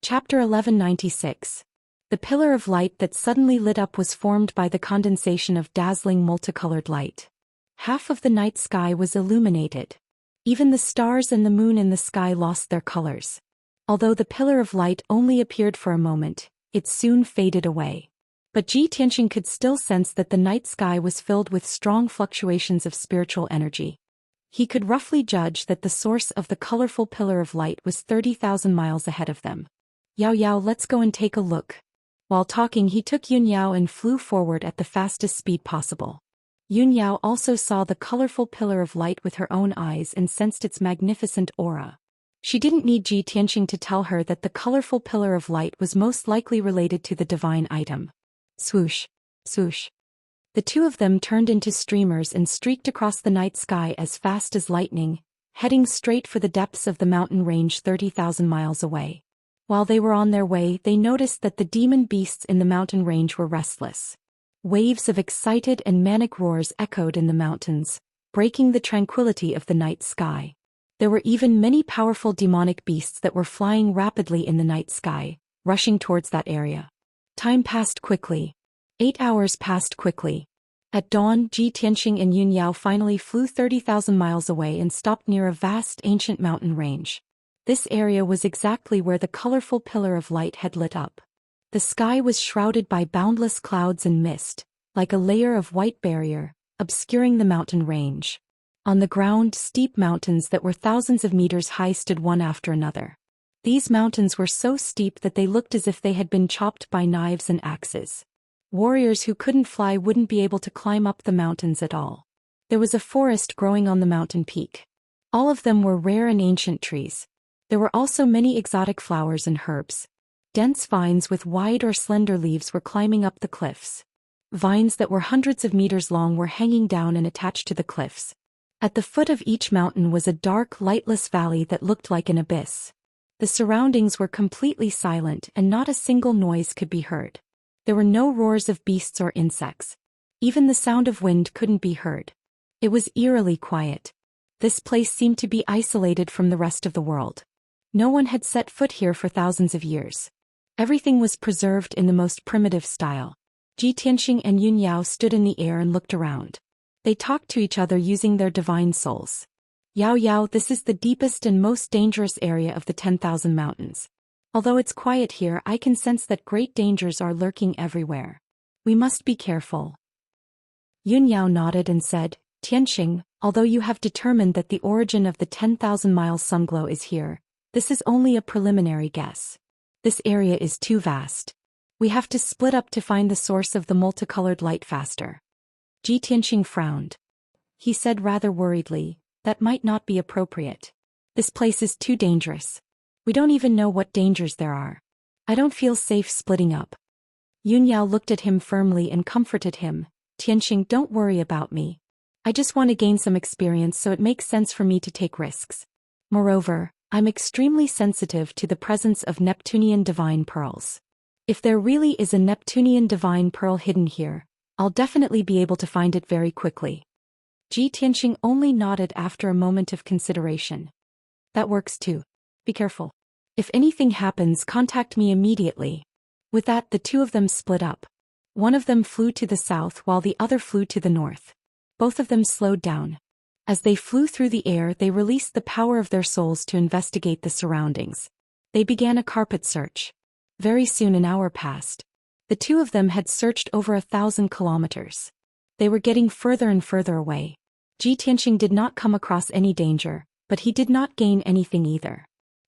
Chapter 1196. The pillar of light that suddenly lit up was formed by the condensation of dazzling multicolored light. Half of the night sky was illuminated. Even the stars and the moon in the sky lost their colors. Although the pillar of light only appeared for a moment, it soon faded away. But Ji Tianxing could still sense that the night sky was filled with strong fluctuations of spiritual energy. He could roughly judge that the source of the colorful pillar of light was 30,000 miles ahead of them. Yao Yao, let's go and take a look. While talking, he took Yun Yao and flew forward at the fastest speed possible. Yun Yao also saw the colorful pillar of light with her own eyes and sensed its magnificent aura. She didn't need Ji Tianxing to tell her that the colorful pillar of light was most likely related to the divine item. Swoosh, swoosh. The two of them turned into streamers and streaked across the night sky as fast as lightning, heading straight for the depths of the mountain range 30,000 miles away. While they were on their way, they noticed that the demon beasts in the mountain range were restless. Waves of excited and manic roars echoed in the mountains, breaking the tranquility of the night sky. There were even many powerful demonic beasts that were flying rapidly in the night sky, rushing towards that area. Time passed quickly. 8 hours passed quickly. At dawn, Ji Tianxing and Yun Yao finally flew 30,000 miles away and stopped near a vast ancient mountain range. This area was exactly where the colorful pillar of light had lit up. The sky was shrouded by boundless clouds and mist, like a layer of white barrier, obscuring the mountain range. On the ground, steep mountains that were thousands of meters high stood one after another. These mountains were so steep that they looked as if they had been chopped by knives and axes. Warriors who couldn't fly wouldn't be able to climb up the mountains at all. There was a forest growing on the mountain peak. All of them were rare and ancient trees. There were also many exotic flowers and herbs. Dense vines with wide or slender leaves were climbing up the cliffs. Vines that were hundreds of meters long were hanging down and attached to the cliffs. At the foot of each mountain was a dark, lightless valley that looked like an abyss. The surroundings were completely silent and not a single noise could be heard. There were no roars of beasts or insects. Even the sound of wind couldn't be heard. It was eerily quiet. This place seemed to be isolated from the rest of the world. No one had set foot here for thousands of years. Everything was preserved in the most primitive style. Ji Tianxing and Yun Yao stood in the air and looked around. They talked to each other using their divine souls. Yao Yao, this is the deepest and most dangerous area of the 10,000 mountains. Although it's quiet here, I can sense that great dangers are lurking everywhere. We must be careful. Yun Yao nodded and said, Tianxing, although you have determined that the origin of the 10,000-mile sunglow is here, this is only a preliminary guess. This area is too vast. We have to split up to find the source of the multicolored light faster. Ji Tianxing frowned. He said rather worriedly, that might not be appropriate. This place is too dangerous. We don't even know what dangers there are. I don't feel safe splitting up. Yun Yao looked at him firmly and comforted him. Tianxing, don't worry about me. I just want to gain some experience so it makes sense for me to take risks. Moreover, I'm extremely sensitive to the presence of Neptunian divine pearls. If there really is a Neptunian divine pearl hidden here, I'll definitely be able to find it very quickly. Ji Tianxing only nodded after a moment of consideration. That works too. Be careful. If anything happens, contact me immediately. With that, the two of them split up. One of them flew to the south while the other flew to the north. Both of them slowed down. As they flew through the air, they released the power of their souls to investigate the surroundings. They began a carpet search. Very soon an hour passed. The two of them had searched over 1,000 kilometers. They were getting further and further away. Ji Tianxing did not come across any danger, but he did not gain anything either.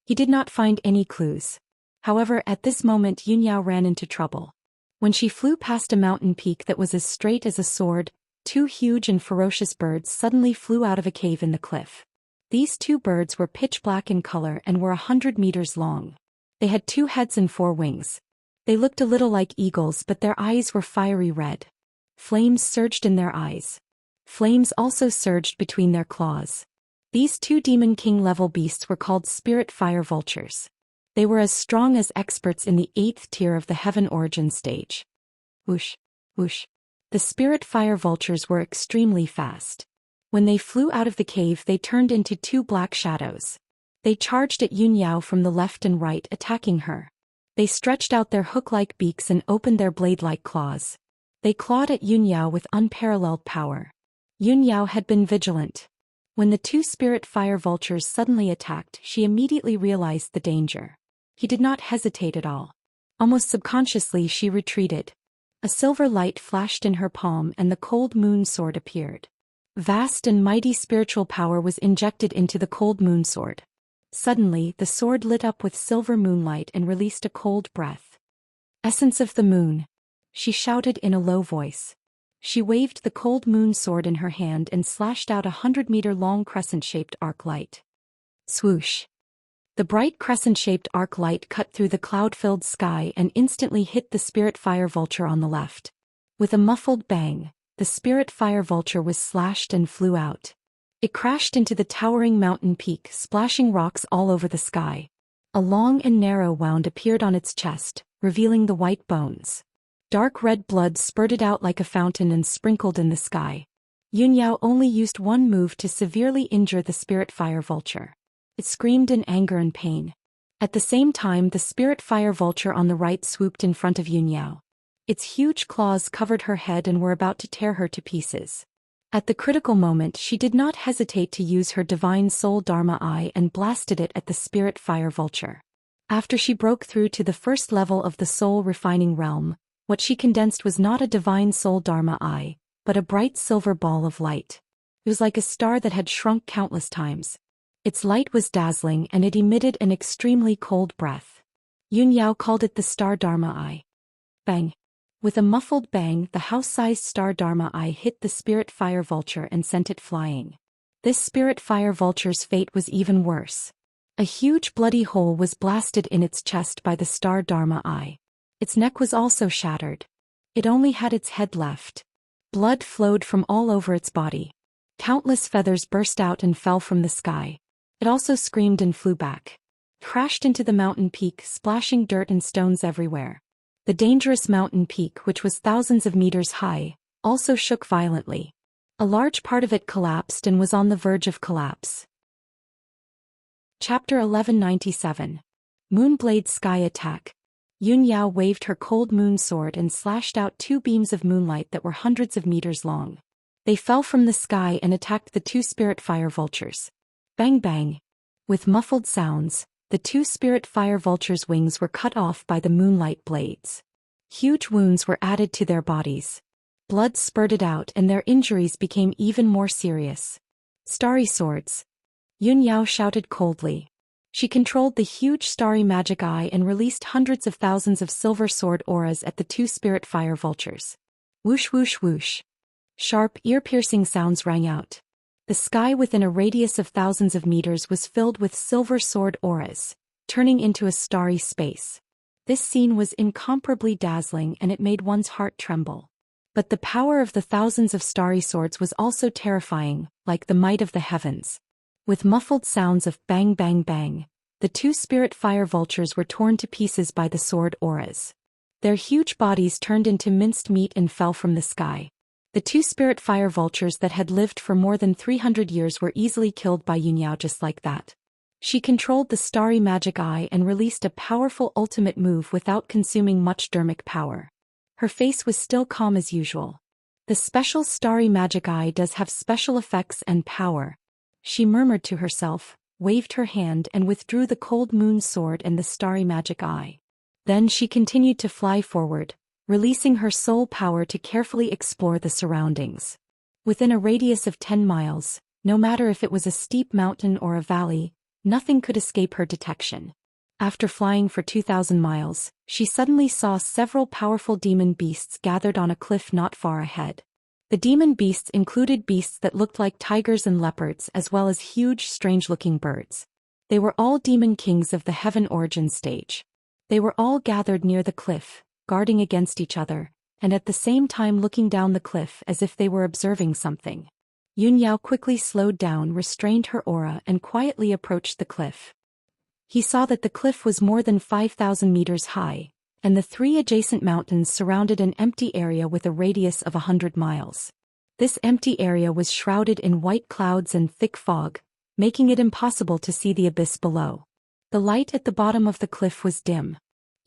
He did not find any clues. However, at this moment Yun Yao ran into trouble. When she flew past a mountain peak that was as straight as a sword, two huge and ferocious birds suddenly flew out of a cave in the cliff. These two birds were pitch black in color and were 100 meters long. They had 2 heads and 4 wings. They looked a little like eagles, but their eyes were fiery red. Flames surged in their eyes. Flames also surged between their claws. These 2 Demon King level beasts were called spirit fire vultures. They were as strong as experts in the 8th tier of the heaven origin stage. Whoosh, whoosh. The spirit fire vultures were extremely fast. When they flew out of the cave, they turned into 2 black shadows. They charged at Yun Yao from the left and right, attacking her. They stretched out their hook-like beaks and opened their blade-like claws. They clawed at Yunyao with unparalleled power. Yunyao had been vigilant. When the two spirit fire vultures suddenly attacked, she immediately realized the danger. He did not hesitate at all. Almost subconsciously she retreated. A silver light flashed in her palm and the cold moon sword appeared. Vast and mighty spiritual power was injected into the cold moon sword. Suddenly, the sword lit up with silver moonlight and released a cold breath. "Essence of the moon," she shouted in a low voice. She waved the cold moon sword in her hand and slashed out 100-meter-long crescent-shaped arc light. Swoosh! The bright crescent-shaped arc light cut through the cloud-filled sky and instantly hit the spirit fire vulture on the left. With a muffled bang, the spirit fire vulture was slashed and flew out. It crashed into the towering mountain peak, splashing rocks all over the sky. A long and narrow wound appeared on its chest, revealing the white bones. Dark red blood spurted out like a fountain and sprinkled in the sky. Yunyao only used one move to severely injure the spirit fire vulture. It screamed in anger and pain. At the same time, the spirit fire vulture on the right swooped in front of Yunyao. Its huge claws covered her head and were about to tear her to pieces. At the critical moment, she did not hesitate to use her divine soul Dharma Eye and blasted it at the spirit fire vulture. After she broke through to the first level of the soul refining realm, what she condensed was not a divine soul Dharma Eye, but a bright silver ball of light. It was like a star that had shrunk countless times. Its light was dazzling and it emitted an extremely cold breath. Yunyao called it the star Dharma Eye. Bang! With a muffled bang, the house-sized star Dharma Eye hit the spirit fire vulture and sent it flying. This spirit fire vulture's fate was even worse. A huge bloody hole was blasted in its chest by the star Dharma Eye. Its neck was also shattered. It only had its head left. Blood flowed from all over its body. Countless feathers burst out and fell from the sky. It also screamed and flew back. Crashed into the mountain peak, splashing dirt and stones everywhere. The dangerous mountain peak, which was thousands of meters high, also shook violently. A large part of it collapsed and was on the verge of collapse. Chapter 1197. Moonblade Sky Attack. Yunyao waved her cold moon sword and slashed out two beams of moonlight that were hundreds of meters long. They fell from the sky and attacked the two spirit fire vultures. Bang bang! With muffled sounds, the two spirit fire vultures' wings were cut off by the moonlight blades. Huge wounds were added to their bodies. Blood spurted out and their injuries became even more serious. Starry swords. Yunyao shouted coldly. She controlled the huge starry magic eye and released hundreds of thousands of silver sword auras at the two spirit fire vultures. Whoosh whoosh whoosh. Sharp, ear-piercing sounds rang out. The sky within a radius of thousands of meters was filled with silver sword auras, turning into a starry space. This scene was incomparably dazzling and it made one's heart tremble. But the power of the thousands of starry swords was also terrifying, like the might of the heavens. With muffled sounds of bang bang bang, the two spirit fire vultures were torn to pieces by the sword auras. Their huge bodies turned into minced meat and fell from the sky. The two spirit fire vultures that had lived for more than 300 years were easily killed by Yunyao just like that. She controlled the starry magic eye and released a powerful ultimate move without consuming much dermic power. Her face was still calm as usual. The special starry magic eye does have special effects and power. She murmured to herself, waved her hand and withdrew the cold moon sword and the starry magic eye. Then she continued to fly forward, releasing her soul power to carefully explore the surroundings. Within a radius of 10 miles, no matter if it was a steep mountain or a valley, nothing could escape her detection. After flying for 2,000 miles, she suddenly saw several powerful demon beasts gathered on a cliff not far ahead. The demon beasts included beasts that looked like tigers and leopards as well as huge, strange-looking birds. They were all demon kings of the heaven origin stage. They were all gathered near the cliff, guarding against each other, and at the same time looking down the cliff as if they were observing something. Yunyao quickly slowed down, restrained her aura and quietly approached the cliff. He saw that the cliff was more than 5,000 meters high, and the 3 adjacent mountains surrounded an empty area with a radius of 100 miles. This empty area was shrouded in white clouds and thick fog, making it impossible to see the abyss below. The light at the bottom of the cliff was dim.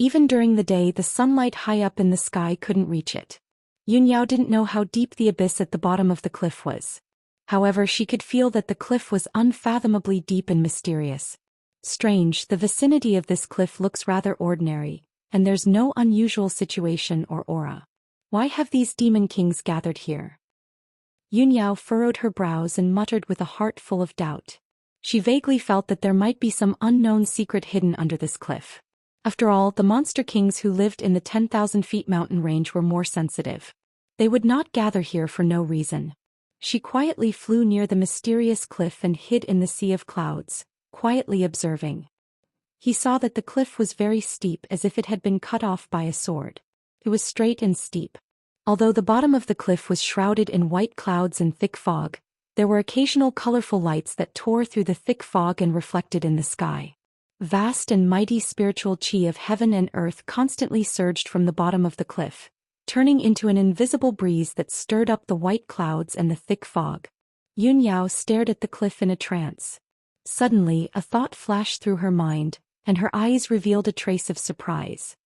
Even during the day, the sunlight high up in the sky couldn't reach it. Yunyao didn't know how deep the abyss at the bottom of the cliff was. However, she could feel that the cliff was unfathomably deep and mysterious. Strange, the vicinity of this cliff looks rather ordinary, and there's no unusual situation or aura. Why have these demon kings gathered here? Yunyao furrowed her brows and muttered with a heart full of doubt. She vaguely felt that there might be some unknown secret hidden under this cliff. After all, the monster kings who lived in the 10,000 feet mountain range were more sensitive. They would not gather here for no reason. She quietly flew near the mysterious cliff and hid in the sea of clouds, quietly observing. He saw that the cliff was very steep, as if it had been cut off by a sword. It was straight and steep. Although the bottom of the cliff was shrouded in white clouds and thick fog, there were occasional colorful lights that tore through the thick fog and reflected in the sky. Vast and mighty spiritual chi of heaven and earth constantly surged from the bottom of the cliff, turning into an invisible breeze that stirred up the white clouds and the thick fog. Yunyao stared at the cliff in a trance. Suddenly, a thought flashed through her mind, and her eyes revealed a trace of surprise.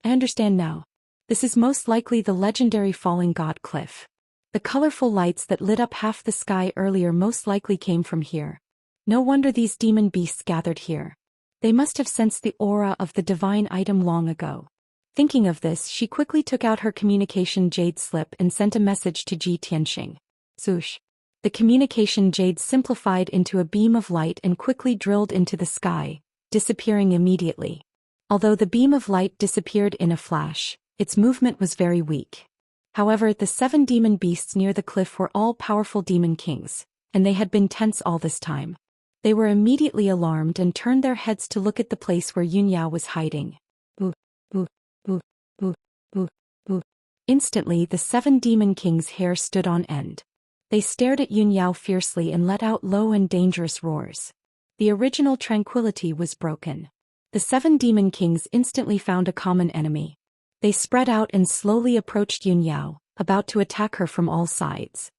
I understand now. This is most likely the legendary falling god cliff. The colorful lights that lit up half the sky earlier most likely came from here. No wonder these demon beasts gathered here. They must have sensed the aura of the divine item long ago. Thinking of this, she quickly took out her communication jade slip and sent a message to Zhi Tianxing. Swoosh. The communication jade simplified into a beam of light and quickly drilled into the sky, disappearing immediately. Although the beam of light disappeared in a flash, its movement was very weak. However, the 7 demon beasts near the cliff were all powerful demon kings, and they had been tense all this time. They were immediately alarmed and turned their heads to look at the place where Yunyao was hiding. Boo, boo, boo, boo, boo, boo. Instantly, the 7 demon kings' hair stood on end. They stared at Yunyao fiercely and let out low and dangerous roars. The original tranquility was broken. The 7 demon kings instantly found a common enemy. They spread out and slowly approached Yunyao, about to attack her from all sides.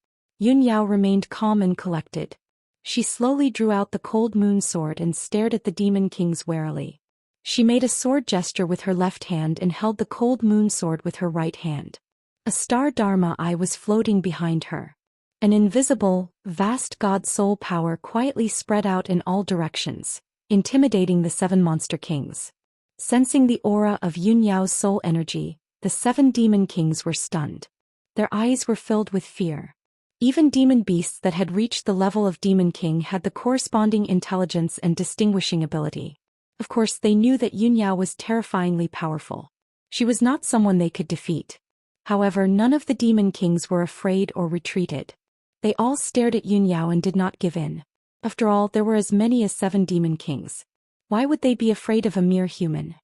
Yunyao remained calm and collected. She slowly drew out the cold moon sword and stared at the demon kings warily. She made a sword gesture with her left hand and held the cold moon sword with her right hand. A star Dharma eye was floating behind her. An invisible, vast god soul power quietly spread out in all directions, intimidating the 7 monster kings. Sensing the aura of Yunyao's soul energy, the 7 demon kings were stunned. Their eyes were filled with fear. Even demon beasts that had reached the level of demon king had the corresponding intelligence and distinguishing ability. Of course, they knew that Yunyao was terrifyingly powerful. She was not someone they could defeat. However, none of the demon kings were afraid or retreated. They all stared at Yunyao and did not give in. After all, there were as many as 7 demon kings. Why would they be afraid of a mere human?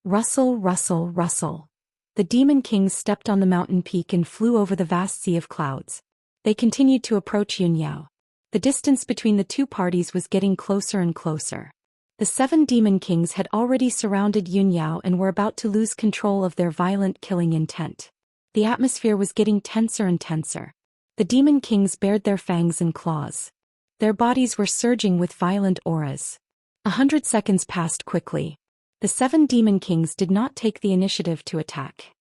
Rustle, rustle, rustle. The demon kings stepped on the mountain peak and flew over the vast sea of clouds. They continued to approach Yunyao. The distance between the 2 parties was getting closer and closer. The 7 demon kings had already surrounded Yunyao and were about to lose control of their violent killing intent. The atmosphere was getting tenser and tenser. The demon kings bared their fangs and claws. Their bodies were surging with violent auras. 100 seconds passed quickly. The 7 demon kings did not take the initiative to attack.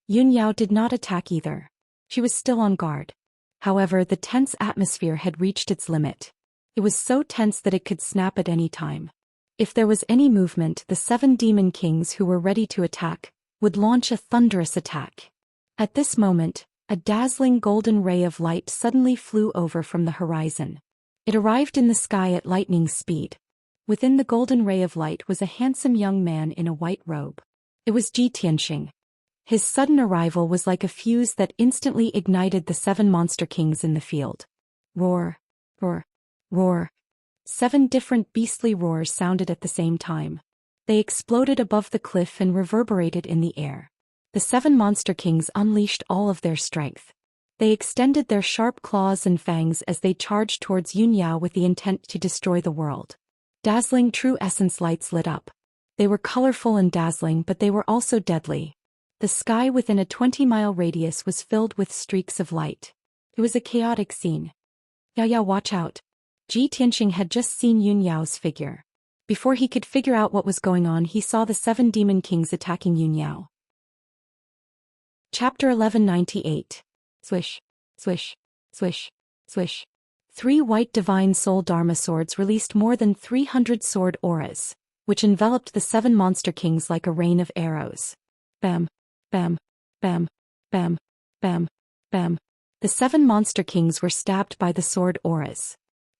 Yunyao did not attack either. She was still on guard. However, the tense atmosphere had reached its limit. It was so tense that it could snap at any time. If there was any movement, the 7 demon kings who were ready to attack would launch a thunderous attack. At this moment, a dazzling golden ray of light suddenly flew over from the horizon. It arrived in the sky at lightning speed. Within the golden ray of light was a handsome young man in a white robe. It was Zhi Tianxing. His sudden arrival was like a fuse that instantly ignited the 7 monster kings in the field. Roar, roar, roar. 7 different beastly roars sounded at the same time. They exploded above the cliff and reverberated in the air. The 7 monster kings unleashed all of their strength. They extended their sharp claws and fangs as they charged towards Yunyao with the intent to destroy the world. Dazzling true essence lights lit up. They were colorful and dazzling, but they were also deadly. The sky within a 20-mile radius was filled with streaks of light. It was a chaotic scene. Yaya, watch out. Zhi Tianxing had just seen Yunyao's figure. Before he could figure out what was going on, he saw the 7 demon kings attacking Yunyao. Chapter 1198. Swish, swish, swish, swish. 3 white divine soul dharma swords released more than 300 sword auras, which enveloped the 7 monster kings like a rain of arrows. Bam, bam, bam, bam, bam, bam. The 7 monster kings were stabbed by the sword auras.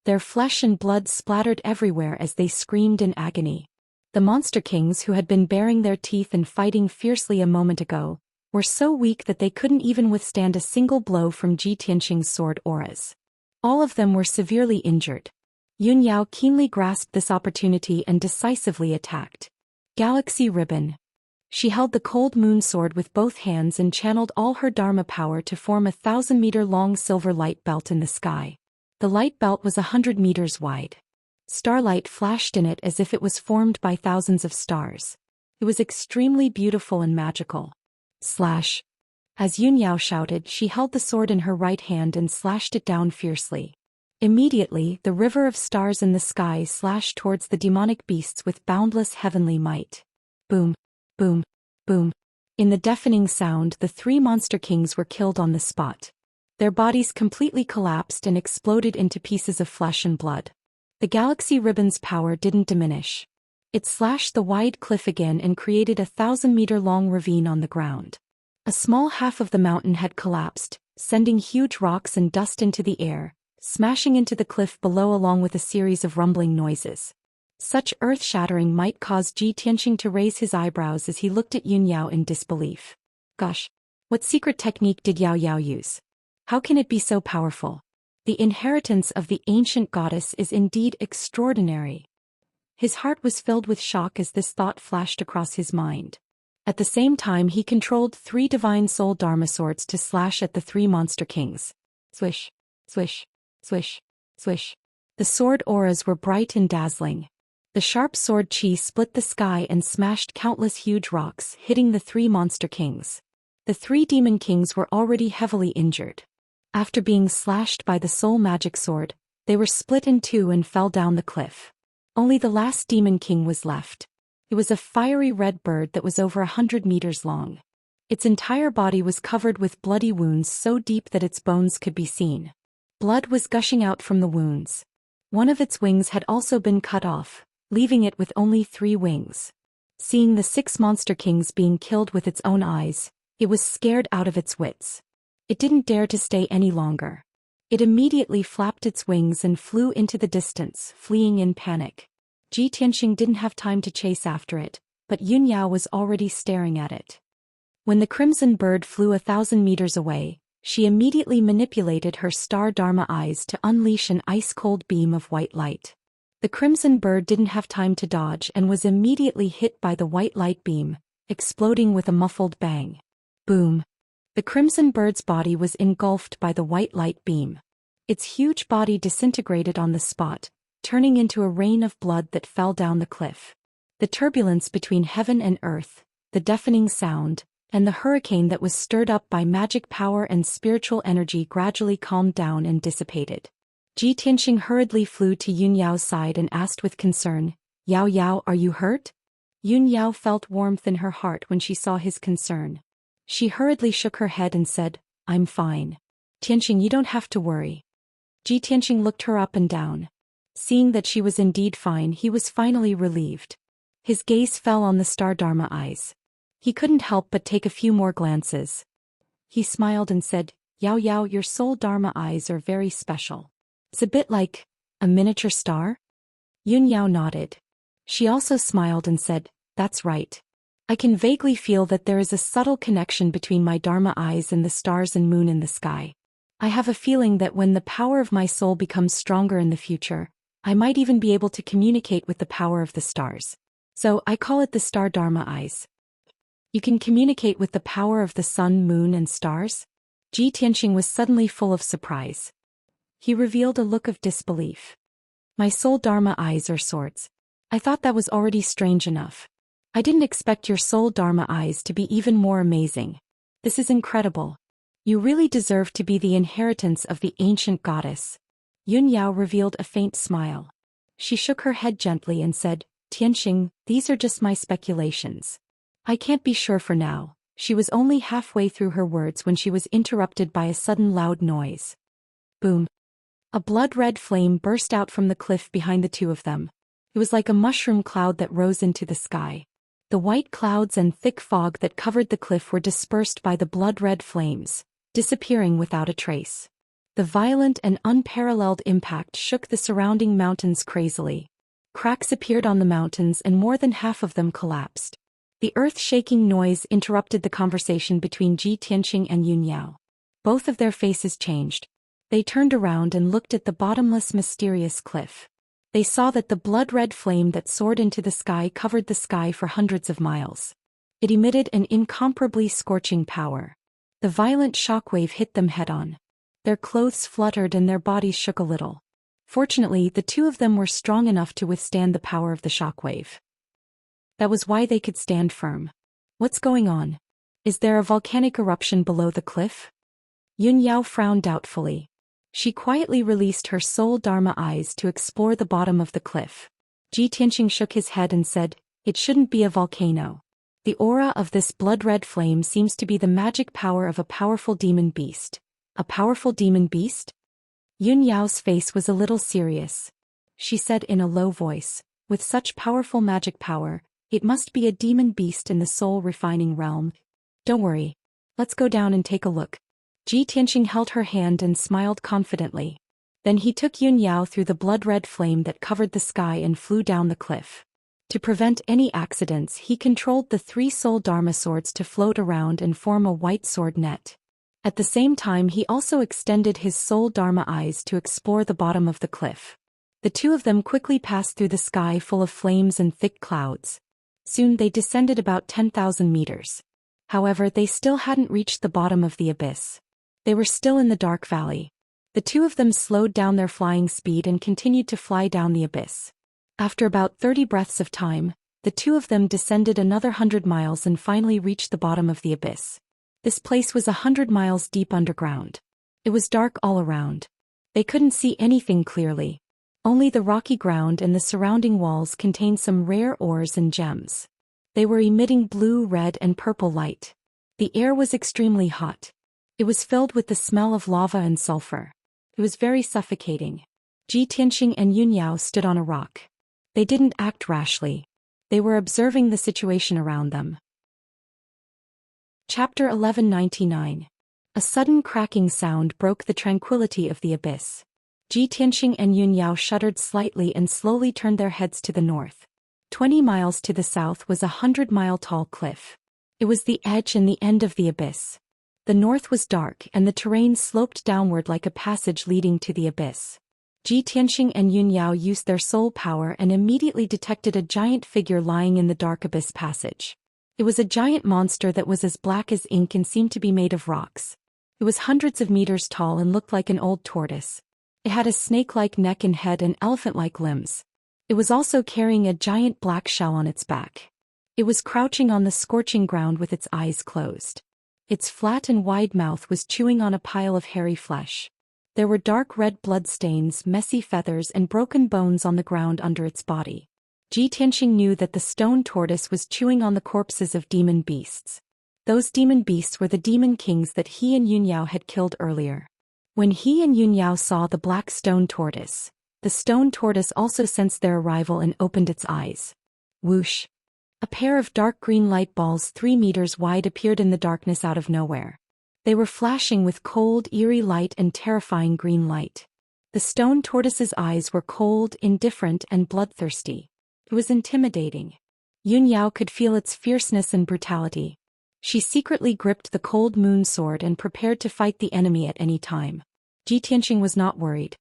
Their flesh and blood splattered everywhere as they screamed in agony. The monster kings, who had been baring their teeth and fighting fiercely a moment ago, were so weak that they couldn't even withstand a single blow from Ji Tianqing's sword auras. All of them were severely injured. Yunyao keenly grasped this opportunity and decisively attacked. Galaxy Ribbon. She held the cold moon sword with both hands and channeled all her dharma power to form a 1,000-meter-long silver light belt in the sky. The light belt was 100 meters wide. Starlight flashed in it as if it was formed by thousands of stars. It was extremely beautiful and magical. Slash. As Yunyao shouted, she held the sword in her right hand and slashed it down fiercely. Immediately, the river of stars in the sky slashed towards the demonic beasts with boundless heavenly might. Boom, boom, boom. In the deafening sound, the 3 monster kings were killed on the spot. Their bodies completely collapsed and exploded into pieces of flesh and blood. The Galaxy Ribbon's power didn't diminish. It slashed the wide cliff again and created a 1,000-meter-long ravine on the ground. A small half of the mountain had collapsed, sending huge rocks and dust into the air, smashing into the cliff below along with a series of rumbling noises. Such earth-shattering might cause Ji Tianqing to raise his eyebrows as he looked at Yunyao in disbelief. Gosh! What secret technique did Yao Yao use? How can it be so powerful? The inheritance of the ancient goddess is indeed extraordinary. His heart was filled with shock as this thought flashed across his mind. At the same time, he controlled 3 divine soul dharma swords to slash at the 3 monster kings. Swish, swish, swish, swish. The sword auras were bright and dazzling. The sharp sword chi split the sky and smashed countless huge rocks, hitting the 3 monster kings. The 3 demon kings were already heavily injured. After being slashed by the soul magic sword, they were split in 2 and fell down the cliff. Only the last demon king was left. It was a fiery red bird that was over 100 meters long. Its entire body was covered with bloody wounds so deep that its bones could be seen. Blood was gushing out from the wounds. One of its wings had also been cut off, leaving it with only 3 wings. Seeing the 6 monster kings being killed with its own eyes, it was scared out of its wits. It didn't dare to stay any longer. It immediately flapped its wings and flew into the distance, fleeing in panic. Ji Tianqing didn't have time to chase after it, but Yunyao was already staring at it. When the crimson bird flew 1,000 meters away, she immediately manipulated her star dharma eyes to unleash an ice-cold beam of white light. The crimson bird didn't have time to dodge and was immediately hit by the white light beam, exploding with a muffled bang. Boom! The crimson bird's body was engulfed by the white light beam. Its huge body disintegrated on the spot, turning into a rain of blood that fell down the cliff. The turbulence between heaven and earth, the deafening sound, and the hurricane that was stirred up by magic power and spiritual energy gradually calmed down and dissipated. Ji Tianqing hurriedly flew to Yunyao's side and asked with concern, "Yao Yao, are you hurt?" Yunyao felt warmth in her heart when she saw his concern. She hurriedly shook her head and said, "I'm fine. Tianqing, you don't have to worry." Ji Tianqing looked her up and down. Seeing that she was indeed fine, he was finally relieved. His gaze fell on the star dharma eyes. He couldn't help but take a few more glances. He smiled and said, "Yao Yao, your soul dharma eyes are very special. It's a bit like a miniature star?" Yunyao nodded. She also smiled and said, "That's right. I can vaguely feel that there is a subtle connection between my dharma eyes and the stars and moon in the sky. I have a feeling that when the power of my soul becomes stronger in the future, I might even be able to communicate with the power of the stars. So I call it the star dharma eyes." "You can communicate with the power of the sun, moon, and stars?" Ji Tianqing was suddenly full of surprise. He revealed a look of disbelief. "My soul dharma eyes are swords. I thought that was already strange enough. I didn't expect your soul dharma eyes to be even more amazing. This is incredible. You really deserve to be the inheritance of the ancient goddess." Yunyao revealed a faint smile. She shook her head gently and said, Tianxing, these are just my speculations. I can't be sure for now. She was only halfway through her words when she was interrupted by a sudden loud noise. Boom. A blood-red flame burst out from the cliff behind the two of them. It was like a mushroom cloud that rose into the sky. The white clouds and thick fog that covered the cliff were dispersed by the blood-red flames, disappearing without a trace. The violent and unparalleled impact shook the surrounding mountains crazily. Cracks appeared on the mountains and more than half of them collapsed. The earth-shaking noise interrupted the conversation between Ji Tianxing and Yun Yao. Both of their faces changed. They turned around and looked at the bottomless mysterious cliff. They saw that the blood-red flame that soared into the sky covered the sky for hundreds of miles. It emitted an incomparably scorching power. The violent shockwave hit them head-on. Their clothes fluttered and their bodies shook a little. Fortunately, the two of them were strong enough to withstand the power of the shockwave. That was why they could stand firm. What's going on? Is there a volcanic eruption below the cliff? Yun Yao frowned doubtfully. She quietly released her soul dharma eyes to explore the bottom of the cliff. Ji Tianxing shook his head and said, "It shouldn't be a volcano. The aura of this blood-red flame seems to be the magic power of a powerful demon beast." A powerful demon beast? Yun Yao's face was a little serious. She said in a low voice, "With such powerful magic power, it must be a demon beast in the soul-refining realm. Don't worry. Let's go down and take a look." Ji Tianxing held her hand and smiled confidently. Then he took Yun Yao through the blood-red flame that covered the sky and flew down the cliff. To prevent any accidents, he controlled the 3 soul dharma swords to float around and form a white sword net. At the same time, he also extended his soul dharma eyes to explore the bottom of the cliff. The two of them quickly passed through the sky full of flames and thick clouds. Soon they descended about 10,000 meters. However, they still hadn't reached the bottom of the abyss. They were still in the dark valley. The two of them slowed down their flying speed and continued to fly down the abyss. After about 30 breaths of time, the two of them descended another 100 miles and finally reached the bottom of the abyss. This place was 100 miles deep underground. It was dark all around. They couldn't see anything clearly. Only the rocky ground and the surrounding walls contained some rare ores and gems. They were emitting blue, red, and purple light. The air was extremely hot. It was filled with the smell of lava and sulfur. It was very suffocating. Ji Tianxing and Yun Yao stood on a rock. They didn't act rashly. They were observing the situation around them. Chapter 1199. A sudden cracking sound broke the tranquility of the abyss. Ji Tianxing and Yun Yao shuddered slightly and slowly turned their heads to the north. 20 miles to the south was a 100-mile-tall cliff. It was the edge and the end of the abyss. The north was dark and the terrain sloped downward like a passage leading to the abyss. Ji Tianxing and Yun Yao used their soul power and immediately detected a giant figure lying in the dark abyss passage. It was a giant monster that was as black as ink and seemed to be made of rocks. It was hundreds of meters tall and looked like an old tortoise. It had a snake-like neck and head and elephant-like limbs. It was also carrying a giant black shell on its back. It was crouching on the scorching ground with its eyes closed. Its flat and wide mouth was chewing on a pile of hairy flesh. There were dark red blood stains, messy feathers, and broken bones on the ground under its body. Ji Tianxing knew that the stone tortoise was chewing on the corpses of demon beasts. Those demon beasts were the demon kings that he and Yun Yao had killed earlier. When he and Yun Yao saw the black stone tortoise, the stone tortoise also sensed their arrival and opened its eyes. Whoosh! A pair of dark green light balls 3 meters wide appeared in the darkness out of nowhere. They were flashing with cold, eerie light and terrifying green light. The stone tortoise's eyes were cold, indifferent, and bloodthirsty. It was intimidating. Yun Yao could feel its fierceness and brutality. She secretly gripped the cold moon sword and prepared to fight the enemy at any time. Ji Tianxing was not worried.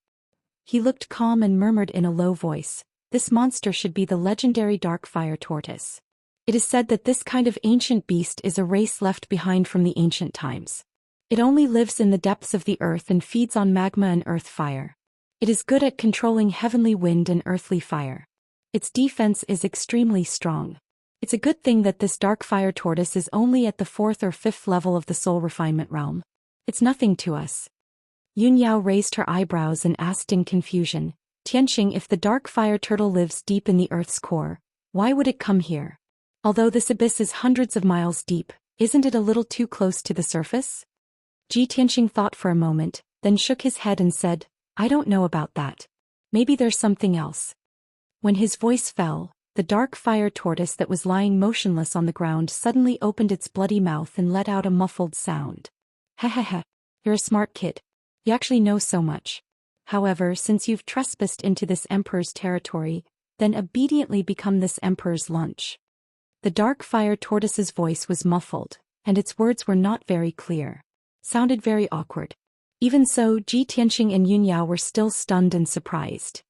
He looked calm and murmured in a low voice, "This monster should be the legendary dark fire tortoise. It is said that this kind of ancient beast is a race left behind from the ancient times. It only lives in the depths of the earth and feeds on magma and earth fire. It is good at controlling heavenly wind and earthly fire. Its defense is extremely strong. It's a good thing that this dark fire tortoise is only at the 4th or 5th level of the soul refinement realm. It's nothing to us." Yun Yao raised her eyebrows and asked in confusion, "Tianxing, if the dark fire turtle lives deep in the earth's core, Why would it come here? Although this abyss is hundreds of miles deep, isn't it a little too close to the surface? Ji Tianxing thought for a moment, then shook his head and said, I don't know about that. Maybe there's something else. When his voice fell, the dark fire tortoise that was lying motionless on the ground suddenly opened its bloody mouth and let out a muffled sound. Hehehe, you're a smart kid. You actually know so much. However, since you've trespassed into this emperor's territory, then obediently become this emperor's lunch. The dark fire tortoise's voice was muffled, and its words were not very clear. Sounded very awkward. Even so, Ji Tianxing and Yun Yao were still stunned and surprised.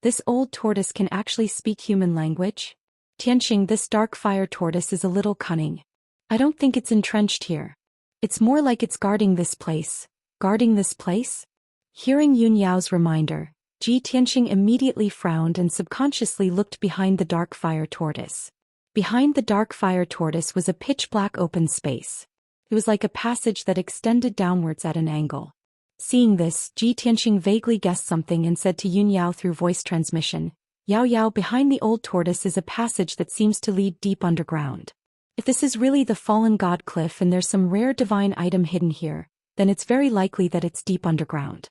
This old tortoise can actually speak human language? Tianxing, this dark fire tortoise is a little cunning. I don't think it's entrenched here. It's more like it's guarding this place. Guarding this place? Hearing Yun Yao's reminder, Ji Tianxing immediately frowned and subconsciously looked behind the dark fire tortoise. Behind the dark fire tortoise was a pitch-black open space. It was like a passage that extended downwards at an angle. Seeing this, Ji Tianxing vaguely guessed something and said to Yun Yao through voice transmission, Yao Yao, behind the old tortoise is a passage that seems to lead deep underground. If this is really the fallen god cliff and there's some rare divine item hidden here, then it's very likely that it's deep underground.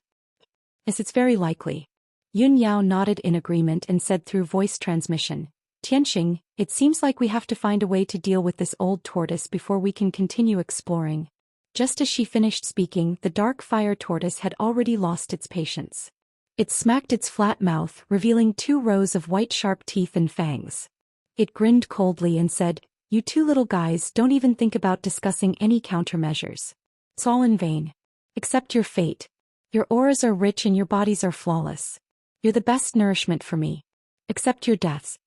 Yes, it's very likely. Yun Yao nodded in agreement and said through voice transmission, Tianxing, it seems like we have to find a way to deal with this old tortoise before we can continue exploring. Just as she finished speaking, the dark fire tortoise had already lost its patience. It smacked its flat mouth, revealing 2 rows of white sharp teeth and fangs. It grinned coldly and said, You 2 little guys don't even think about discussing any countermeasures. It's all in vain. Accept your fate. Your auras are rich and your bodies are flawless. You're the best nourishment for me. Accept your deaths.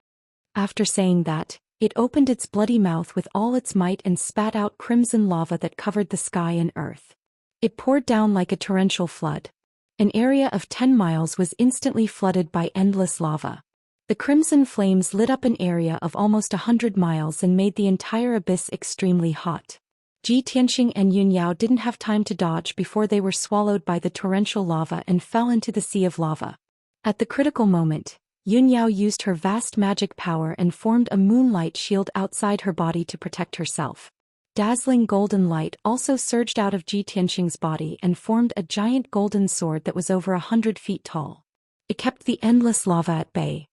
After saying that, it opened its bloody mouth with all its might and spat out crimson lava that covered the sky and earth. It poured down like a torrential flood. An area of 10 miles was instantly flooded by endless lava. The crimson flames lit up an area of almost 100 miles and made the entire abyss extremely hot. Ji Tianxing and Yun Yao didn't have time to dodge before they were swallowed by the torrential lava and fell into the sea of lava. At the critical moment, Yun Yao used her vast magic power and formed a moonlight shield outside her body to protect herself. Dazzling golden light also surged out of Ji Tianxing's body and formed a giant golden sword that was over 100 feet tall. It kept the endless lava at bay.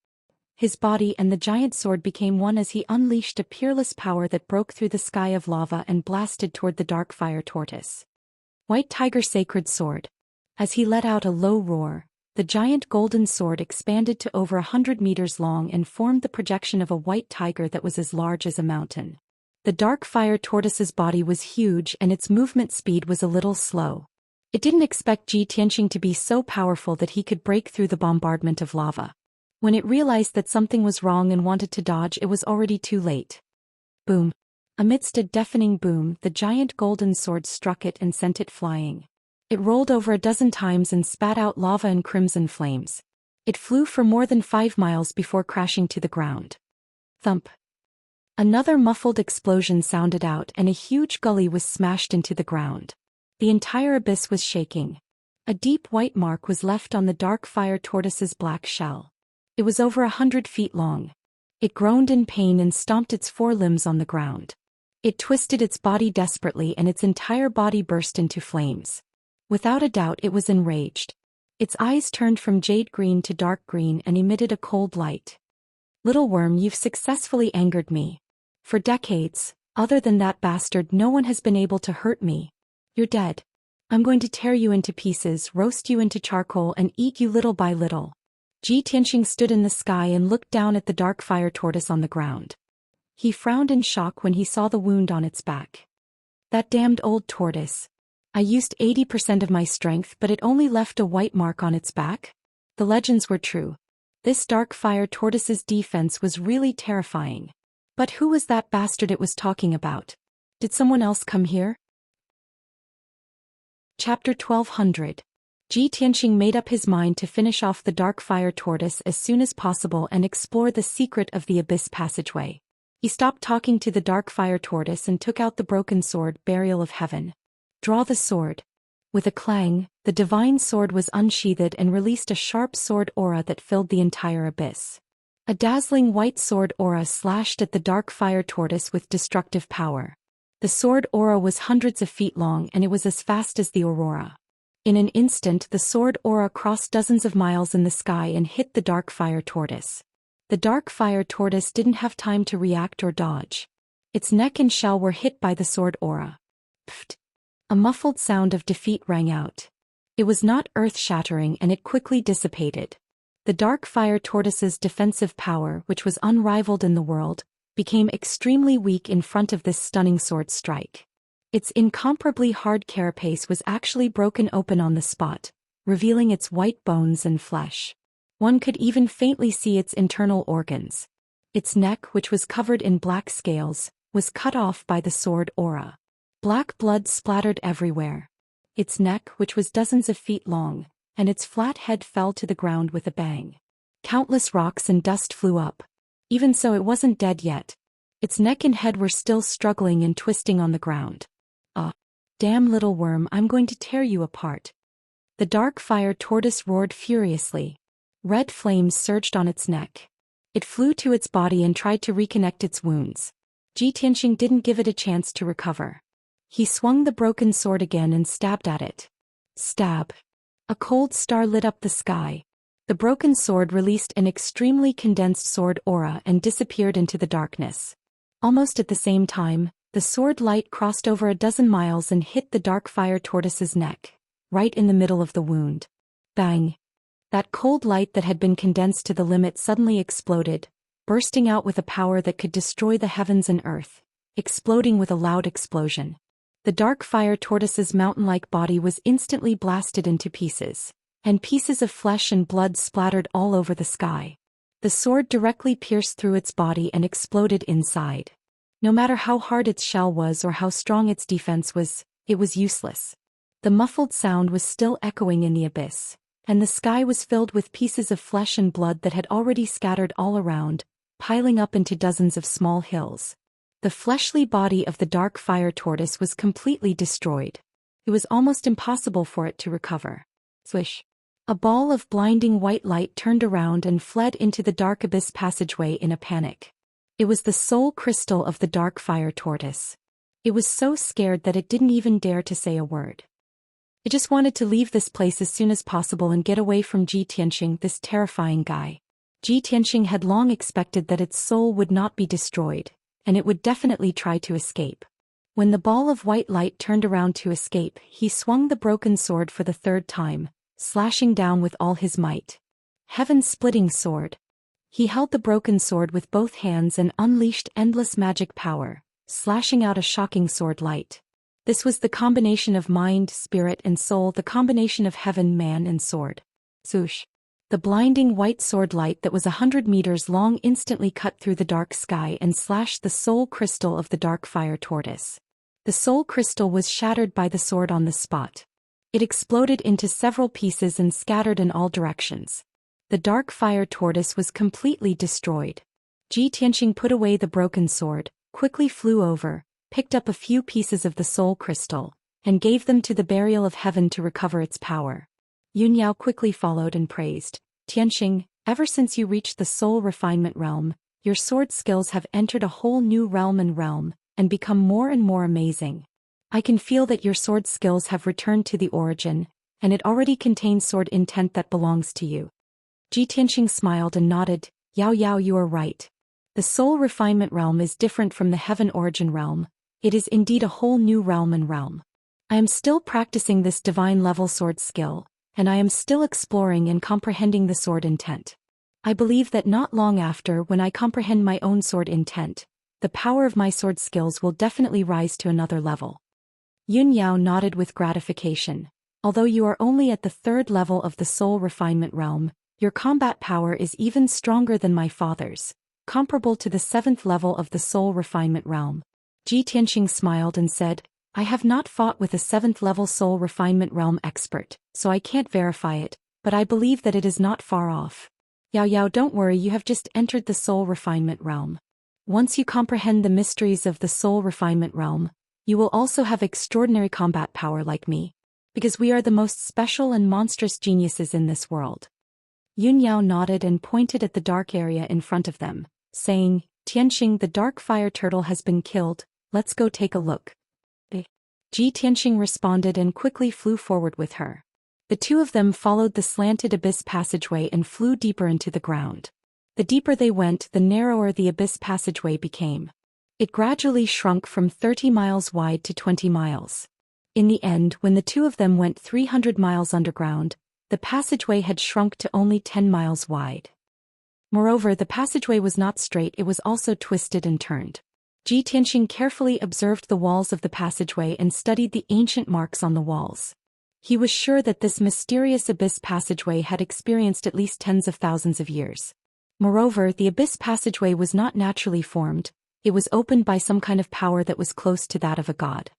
His body and the giant sword became one as he unleashed a peerless power that broke through the sky of lava and blasted toward the dark fire tortoise. White Tiger Sacred Sword. As he let out a low roar, the giant golden sword expanded to over 100 meters long and formed the projection of a white tiger that was as large as a mountain. The dark fire tortoise's body was huge and its movement speed was a little slow. It didn't expect Ji Tianxing to be so powerful that he could break through the bombardment of lava. When it realized that something was wrong and wanted to dodge, it was already too late. Boom. Amidst a deafening boom, the giant golden sword struck it and sent it flying. It rolled over a dozen times and spat out lava and crimson flames. It flew for more than 5 miles before crashing to the ground. Thump. Another muffled explosion sounded out and a huge gully was smashed into the ground. The entire abyss was shaking. A deep white mark was left on the dark fire tortoise's black shell. It was over 100 feet long. It groaned in pain and stomped its 4 limbs on the ground. It twisted its body desperately and its entire body burst into flames. Without a doubt, it was enraged. Its eyes turned from jade green to dark green and emitted a cold light. Little worm, you've successfully angered me. For decades, other than that bastard, no one has been able to hurt me. You're dead. I'm going to tear you into pieces, roast you into charcoal and eat you little by little. Ji Tianxing stood in the sky and looked down at the dark fire tortoise on the ground. He frowned in shock when he saw the wound on its back. That damned old tortoise. I used 80% of my strength, but it only left a white mark on its back? The legends were true. This dark fire tortoise's defense was really terrifying. But who was that bastard it was talking about? Did someone else come here? Chapter 1200. Ji Tianxing made up his mind to finish off the dark fire tortoise as soon as possible and explore the secret of the abyss passageway. He stopped talking to the dark fire tortoise and took out the broken sword, Burial of Heaven. Draw the sword. With a clang, the divine sword was unsheathed and released a sharp sword aura that filled the entire abyss. A dazzling white sword aura slashed at the dark fire tortoise with destructive power. The sword aura was hundreds of feet long and it was as fast as the aurora. In an instant the sword aura crossed dozens of miles in the sky and hit the dark fire tortoise. The dark fire tortoise didn't have time to react or dodge. Its neck and shell were hit by the sword aura. Pfft! A muffled sound of defeat rang out. It was not earth-shattering and it quickly dissipated. The dark fire tortoise's defensive power, which was unrivaled in the world, became extremely weak in front of this stunning sword strike. Its incomparably hard carapace was actually broken open on the spot, revealing its white bones and flesh. One could even faintly see its internal organs. Its neck, which was covered in black scales, was cut off by the sword aura. Black blood splattered everywhere. Its neck, which was dozens of feet long, and its flat head fell to the ground with a bang. Countless rocks and dust flew up. Even so, it wasn't dead yet. Its neck and head were still struggling and twisting on the ground. Ah! Damn little worm, I'm going to tear you apart. The dark fire tortoise roared furiously. Red flames surged on its neck. It flew to its body and tried to reconnect its wounds. Xianxia didn't give it a chance to recover. He swung the broken sword again and stabbed at it. Stab! A cold star lit up the sky. The broken sword released an extremely condensed sword aura and disappeared into the darkness. Almost at the same time, the sword light crossed over a dozen miles and hit the dark fire tortoise's neck, right in the middle of the wound. Bang! That cold light that had been condensed to the limit suddenly exploded, bursting out with a power that could destroy the heavens and earth, exploding with a loud explosion. The dark fire tortoise's mountain-like body was instantly blasted into pieces, and pieces of flesh and blood splattered all over the sky. The sword directly pierced through its body and exploded inside. No matter how hard its shell was or how strong its defense was, it was useless. The muffled sound was still echoing in the abyss, and the sky was filled with pieces of flesh and blood that had already scattered all around, piling up into dozens of small hills. The fleshly body of the dark fire tortoise was completely destroyed. It was almost impossible for it to recover. Swish! A ball of blinding white light turned around and fled into the dark abyss passageway in a panic. It was the soul crystal of the dark fire tortoise. It was so scared that it didn't even dare to say a word. It just wanted to leave this place as soon as possible and get away from Xianxia, this terrifying guy. Xianxia had long expected that its soul would not be destroyed, and it would definitely try to escape. When the ball of white light turned around to escape, he swung the broken sword for the third time, slashing down with all his might. Heaven-splitting sword. He held the broken sword with both hands and unleashed endless magic power, slashing out a shocking sword light. This was the combination of mind, spirit and soul, the combination of heaven, man and sword. Swoosh! The blinding white sword light that was 100 meters long instantly cut through the dark sky and slashed the soul crystal of the dark fire tortoise. The soul crystal was shattered by the sword on the spot. It exploded into several pieces and scattered in all directions. The dark fire tortoise was completely destroyed. Xianxia put away the broken sword, quickly flew over, picked up a few pieces of the soul crystal, and gave them to the burial of heaven to recover its power. Yunyao quickly followed and praised, Xianxia, ever since you reached the soul refinement realm, your sword skills have entered a whole new realm and become more and more amazing. I can feel that your sword skills have returned to the origin, and it already contains sword intent that belongs to you. Xianxia smiled and nodded, Yao, you are right. The soul refinement realm is different from the heaven origin realm. It is indeed a whole new realm. I am still practicing this divine level sword skill, and I am still exploring and comprehending the sword intent. I believe that not long after, when I comprehend my own sword intent, the power of my sword skills will definitely rise to another level. Yunyao nodded with gratification. Although you are only at the 3rd level of the soul refinement realm, your combat power is even stronger than my father's, comparable to the 7th level of the soul refinement realm. Xianxia smiled and said, I have not fought with a 7th level soul refinement realm expert, so I can't verify it, but I believe that it is not far off. Yao, don't worry, you have just entered the soul refinement realm. Once you comprehend the mysteries of the soul refinement realm, you will also have extraordinary combat power like me, because we are the most special and monstrous geniuses in this world. Yunyao nodded and pointed at the dark area in front of them, saying, Tianxing, the dark fire turtle has been killed, let's go take a look. Tianxing responded and quickly flew forward with her. The two of them followed the slanted abyss passageway and flew deeper into the ground. The deeper they went, the narrower the abyss passageway became. It gradually shrunk from 30 miles wide to 20 miles. In the end, when the two of them went 300 miles underground, the passageway had shrunk to only 10 miles wide. Moreover, the passageway was not straight, it was also twisted and turned. Tianxing carefully observed the walls of the passageway and studied the ancient marks on the walls. He was sure that this mysterious abyss passageway had experienced at least tens of thousands of years. Moreover, the abyss passageway was not naturally formed, it was opened by some kind of power that was close to that of a god.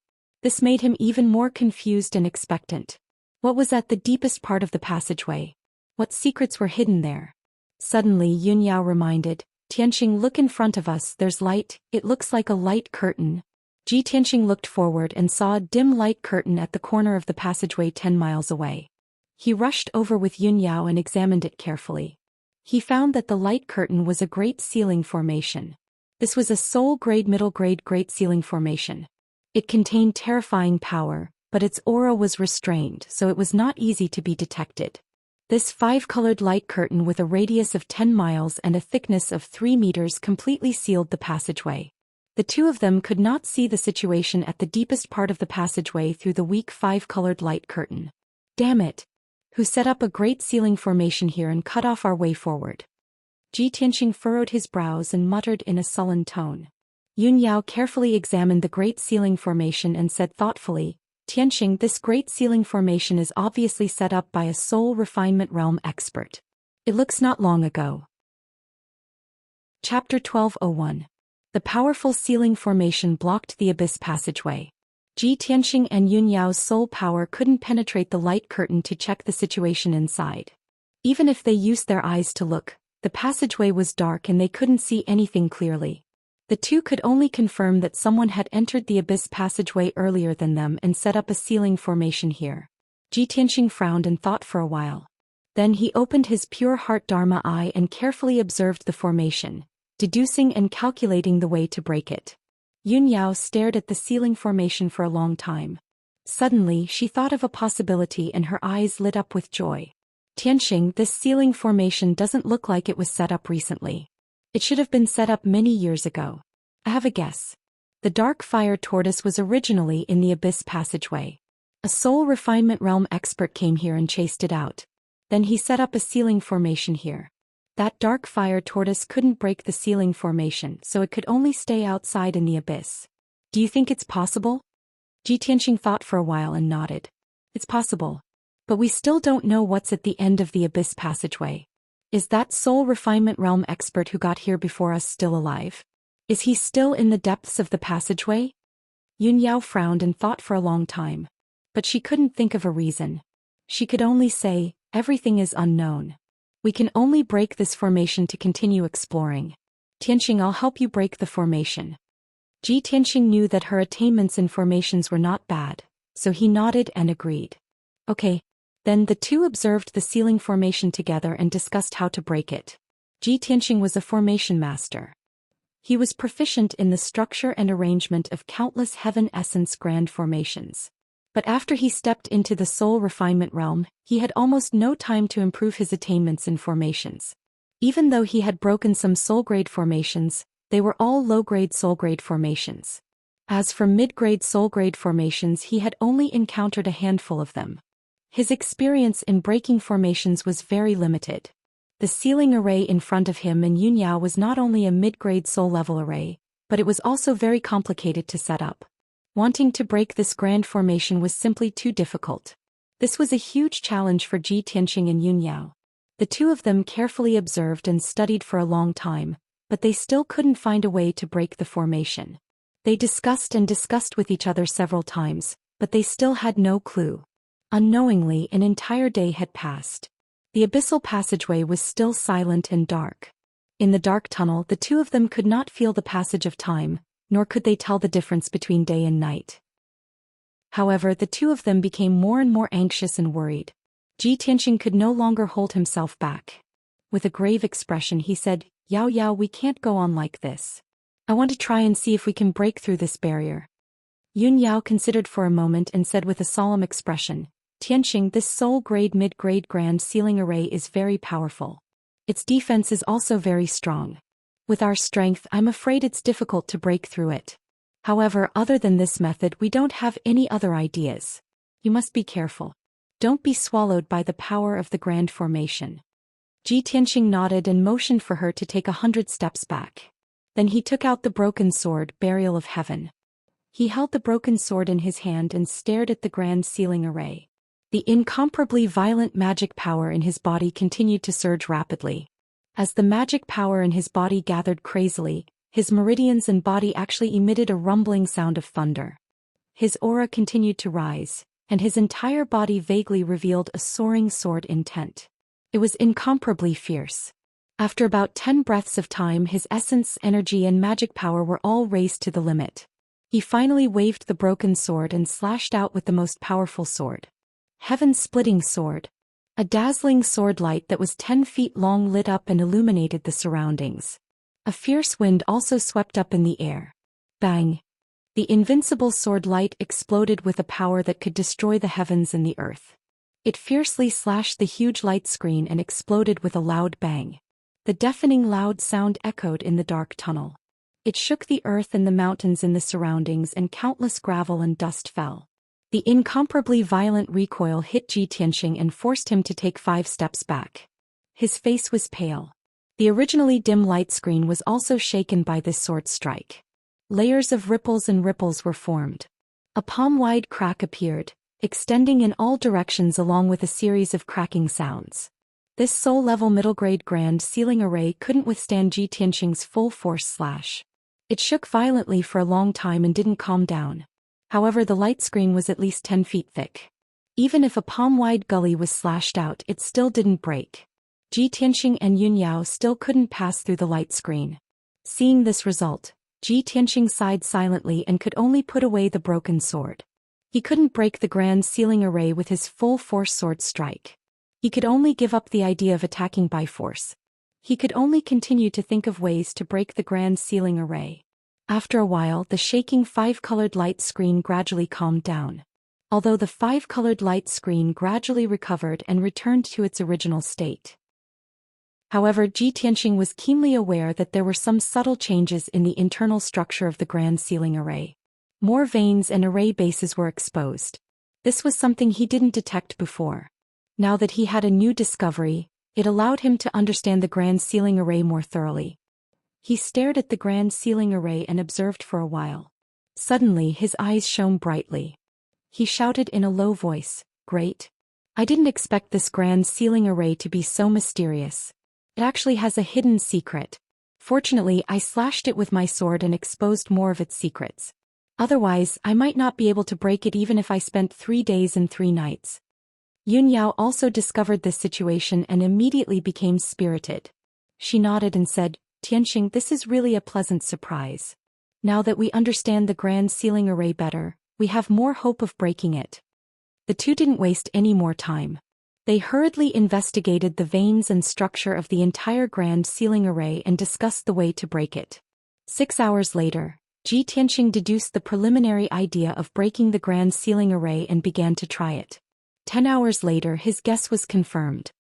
This made him even more confused and expectant. What was at the deepest part of the passageway? What secrets were hidden there? Suddenly Yunyao reminded, Tianxing, look in front of us, there's light, it looks like a light curtain. Tianxing looked forward and saw a dim light curtain at the corner of the passageway 10 miles away. He rushed over with Yunyao and examined it carefully. He found that the light curtain was a great ceiling formation. This was a soul-grade middle-grade great ceiling formation. It contained terrifying power, but its aura was restrained, so it was not easy to be detected. This 5-colored light curtain with a radius of 10 miles and a thickness of 3 meters completely sealed the passageway. The two of them could not see the situation at the deepest part of the passageway through the weak 5-colored light curtain. Damn it! Who set up a great ceiling formation here and cut off our way forward? Tianxing furrowed his brows and muttered in a sullen tone. Yunyao carefully examined the great ceiling formation and said thoughtfully, Tianxing, this great ceiling formation is obviously set up by a soul refinement realm expert. It looks not long ago. Chapter 12:01. The powerful ceiling formation blocked the abyss passageway. Tianxing and Yunyao's soul power couldn't penetrate the light curtain to check the situation inside. Even if they used their eyes to look, the passageway was dark and they couldn't see anything clearly. The two could only confirm that someone had entered the abyss passageway earlier than them and set up a ceiling formation here. Tianxing frowned and thought for a while. Then he opened his pure heart Dharma eye and carefully observed the formation, deducing and calculating the way to break it. Yunyao stared at the ceiling formation for a long time. Suddenly, she thought of a possibility and her eyes lit up with joy. Tianxing, this ceiling formation doesn't look like it was set up recently. It should have been set up many years ago. I have a guess. The dark fire tortoise was originally in the abyss passageway. A soul refinement realm expert came here and chased it out. Then he set up a ceiling formation here. That dark fire tortoise couldn't break the ceiling formation, so it could only stay outside in the abyss. Do you think it's possible? Tianxing thought for a while and nodded. It's possible. But we still don't know what's at the end of the abyss passageway. Is that soul refinement realm expert who got here before us still alive? Is he still in the depths of the passageway? Yunyao frowned and thought for a long time. But she couldn't think of a reason. She could only say, everything is unknown. We can only break this formation to continue exploring. Tianxing, I'll help you break the formation. Tianxing knew that her attainments in formations were not bad, so he nodded and agreed. Okay. Then the two observed the ceiling formation together and discussed how to break it. Tianxing was a formation master. He was proficient in the structure and arrangement of countless heaven essence grand formations. But after he stepped into the soul refinement realm, he had almost no time to improve his attainments in formations. Even though he had broken some soul-grade formations, they were all low-grade soul-grade formations. As for mid-grade soul-grade formations, he had only encountered a handful of them. His experience in breaking formations was very limited. The ceiling array in front of him and Yunyao was not only a mid-grade soul-level array, but it was also very complicated to set up. Wanting to break this grand formation was simply too difficult. This was a huge challenge for Tianxing and Yunyao. The two of them carefully observed and studied for a long time, but they still couldn't find a way to break the formation. They discussed and discussed with each other several times, but they still had no clue. Unknowingly, an entire day had passed. The abyssal passageway was still silent and dark. In the dark tunnel, the two of them could not feel the passage of time, nor could they tell the difference between day and night. However, the two of them became more and more anxious and worried. Tianxing could no longer hold himself back. With a grave expression he said, "Yao Yao, we can't go on like this. I want to try and see if we can break through this barrier." Yun Yao considered for a moment and said with a solemn expression, "Tianxing, this soul-grade mid-grade grand ceiling array is very powerful. Its defense is also very strong. With our strength, I'm afraid it's difficult to break through it. However, other than this method, we don't have any other ideas. You must be careful. Don't be swallowed by the power of the grand formation." Ji Tianxing nodded and motioned for her to take 100 steps back. Then he took out the broken sword, Burial of Heaven. He held the broken sword in his hand and stared at the grand ceiling array. The incomparably violent magic power in his body continued to surge rapidly. As the magic power in his body gathered crazily, his meridians and body actually emitted a rumbling sound of thunder. His aura continued to rise, and his entire body vaguely revealed a soaring sword intent. It was incomparably fierce. After about 10 breaths of time, his essence, energy and magic power were all raised to the limit. He finally waved the broken sword and slashed out with the most powerful sword. Heaven-splitting sword. A dazzling sword light that was 10 feet long lit up and illuminated the surroundings. A fierce wind also swept up in the air. Bang! The invincible sword light exploded with a power that could destroy the heavens and the earth. It fiercely slashed the huge light screen and exploded with a loud bang. The deafening loud sound echoed in the dark tunnel. It shook the earth and the mountains in the surroundings, and countless gravel and dust fell. The incomparably violent recoil hit Ji Tianxing and forced him to take 5 steps back. His face was pale. The originally dim light screen was also shaken by this sword strike. Layers of ripples and ripples were formed. A palm-wide crack appeared, extending in all directions along with a series of cracking sounds. This soul-level middle-grade grand ceiling array couldn't withstand Ji Tianxing's full-force slash. It shook violently for a long time and didn't calm down. However, the light screen was at least 10 feet thick. Even if a palm-wide gully was slashed out, it still didn't break. Ji Tianxing and Yun Yao still couldn't pass through the light screen. Seeing this result, Ji Tianxing sighed silently and could only put away the broken sword. He couldn't break the grand ceiling array with his full-force sword strike. He could only give up the idea of attacking by force. He could only continue to think of ways to break the grand ceiling array. After a while, the shaking 5-colored light screen gradually calmed down. Although the 5-colored light screen gradually recovered and returned to its original state. However, Ji Tianxing was keenly aware that there were some subtle changes in the internal structure of the grand ceiling array. More veins and array bases were exposed. This was something he didn't detect before. Now that he had a new discovery, it allowed him to understand the grand ceiling array more thoroughly. He stared at the grand ceiling array and observed for a while. Suddenly his eyes shone brightly. He shouted in a low voice, "Great! I didn't expect this grand ceiling array to be so mysterious. It actually has a hidden secret. Fortunately, I slashed it with my sword and exposed more of its secrets. Otherwise, I might not be able to break it even if I spent 3 days and 3 nights." Yun Yao also discovered this situation and immediately became spirited. She nodded and said, "Tianxing, this is really a pleasant surprise. Now that we understand the grand ceiling array better, we have more hope of breaking it." The two didn't waste any more time. They hurriedly investigated the veins and structure of the entire grand ceiling array and discussed the way to break it. 6 hours later, Ji Tianxing deduced the preliminary idea of breaking the grand ceiling array and began to try it. 10 hours later, his guess was confirmed.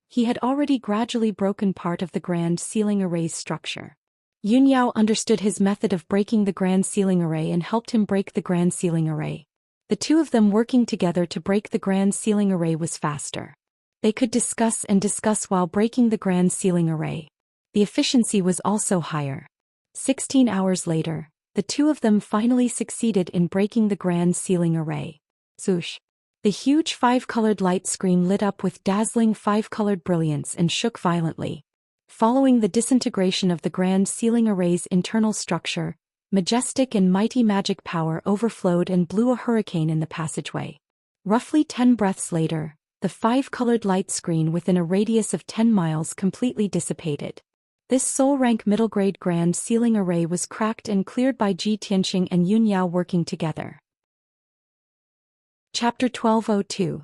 He had already gradually broken part of the grand ceiling array's structure. Yun Yao understood his method of breaking the grand ceiling array and helped him break the grand ceiling array. The two of them working together to break the grand ceiling array was faster. They could discuss and discuss while breaking the grand ceiling array. The efficiency was also higher. 16 hours later, the two of them finally succeeded in breaking the grand ceiling array. Swoosh! The huge 5-colored light screen lit up with dazzling 5-colored brilliance and shook violently. Following the disintegration of the grand ceiling array's internal structure, majestic and mighty magic power overflowed and blew a hurricane in the passageway. Roughly 10 breaths later, the 5-colored light screen within a radius of 10 miles completely dissipated. This soul-rank middle-grade grand ceiling array was cracked and cleared by Ji Tianxing and Yun Yao working together. Chapter 1202.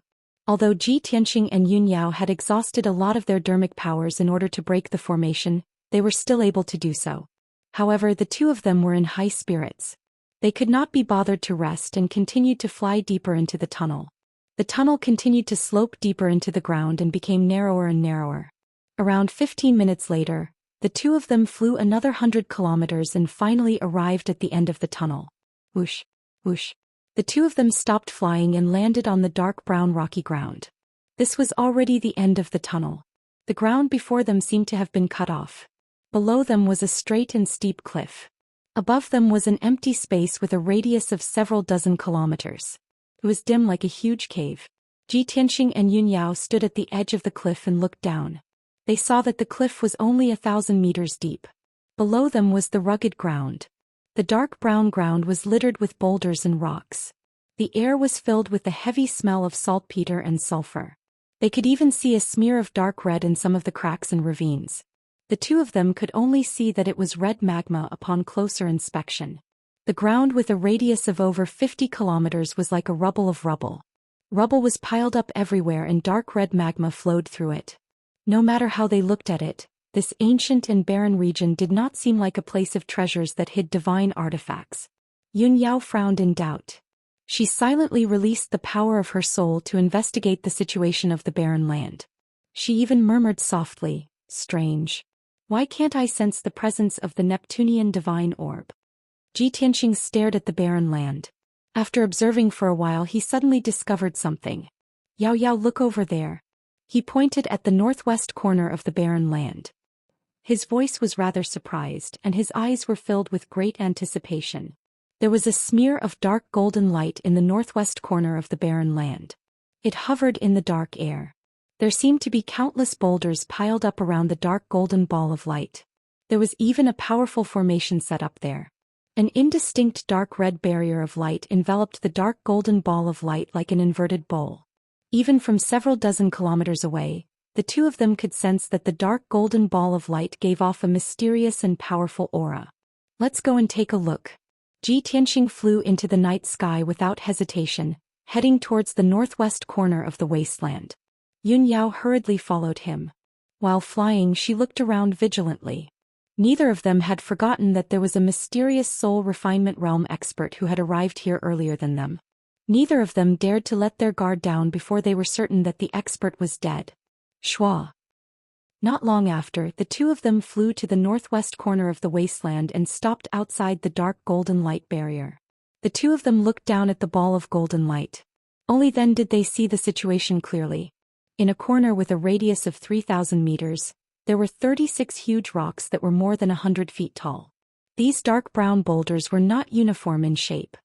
Although Ji Tianqing and Yun Yao had exhausted a lot of their dermic powers in order to break the formation, they were still able to do so. However, the two of them were in high spirits. They could not be bothered to rest and continued to fly deeper into the tunnel. The tunnel continued to slope deeper into the ground and became narrower and narrower. Around 15 minutes later, the two of them flew another 100 kilometers and finally arrived at the end of the tunnel. Whoosh, whoosh. The two of them stopped flying and landed on the dark brown rocky ground. This was already the end of the tunnel. The ground before them seemed to have been cut off. Below them was a straight and steep cliff. Above them was an empty space with a radius of several dozen kilometers. It was dim like a huge cave. Ji Tianqing and Yun Yao stood at the edge of the cliff and looked down. They saw that the cliff was only 1,000 meters deep. Below them was the rugged ground. The dark brown ground was littered with boulders and rocks. The air was filled with the heavy smell of saltpeter and sulfur. They could even see a smear of dark red in some of the cracks and ravines. The two of them could only see that it was red magma upon closer inspection. The ground with a radius of over 50 kilometers was like a rubble of rubble. Rubble was piled up everywhere and dark red magma flowed through it. No matter how they looked at it, this ancient and barren region did not seem like a place of treasures that hid divine artifacts. Yun Yao frowned in doubt. She silently released the power of her soul to investigate the situation of the barren land. She even murmured softly, "Strange. Why can't I sense the presence of the Neptunian divine orb?" Ji Tianqing stared at the barren land. After observing for a while, he suddenly discovered something. "Yao Yao, look over there." He pointed at the northwest corner of the barren land. His voice was rather surprised, and his eyes were filled with great anticipation. There was a smear of dark golden light in the northwest corner of the barren land. It hovered in the dark air. There seemed to be countless boulders piled up around the dark golden ball of light. There was even a powerful formation set up there. An indistinct dark red barrier of light enveloped the dark golden ball of light like an inverted bowl. Even from several dozen kilometers away, the two of them could sense that the dark golden ball of light gave off a mysterious and powerful aura. "Let's go and take a look." Ji Tianqing flew into the night sky without hesitation, heading towards the northwest corner of the wasteland. Yun Yao hurriedly followed him. While flying, she looked around vigilantly. Neither of them had forgotten that there was a mysterious soul refinement realm expert who had arrived here earlier than them. Neither of them dared to let their guard down before they were certain that the expert was dead. Schwa. Not long after, the two of them flew to the northwest corner of the wasteland and stopped outside the dark golden light barrier. The two of them looked down at the ball of golden light. Only then did they see the situation clearly. In a corner with a radius of 3,000 meters, there were 36 huge rocks that were more than 100 feet tall. These dark brown boulders were not uniform in shape.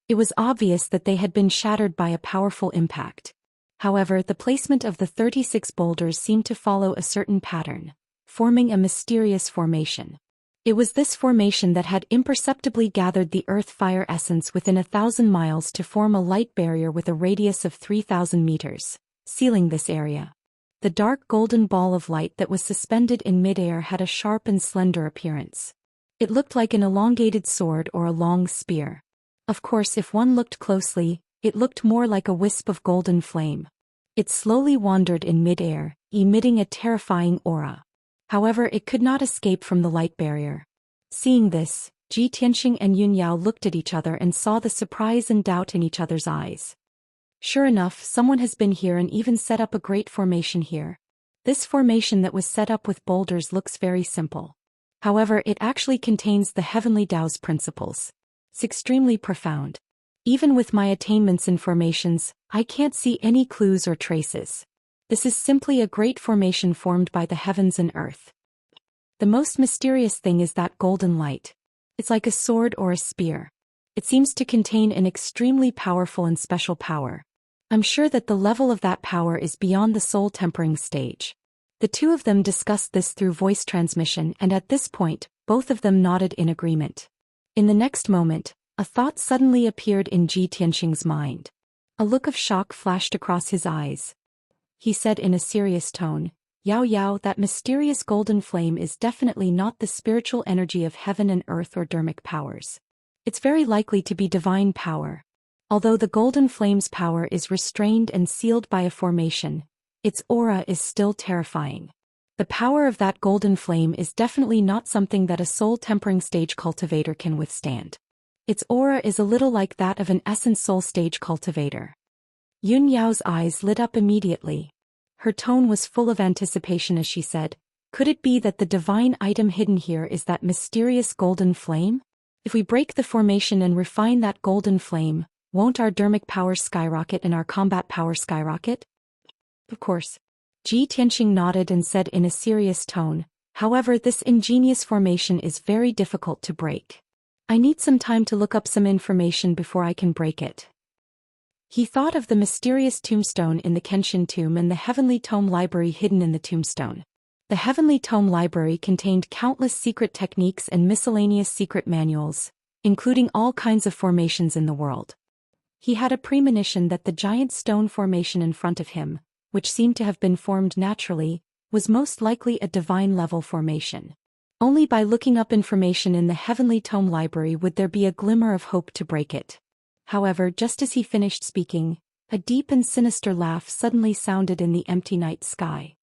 It was obvious that they had been shattered by a powerful impact. However, the placement of the 36 boulders seemed to follow a certain pattern, forming a mysterious formation. It was this formation that had imperceptibly gathered the earth fire essence within 1,000 miles to form a light barrier with a radius of 3,000 meters, sealing this area. The dark golden ball of light that was suspended in midair had a sharp and slender appearance. It looked like an elongated sword or a long spear. Of course, if one looked closely, it looked more like a wisp of golden flame. It slowly wandered in midair, emitting a terrifying aura. However, it could not escape from the light barrier. Seeing this, Ji Tianqing and Yun Yao looked at each other and saw the surprise and doubt in each other's eyes. Sure enough, someone has been here and even set up a great formation here. This formation that was set up with boulders looks very simple. However, it actually contains the heavenly Tao's principles. It's extremely profound. Even with my attainments in formations, I can't see any clues or traces. This is simply a great formation formed by the heavens and earth. The most mysterious thing is that golden light. It's like a sword or a spear. It seems to contain an extremely powerful and special power. I'm sure that the level of that power is beyond the soul tempering stage. The two of them discussed this through voice transmission, and at this point, both of them nodded in agreement. In the next moment, a thought suddenly appeared in Ji Tianqing's mind. A look of shock flashed across his eyes. He said in a serious tone, "Yao Yao, that mysterious golden flame is definitely not the spiritual energy of heaven and earth or dermic powers. It's very likely to be divine power. Although the golden flame's power is restrained and sealed by a formation, its aura is still terrifying. The power of that golden flame is definitely not something that a soul-tempering stage cultivator can withstand. Its aura is a little like that of an essence soul stage cultivator. Yun Yao's eyes lit up immediately. Her tone was full of anticipation as she said, "Could it be that the divine item hidden here is that mysterious golden flame? If we break the formation and refine that golden flame, won't our dermic power skyrocket and our combat power skyrocket?" Of course. Ji Tianxing nodded and said in a serious tone, "However, this ingenious formation is very difficult to break. I need some time to look up some information before I can break it." He thought of the mysterious tombstone in the Kenshin tomb and the Heavenly Tome library hidden in the tombstone. The Heavenly Tome library contained countless secret techniques and miscellaneous secret manuals, including all kinds of formations in the world. He had a premonition that the giant stone formation in front of him, which seemed to have been formed naturally, was most likely a divine-level formation. Only by looking up information in the Heavenly Tome library would there be a glimmer of hope to break it. However, just as he finished speaking, a deep and sinister laugh suddenly sounded in the empty night sky.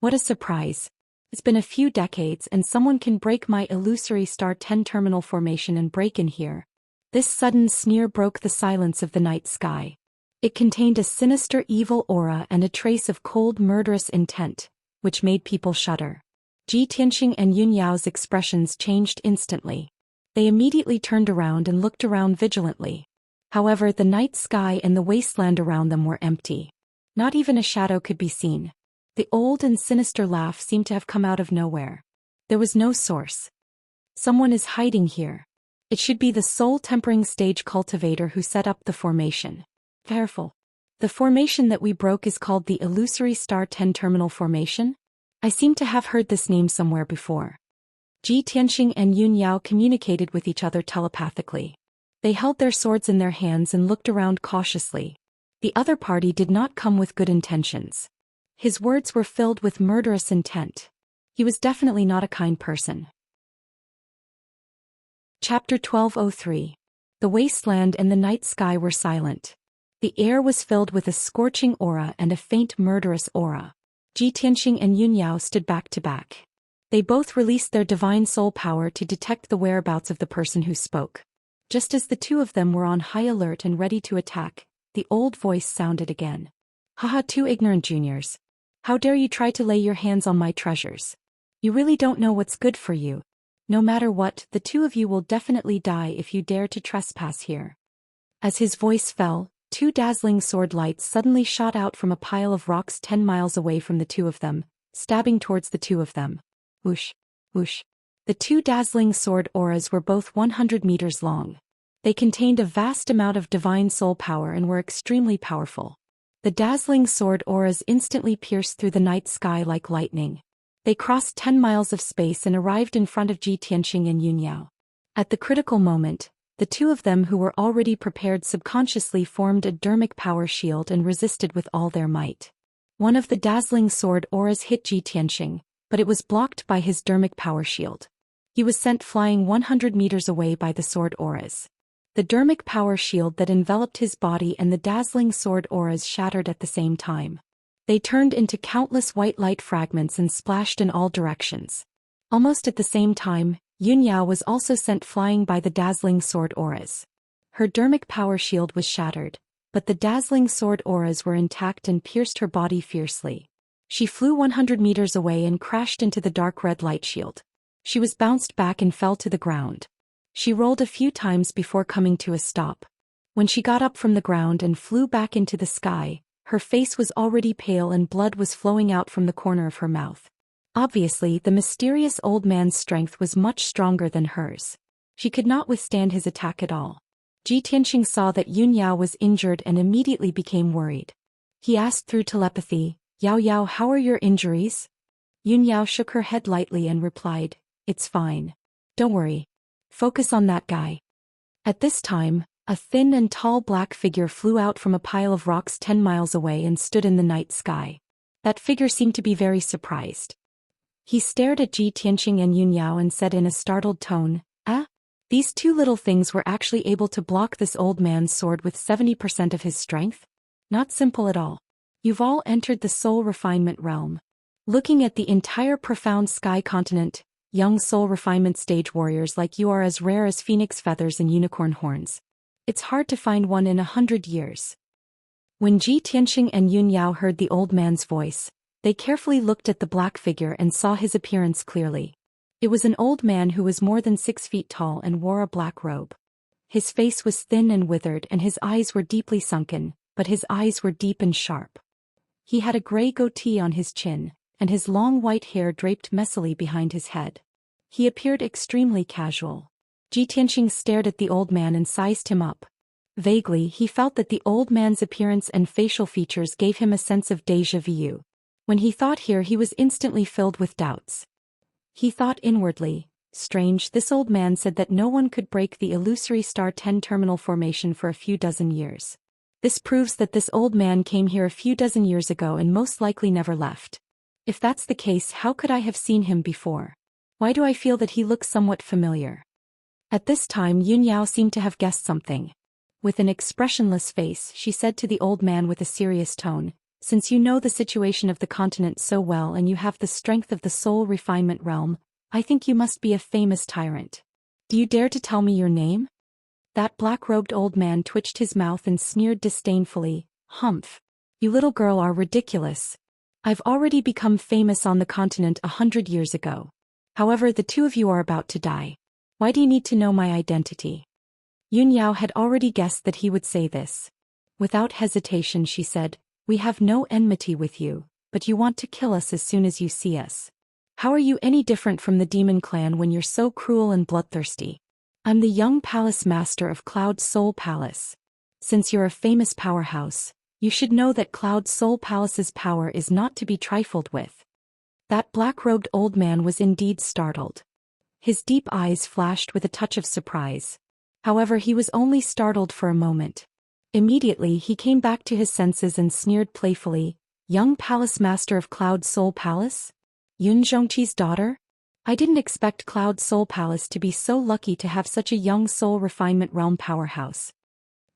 What a surprise. It's been a few decades and someone can break my illusory star 10 terminal formation and break in here. This sudden sneer broke the silence of the night sky. It contained a sinister evil aura and a trace of cold murderous intent, which made people shudder. Ji Tianxing and Yun Yao's expressions changed instantly. They immediately turned around and looked around vigilantly. However, the night sky and the wasteland around them were empty. Not even a shadow could be seen. The old and sinister laugh seemed to have come out of nowhere. There was no source. Someone is hiding here. It should be the soul-tempering stage cultivator who set up the formation. Careful. The formation that we broke is called the Illusory Star 10 Terminal Formation? I seem to have heard this name somewhere before. Ji Tianxing and Yun Yao communicated with each other telepathically. They held their swords in their hands and looked around cautiously. The other party did not come with good intentions. His words were filled with murderous intent. He was definitely not a kind person. Chapter 1203. The wasteland and the night sky were silent. The air was filled with a scorching aura and a faint murderous aura. Ji Tianxing and Yun Yao stood back to back. They both released their divine soul power to detect the whereabouts of the person who spoke. Just as the two of them were on high alert and ready to attack, the old voice sounded again. "Haha, two ignorant juniors. How dare you try to lay your hands on my treasures? You really don't know what's good for you. No matter what, the two of you will definitely die if you dare to trespass here." As his voice fell, two dazzling sword lights suddenly shot out from a pile of rocks 10 miles away from the two of them, stabbing towards the two of them. Whoosh, whoosh. The two dazzling sword auras were both 100 meters long. They contained a vast amount of divine soul power and were extremely powerful. The dazzling sword auras instantly pierced through the night sky like lightning. They crossed 10 miles of space and arrived in front of Ji Tianxing and Yun Yao. At the critical moment, the two of them who were already prepared subconsciously formed a dermic power shield and resisted with all their might. One of the dazzling sword auras hit Ji Tianxing, but it was blocked by his dermic power shield. He was sent flying 100 meters away by the sword auras. The dermic power shield that enveloped his body and the dazzling sword auras shattered at the same time. They turned into countless white light fragments and splashed in all directions. Almost at the same time, Yun Yao was also sent flying by the dazzling sword auras. Her dermic power shield was shattered, but the dazzling sword auras were intact and pierced her body fiercely. She flew 100 meters away and crashed into the dark red light shield. She was bounced back and fell to the ground. She rolled a few times before coming to a stop. When she got up from the ground and flew back into the sky, her face was already pale and blood was flowing out from the corner of her mouth. Obviously, the mysterious old man's strength was much stronger than hers. She could not withstand his attack at all. Ji Tianxing saw that Yun Yao was injured and immediately became worried. He asked through telepathy, "Yao Yao, how are your injuries?" Yun Yao shook her head lightly and replied, "It's fine. Don't worry. Focus on that guy." At this time, a thin and tall black figure flew out from a pile of rocks 10 miles away and stood in the night sky. That figure seemed to be very surprised. He stared at Ji Tianxing and Yun Yao and said in a startled tone, "Ah? These two little things were actually able to block this old man's sword with 70% of his strength? Not simple at all. You've all entered the soul refinement realm. Looking at the entire profound sky continent, young soul refinement stage warriors like you are as rare as phoenix feathers and unicorn horns. It's hard to find one in 100 years. When Ji Tianxing and Yun Yao heard the old man's voice, they carefully looked at the black figure and saw his appearance clearly. It was an old man who was more than 6 feet tall and wore a black robe. His face was thin and withered and his eyes were deeply sunken, but his eyes were deep and sharp. He had a gray goatee on his chin, and his long white hair draped messily behind his head. He appeared extremely casual. Ji Tianxing stared at the old man and sized him up. Vaguely, he felt that the old man's appearance and facial features gave him a sense of déjà vu. When he thought here, he was instantly filled with doubts. He thought inwardly, strange, this old man said that no one could break the illusory star 10 terminal formation for a few dozen years. This proves that this old man came here a few dozen years ago and most likely never left. If that's the case, how could I have seen him before? Why do I feel that he looks somewhat familiar? At this time, Yun Yao seemed to have guessed something. With an expressionless face, she said to the old man with a serious tone, "Since you know the situation of the continent so well and you have the strength of the soul refinement realm, I think you must be a famous tyrant. Do you dare to tell me your name?" That black-robed old man twitched his mouth and sneered disdainfully, "Humph. You little girl are ridiculous. I've already become famous on the continent 100 years ago. However, the two of you are about to die. Why do you need to know my identity?" Yun Yao had already guessed that he would say this. Without hesitation she said, "We have no enmity with you, but you want to kill us as soon as you see us. How are you any different from the demon clan when you're so cruel and bloodthirsty? I'm the young palace master of Cloud Soul Palace. Since you're a famous powerhouse, you should know that Cloud Soul Palace's power is not to be trifled with." That black-robed old man was indeed startled. His deep eyes flashed with a touch of surprise. However, he was only startled for a moment. Immediately he came back to his senses and sneered playfully, "Young palace master of Cloud Soul Palace? Yun Zhongqi's daughter? I didn't expect Cloud Soul Palace to be so lucky to have such a young soul refinement realm powerhouse."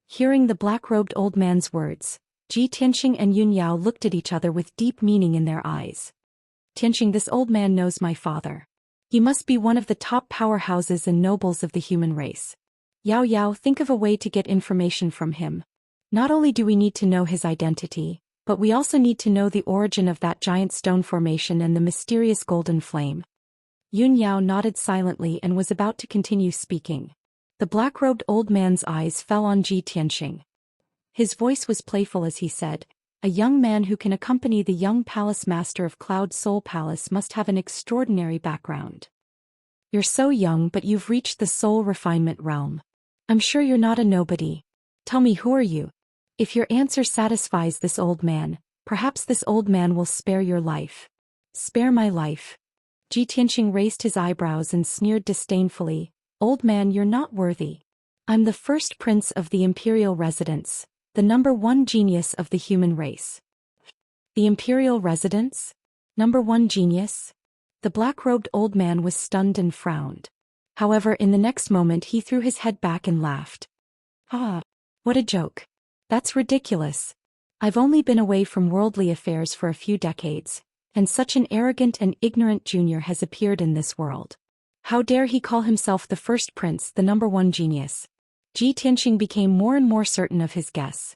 Hearing the black-robed old man's words, Ji Tianxing and Yun Yao looked at each other with deep meaning in their eyes. "Tianxing, this old man knows my father. He must be one of the top powerhouses and nobles of the human race. Yao Yao, think of a way to get information from him. Not only do we need to know his identity, but we also need to know the origin of that giant stone formation and the mysterious golden flame." Yun Yao nodded silently and was about to continue speaking. The black-robed old man's eyes fell on Ji Tianxing. His voice was playful as he said, "A young man who can accompany the young palace master of Cloud Soul Palace must have an extraordinary background. You're so young, but you've reached the soul refinement realm. I'm sure you're not a nobody. Tell me, who are you?" If your answer satisfies this old man, perhaps this old man will spare your life. "Spare my life?" Ji Tianxing raised his eyebrows and sneered disdainfully, "Old man, you're not worthy. I'm the first prince of the imperial residence, the #1 genius of the human race." The imperial residence? #1 genius? The black-robed old man was stunned and frowned. However, in the next moment he threw his head back and laughed. "Ah, what a joke. That's ridiculous. I've only been away from worldly affairs for a few decades, and such an arrogant and ignorant junior has appeared in this world. How dare he call himself the first prince, the #1 genius?" Ji Tianxing became more and more certain of his guess.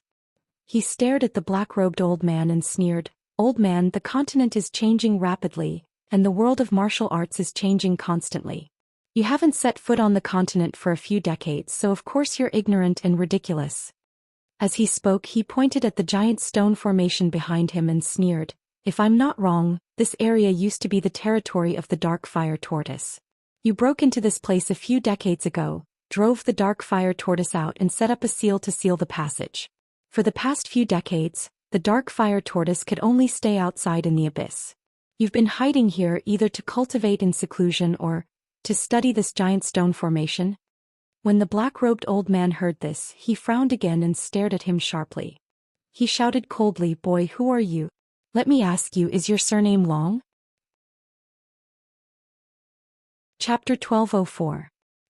He stared at the black-robed old man and sneered, "Old man, the continent is changing rapidly, and the world of martial arts is changing constantly. You haven't set foot on the continent for a few decades, so of course you're ignorant and ridiculous." As he spoke, he pointed at the giant stone formation behind him and sneered, "If I'm not wrong, this area used to be the territory of the dark fire tortoise. You broke into this place a few decades ago, drove the dark fire tortoise out and set up a seal to seal the passage. For the past few decades, the dark fire tortoise could only stay outside in the abyss. You've been hiding here either to cultivate in seclusion or to study this giant stone formation." When the black-robed old man heard this, he frowned again and stared at him sharply. He shouted coldly, "Boy, who are you? Let me ask you, is your surname Long?" Chapter 1204.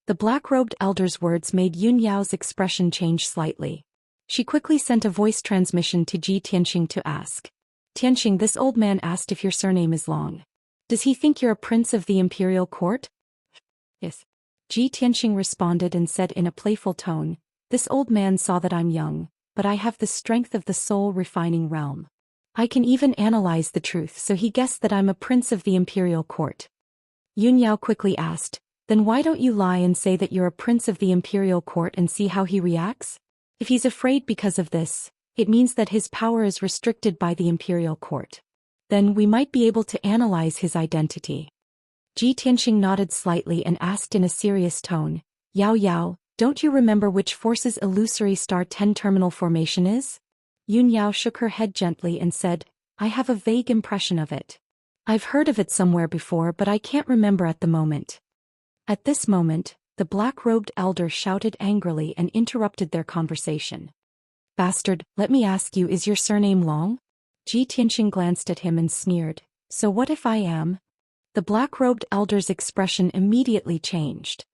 The black-robed elder's words made Yun Yao's expression change slightly. She quickly sent a voice transmission to Ji Tianxing to ask. Tianxing, this old man asked if your surname is long. Does he think you're a prince of the imperial court? Yes. Ji Tianxing responded and said in a playful tone, this old man saw that I'm young, but I have the strength of the soul-refining realm. I can even analyze the truth, so he guessed that I'm a prince of the imperial court. Yun Yao quickly asked, then why don't you lie and say that you're a prince of the imperial court and see how he reacts? If he's afraid because of this, it means that his power is restricted by the imperial court. Then we might be able to analyze his identity. Ji Tianxing nodded slightly and asked in a serious tone, Yao Yao, don't you remember which force's illusory star 10 terminal formation is? Yun Yao shook her head gently and said, I have a vague impression of it. I've heard of it somewhere before, but I can't remember at the moment. At this moment, the black-robed elder shouted angrily and interrupted their conversation. Bastard, let me ask you, is your surname Long? Ji Tianxing glanced at him and sneered, so what if I am? The black-robed elder's expression immediately changed.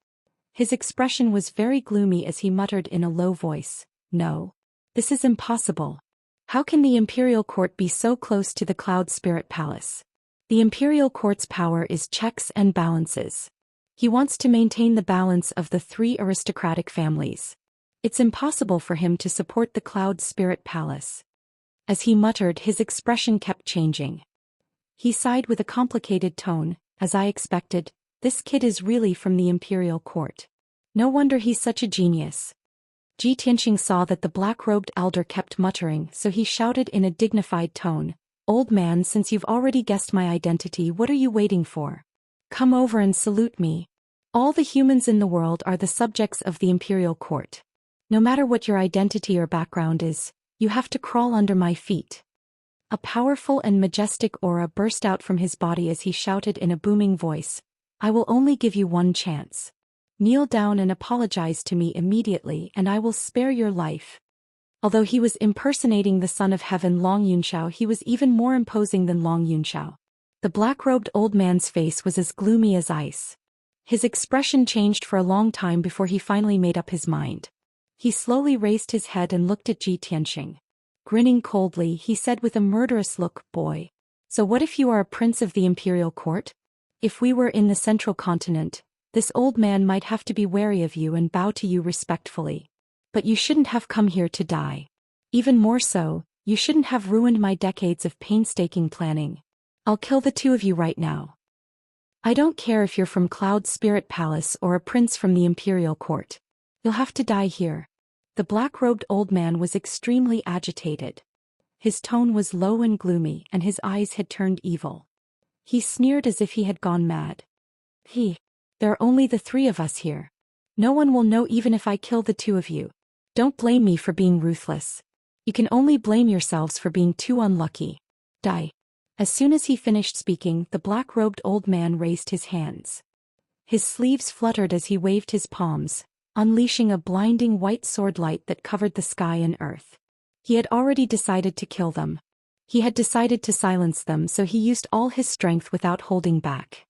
His expression was very gloomy as he muttered in a low voice, no. This is impossible. How can the imperial court be so close to the Cloud Spirit Palace? The imperial court's power is checks and balances. He wants to maintain the balance of the 3 aristocratic families. It's impossible for him to support the Cloud Spirit Palace. As he muttered, his expression kept changing. He sighed with a complicated tone, as I expected, this kid is really from the imperial court. No wonder he's such a genius. Ji Tianxing saw that the black-robed elder kept muttering, so he shouted in a dignified tone, Old man, since you've already guessed my identity, what are you waiting for? Come over and salute me. All the humans in the world are the subjects of the imperial court. No matter what your identity or background is, you have to crawl under my feet. A powerful and majestic aura burst out from his body as he shouted in a booming voice, I will only give you one chance. Kneel down and apologize to me immediately and I will spare your life. Although he was impersonating the son of heaven Long Yunxiao, he was even more imposing than Long Yunxiao. The black-robed old man's face was as gloomy as ice. His expression changed for a long time before he finally made up his mind. He slowly raised his head and looked at Ji Tianxing. Grinning coldly, he said with a murderous look, boy. So what if you are a prince of the imperial court? If we were in the central continent, this old man might have to be wary of you and bow to you respectfully. But you shouldn't have come here to die. Even more so, you shouldn't have ruined my decades of painstaking planning. I'll kill the 2 of you right now. I don't care if you're from Cloud Spirit Palace or a prince from the imperial court. You'll have to die here. The black-robed old man was extremely agitated. His tone was low and gloomy and his eyes had turned evil. He sneered as if he had gone mad. There are only the 3 of us here. No one will know even if I kill the 2 of you. Don't blame me for being ruthless. You can only blame yourselves for being too unlucky. Die. As soon as he finished speaking, the black-robed old man raised his hands. His sleeves fluttered as he waved his palms, unleashing a blinding white sword light that covered the sky and earth. He had already decided to kill them. He had decided to silence them, so he used all his strength without holding back.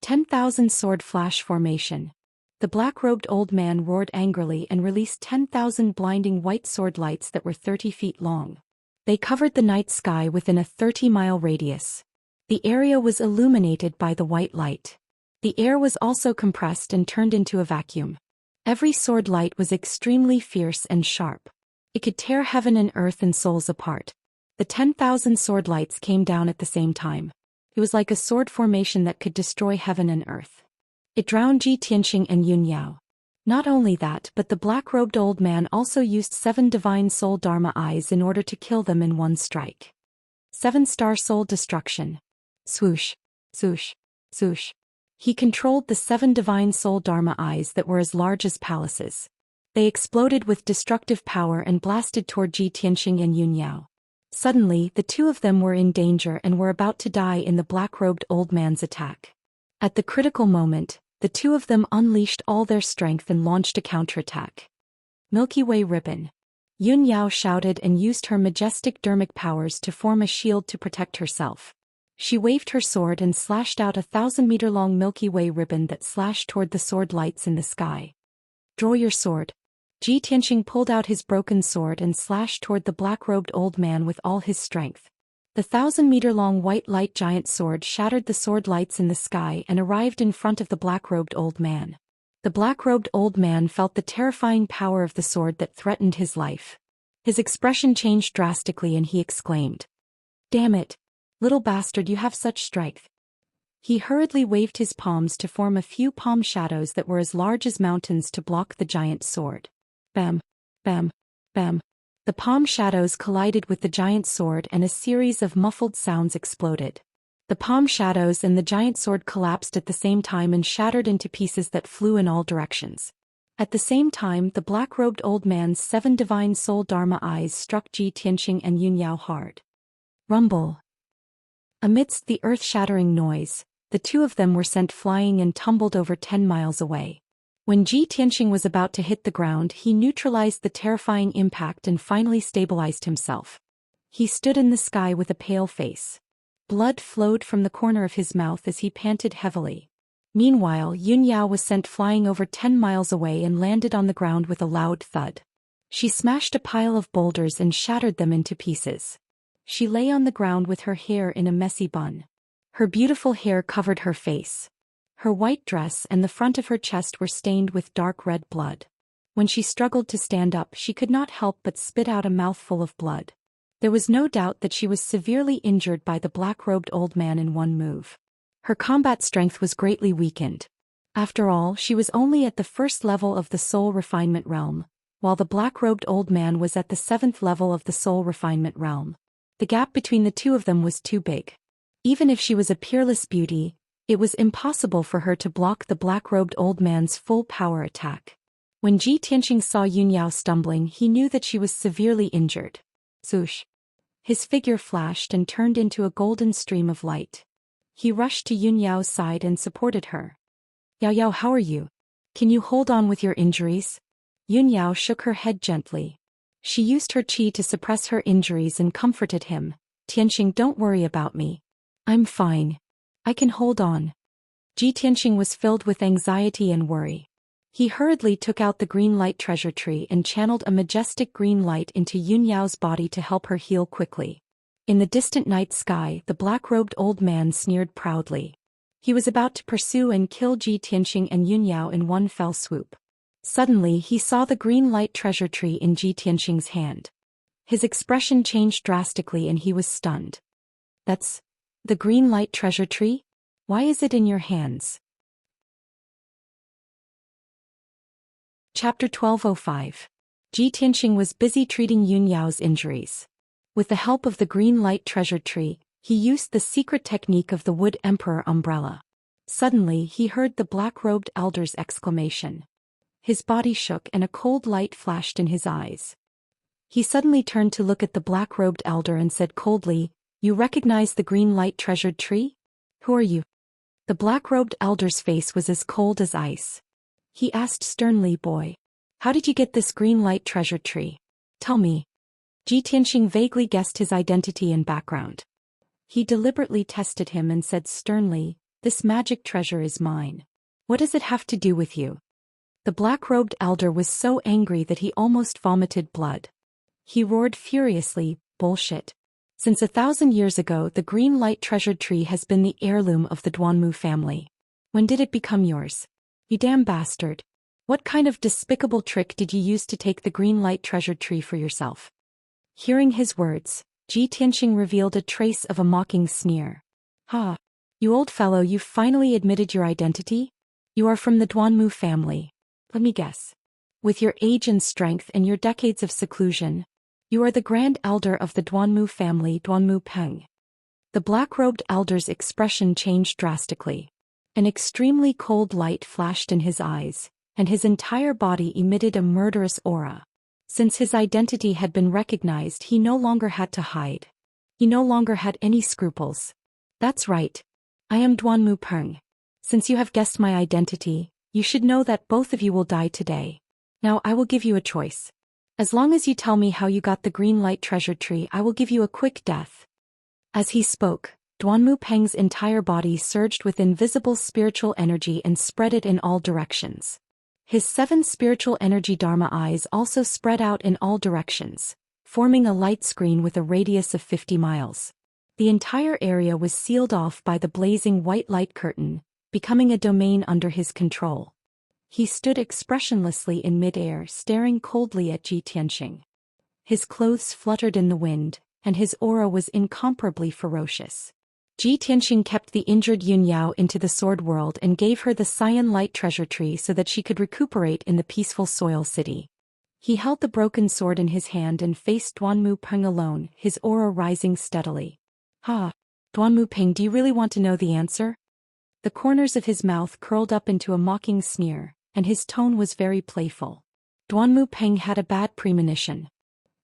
10,000 sword flash formation. The black-robed old man roared angrily and released 10,000 blinding white sword lights that were 30 feet long. They covered the night sky within a 30-mile radius. The area was illuminated by the white light. The air was also compressed and turned into a vacuum. Every sword light was extremely fierce and sharp. It could tear heaven and earth and souls apart. The 10,000 sword lights came down at the same time. It was like a sword formation that could destroy heaven and earth. It drowned Ji Tianxing and Yun Yao. Not only that, but the black-robed old man also used 7 divine soul dharma eyes in order to kill them in one strike. 7-star soul destruction. Swoosh, swoosh, swoosh. He controlled the 7 divine soul dharma eyes that were as large as palaces. They exploded with destructive power and blasted toward Ji Tianxing and Yun Yao. Suddenly, the 2 of them were in danger and were about to die in the black-robed old man's attack. At the critical moment, the 2 of them unleashed all their strength and launched a counterattack. Milky Way ribbon. Yun Yao shouted and used her majestic dermic powers to form a shield to protect herself. She waved her sword and slashed out a 1,000-meter-long Milky Way ribbon that slashed toward the sword lights in the sky. Draw your sword. Ji Tianxing pulled out his broken sword and slashed toward the black-robed old man with all his strength. The 1,000-meter-long white light giant sword shattered the sword lights in the sky and arrived in front of the black-robed old man. The black-robed old man felt the terrifying power of the sword that threatened his life. His expression changed drastically and he exclaimed, "Damn it! Little bastard, you have such strength." He hurriedly waved his palms to form a few palm shadows that were as large as mountains to block the giant sword. Bam! Bam! Bam! The palm shadows collided with the giant sword and a series of muffled sounds exploded. The palm shadows and the giant sword collapsed at the same time and shattered into pieces that flew in all directions. At the same time, the black-robed old man's 7 divine soul dharma eyes struck Ji Tianxing and Yunyao hard. Rumble. Amidst the earth-shattering noise, the two of them were sent flying and tumbled over 10 miles away. When Ji Tianxing was about to hit the ground, he neutralized the terrifying impact and finally stabilized himself. He stood in the sky with a pale face. Blood flowed from the corner of his mouth as he panted heavily. Meanwhile, Yunyao was sent flying over 10 miles away and landed on the ground with a loud thud. She smashed a pile of boulders and shattered them into pieces. She lay on the ground with her hair in a messy bun. Her beautiful hair covered her face. Her white dress and the front of her chest were stained with dark red blood. When she struggled to stand up, she could not help but spit out a mouthful of blood. There was no doubt that she was severely injured by the black-robed old man in one move. Her combat strength was greatly weakened. After all, she was only at the 1st level of the soul refinement realm, while the black-robed old man was at the 7th level of the soul refinement realm. The gap between the two of them was too big. Even if she was a peerless beauty, it was impossible for her to block the black-robed old man's full power attack. When Ji Tianxing saw Yunyao stumbling, he knew that she was severely injured. Zhoosh! His figure flashed and turned into a golden stream of light. He rushed to Yunyao's side and supported her. "Yao Yao, how are you? Can you hold on with your injuries?" Yunyao shook her head gently. She used her qi to suppress her injuries and comforted him. "Tianxing, don't worry about me. I'm fine. I can hold on." Ji Tianxing was filled with anxiety and worry. He hurriedly took out the green light treasure tree and channeled a majestic green light into Yunyao's body to help her heal quickly. In the distant night sky, the black-robed old man sneered proudly. He was about to pursue and kill Ji Tianxing and Yunyao in one fell swoop. Suddenly, he saw the green light treasure tree in Ji Tianxing's hand. His expression changed drastically and he was stunned. "That's the green light treasure tree? Why is it in your hands?" Chapter 1205. Ji Tianxing was busy treating Yunyao's injuries. With the help of the green light treasure tree, he used the secret technique of the Wood Emperor umbrella. Suddenly, he heard the black-robed elder's exclamation. His body shook and a cold light flashed in his eyes. He suddenly turned to look at the black-robed elder and said coldly, "You recognize the green light treasured tree? Who are you?" The black-robed elder's face was as cold as ice. He asked sternly, "Boy, how did you get this green light treasure tree? Tell me." Ji Tianxing vaguely guessed his identity and background. He deliberately tested him and said sternly, "This magic treasure is mine. What does it have to do with you?" The black-robed elder was so angry that he almost vomited blood. He roared furiously, "Bullshit. Since 1,000 years ago, the green light treasured tree has been the heirloom of the Duanmu family. When did it become yours? You damn bastard. What kind of despicable trick did you use to take the green light treasured tree for yourself?" Hearing his words, Ji Tianxing revealed a trace of a mocking sneer. "Ha! You old fellow, you've finally admitted your identity? You are from the Duanmu family. Let me guess. With your age and strength and your decades of seclusion, you are the grand elder of the Duanmu family, Duanmu Peng." The black-robed elder's expression changed drastically. An extremely cold light flashed in his eyes, and his entire body emitted a murderous aura. Since his identity had been recognized, he no longer had to hide. He no longer had any scruples. "That's right. I am Duanmu Peng. Since you have guessed my identity, you should know that both of you will die today. Now I will give you a choice. As long as you tell me how you got the green light treasure tree, I will give you a quick death." As he spoke, Duanmu Peng's entire body surged with invisible spiritual energy and spread it in all directions. His 7 spiritual energy Dharma eyes also spread out in all directions, forming a light screen with a radius of 50 miles. The entire area was sealed off by the blazing white light curtain, becoming a domain under his control. He stood expressionlessly in mid-air, staring coldly at Ji Tianxing. His clothes fluttered in the wind, and his aura was incomparably ferocious. Ji Tianxing kept the injured Yun Yao into the sword world and gave her the Xian light treasure tree so that she could recuperate in the peaceful soil city. He held the broken sword in his hand and faced Duanmu Peng alone, his aura rising steadily. Duanmu Peng, do you really want to know the answer? The corners of his mouth curled up into a mocking sneer, and his tone was very playful. Duanmu Peng had a bad premonition.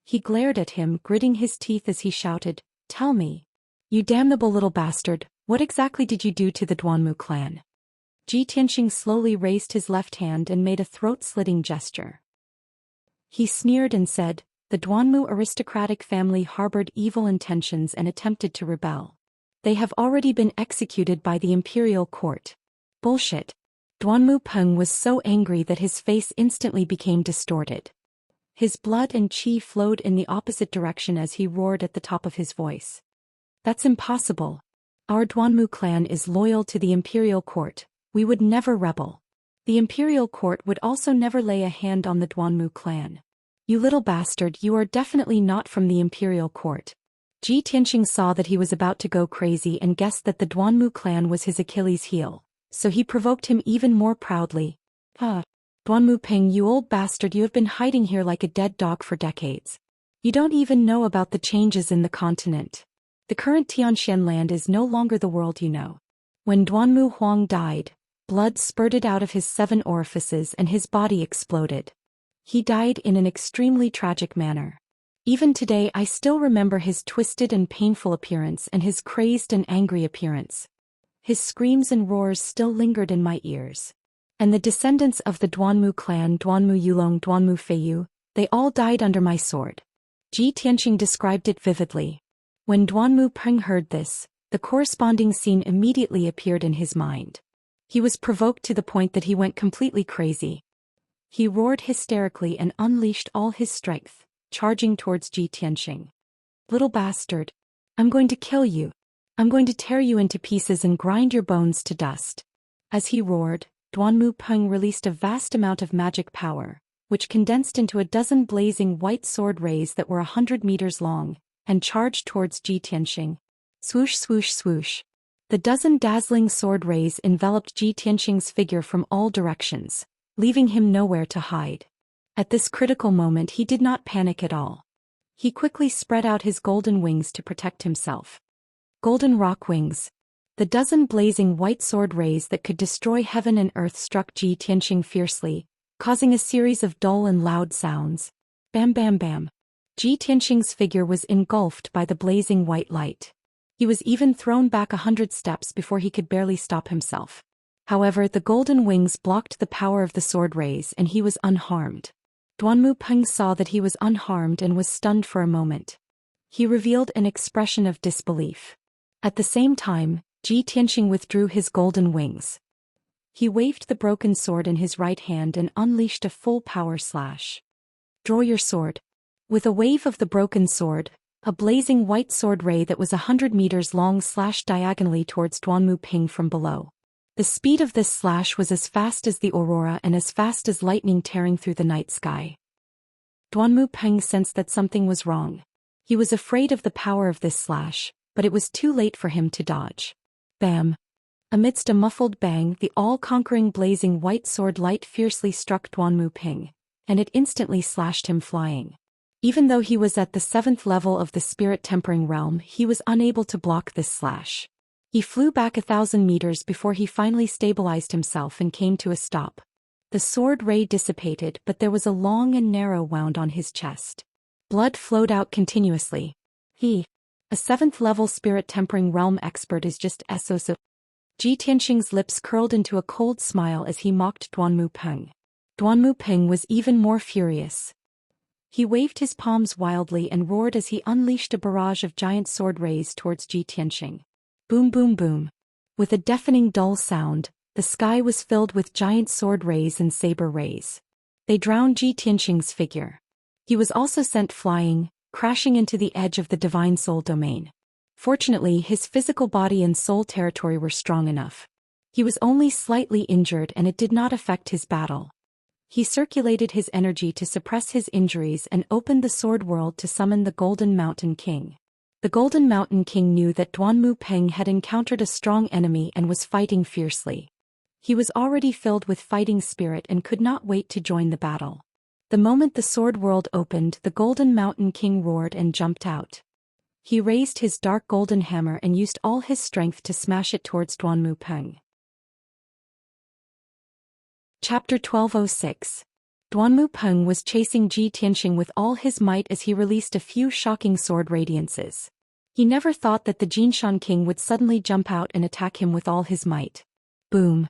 He glared at him, gritting his teeth as he shouted, "Tell me. You damnable little bastard, what exactly did you do to the Duanmu clan?" Ji Tianxing slowly raised his left hand and made a throat-slitting gesture. He sneered and said, "The Duanmu aristocratic family harbored evil intentions and attempted to rebel. They have already been executed by the imperial court." Bullshit. Duanmu Peng was so angry that his face instantly became distorted. His blood and qi flowed in the opposite direction as he roared at the top of his voice. "That's impossible. Our Duanmu clan is loyal to the imperial court. We would never rebel. The imperial court would also never lay a hand on the Duanmu clan. You little bastard, you are definitely not from the imperial court." Ji Tianxing saw that he was about to go crazy and guessed that the Duanmu clan was his Achilles' heel, so he provoked him even more proudly. Duanmu Peng, you old bastard, you have been hiding here like a dead dog for decades. You don't even know about the changes in the continent. The current Tianxian land is no longer the world you know. When Duanmu Huang died, blood spurted out of his 7 orifices and his body exploded. He died in an extremely tragic manner. Even today I still remember his twisted and painful appearance and his crazed and angry appearance. His screams and roars still lingered in my ears. And the descendants of the Duanmu clan, Duanmu Yulong, Duanmu Feiyu, they all died under my sword. Ji Tianxing described it vividly. When Duanmu Peng heard this, the corresponding scene immediately appeared in his mind. He was provoked to the point that he went completely crazy. He roared hysterically and unleashed all his strength, charging towards Ji Tianxing. "Little bastard. I'm going to kill you. I'm going to tear you into pieces and grind your bones to dust." As he roared, Duanmu Peng released a vast amount of magic power, which condensed into a dozen blazing white sword rays that were 100 meters long, and charged towards Ji Tianxing. Swoosh swoosh swoosh. The dozen dazzling sword rays enveloped Ji Tianxing's figure from all directions, leaving him nowhere to hide. At this critical moment he did not panic at all. He quickly spread out his golden wings to protect himself. Golden rock wings. The dozen blazing white sword rays that could destroy heaven and earth struck Ji Tianxing fiercely, causing a series of dull and loud sounds. Bam bam bam. Ji Tianxing's figure was engulfed by the blazing white light. He was even thrown back 100 steps before he could barely stop himself. However, the golden wings blocked the power of the sword rays and he was unharmed. Duanmu Peng saw that he was unharmed and was stunned for a moment. He revealed an expression of disbelief. At the same time, Ji Tianxing withdrew his golden wings. He waved the broken sword in his right hand and unleashed a full power slash. "Draw your sword." With a wave of the broken sword, a blazing white sword ray that was 100 meters long slashed diagonally towards Duanmu Peng from below. The speed of this slash was as fast as the aurora and as fast as lightning tearing through the night sky. Duanmu Peng sensed that something was wrong. He was afraid of the power of this slash, but it was too late for him to dodge. Bam! Amidst a muffled bang, the all-conquering blazing white sword light fiercely struck Duanmu Peng, and it instantly slashed him flying. Even though he was at the 7th level of the spirit-tempering realm, he was unable to block this slash. He flew back 1,000 meters before he finally stabilized himself and came to a stop. The sword ray dissipated, but there was a long and narrow wound on his chest. Blood flowed out continuously. A 7th level spirit-tempering realm expert is just so. Ji Tianxing's lips curled into a cold smile as he mocked Duanmu Peng. Duanmu Peng was even more furious. He waved his palms wildly and roared as he unleashed a barrage of giant sword rays towards Ji Tianxing. Boom boom boom. With a deafening dull sound, the sky was filled with giant sword rays and saber rays. They drowned Ji Tianxing's figure. He was also sent flying, crashing into the edge of the divine soul domain. Fortunately, his physical body and soul territory were strong enough. He was only slightly injured and it did not affect his battle. He circulated his energy to suppress his injuries and opened the sword world to summon the Golden Mountain King. The Golden Mountain King knew that Duanmu Peng had encountered a strong enemy and was fighting fiercely. He was already filled with fighting spirit and could not wait to join the battle. The moment the sword world opened, the Golden Mountain King roared and jumped out. He raised his dark golden hammer and used all his strength to smash it towards Duanmu Peng. Chapter 1206. Duanmu Peng was chasing Ji Tianxing with all his might as he released a few shocking sword radiances. He never thought that the Jinshan King would suddenly jump out and attack him with all his might. Boom!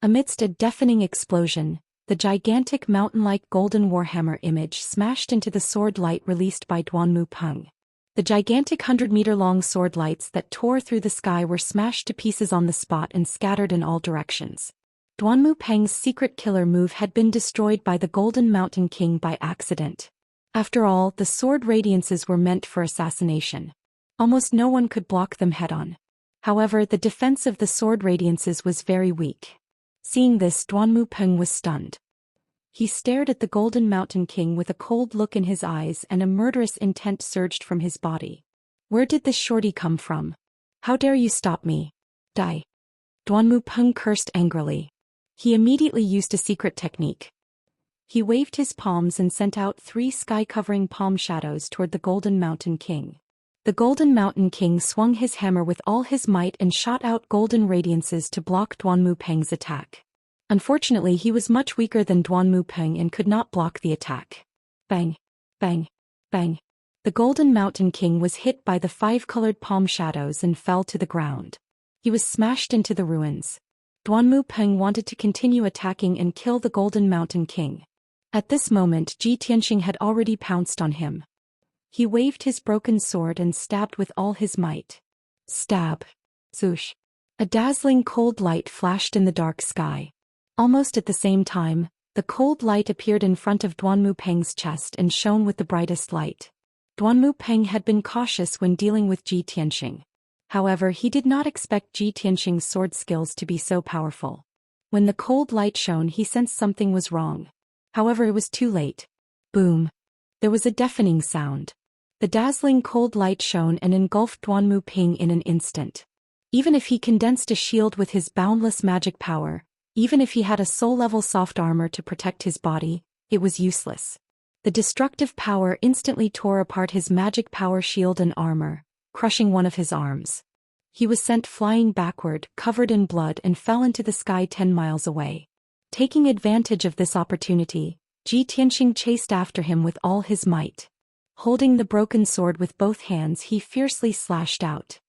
Amidst a deafening explosion, the gigantic mountain-like golden warhammer image smashed into the sword light released by Duanmu Peng. The gigantic 100-meter-long sword lights that tore through the sky were smashed to pieces on the spot and scattered in all directions. Duanmu Peng's secret killer move had been destroyed by the Golden Mountain King by accident. After all, the sword radiances were meant for assassination. Almost no one could block them head-on. However, the defense of the sword radiances was very weak. Seeing this, Duanmu Peng was stunned. He stared at the Golden Mountain King with a cold look in his eyes and a murderous intent surged from his body. Where did this shorty come from? How dare you stop me? Die! Duanmu Peng cursed angrily. He immediately used a secret technique. He waved his palms and sent out 3 sky-covering palm shadows toward the Golden Mountain King. The Golden Mountain King swung his hammer with all his might and shot out golden radiances to block Duanmu Peng's attack. Unfortunately, he was much weaker than Duanmu Peng and could not block the attack. Bang! Bang! Bang! The Golden Mountain King was hit by the 5-colored palm shadows and fell to the ground. He was smashed into the ruins. Duanmu Peng wanted to continue attacking and kill the Golden Mountain King. At this moment, Ji Tianxing had already pounced on him. He waved his broken sword and stabbed with all his might. Stab! Zhoosh! A dazzling cold light flashed in the dark sky. Almost at the same time, the cold light appeared in front of Duanmu Peng's chest and shone with the brightest light. Duanmu Peng had been cautious when dealing with Ji Tianxing. However, he did not expect Ji Tianxing's sword skills to be so powerful. When the cold light shone, he sensed something was wrong. However, it was too late. Boom! There was a deafening sound. The dazzling cold light shone and engulfed Duanmu Peng in an instant. Even if he condensed a shield with his boundless magic power, even if he had a soul-level soft armor to protect his body, it was useless. The destructive power instantly tore apart his magic power shield and armor, crushing one of his arms. He was sent flying backward, covered in blood, and fell into the sky 10 miles away. Taking advantage of this opportunity, Ji Tianxing chased after him with all his might. Holding the broken sword with both hands, he fiercely slashed out.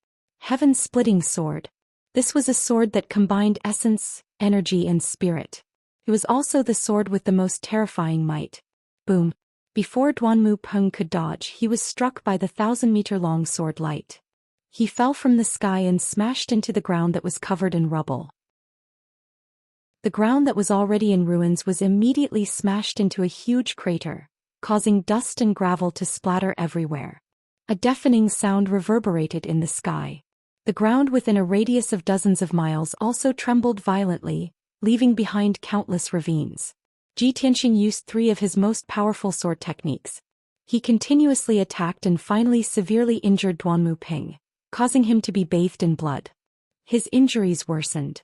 Heaven-splitting sword. This was a sword that combined essence, energy, and spirit. It was also the sword with the most terrifying might. Boom! Before Duanmu Peng could dodge, he was struck by the 1,000-meter-long sword light. He fell from the sky and smashed into the ground that was covered in rubble. The ground that was already in ruins was immediately smashed into a huge crater, causing dust and gravel to splatter everywhere. A deafening sound reverberated in the sky. The ground within a radius of dozens of miles also trembled violently, leaving behind countless ravines. Ji Tianxing used 3 of his most powerful sword techniques. He continuously attacked and finally severely injured Duanmu Peng, causing him to be bathed in blood. His injuries worsened.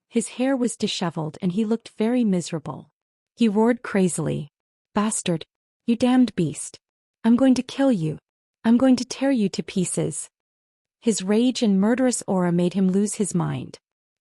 His hair was disheveled and he looked very miserable. He roared crazily. Bastard! You damned beast! I'm going to kill you! I'm going to tear you to pieces! His rage and murderous aura made him lose his mind.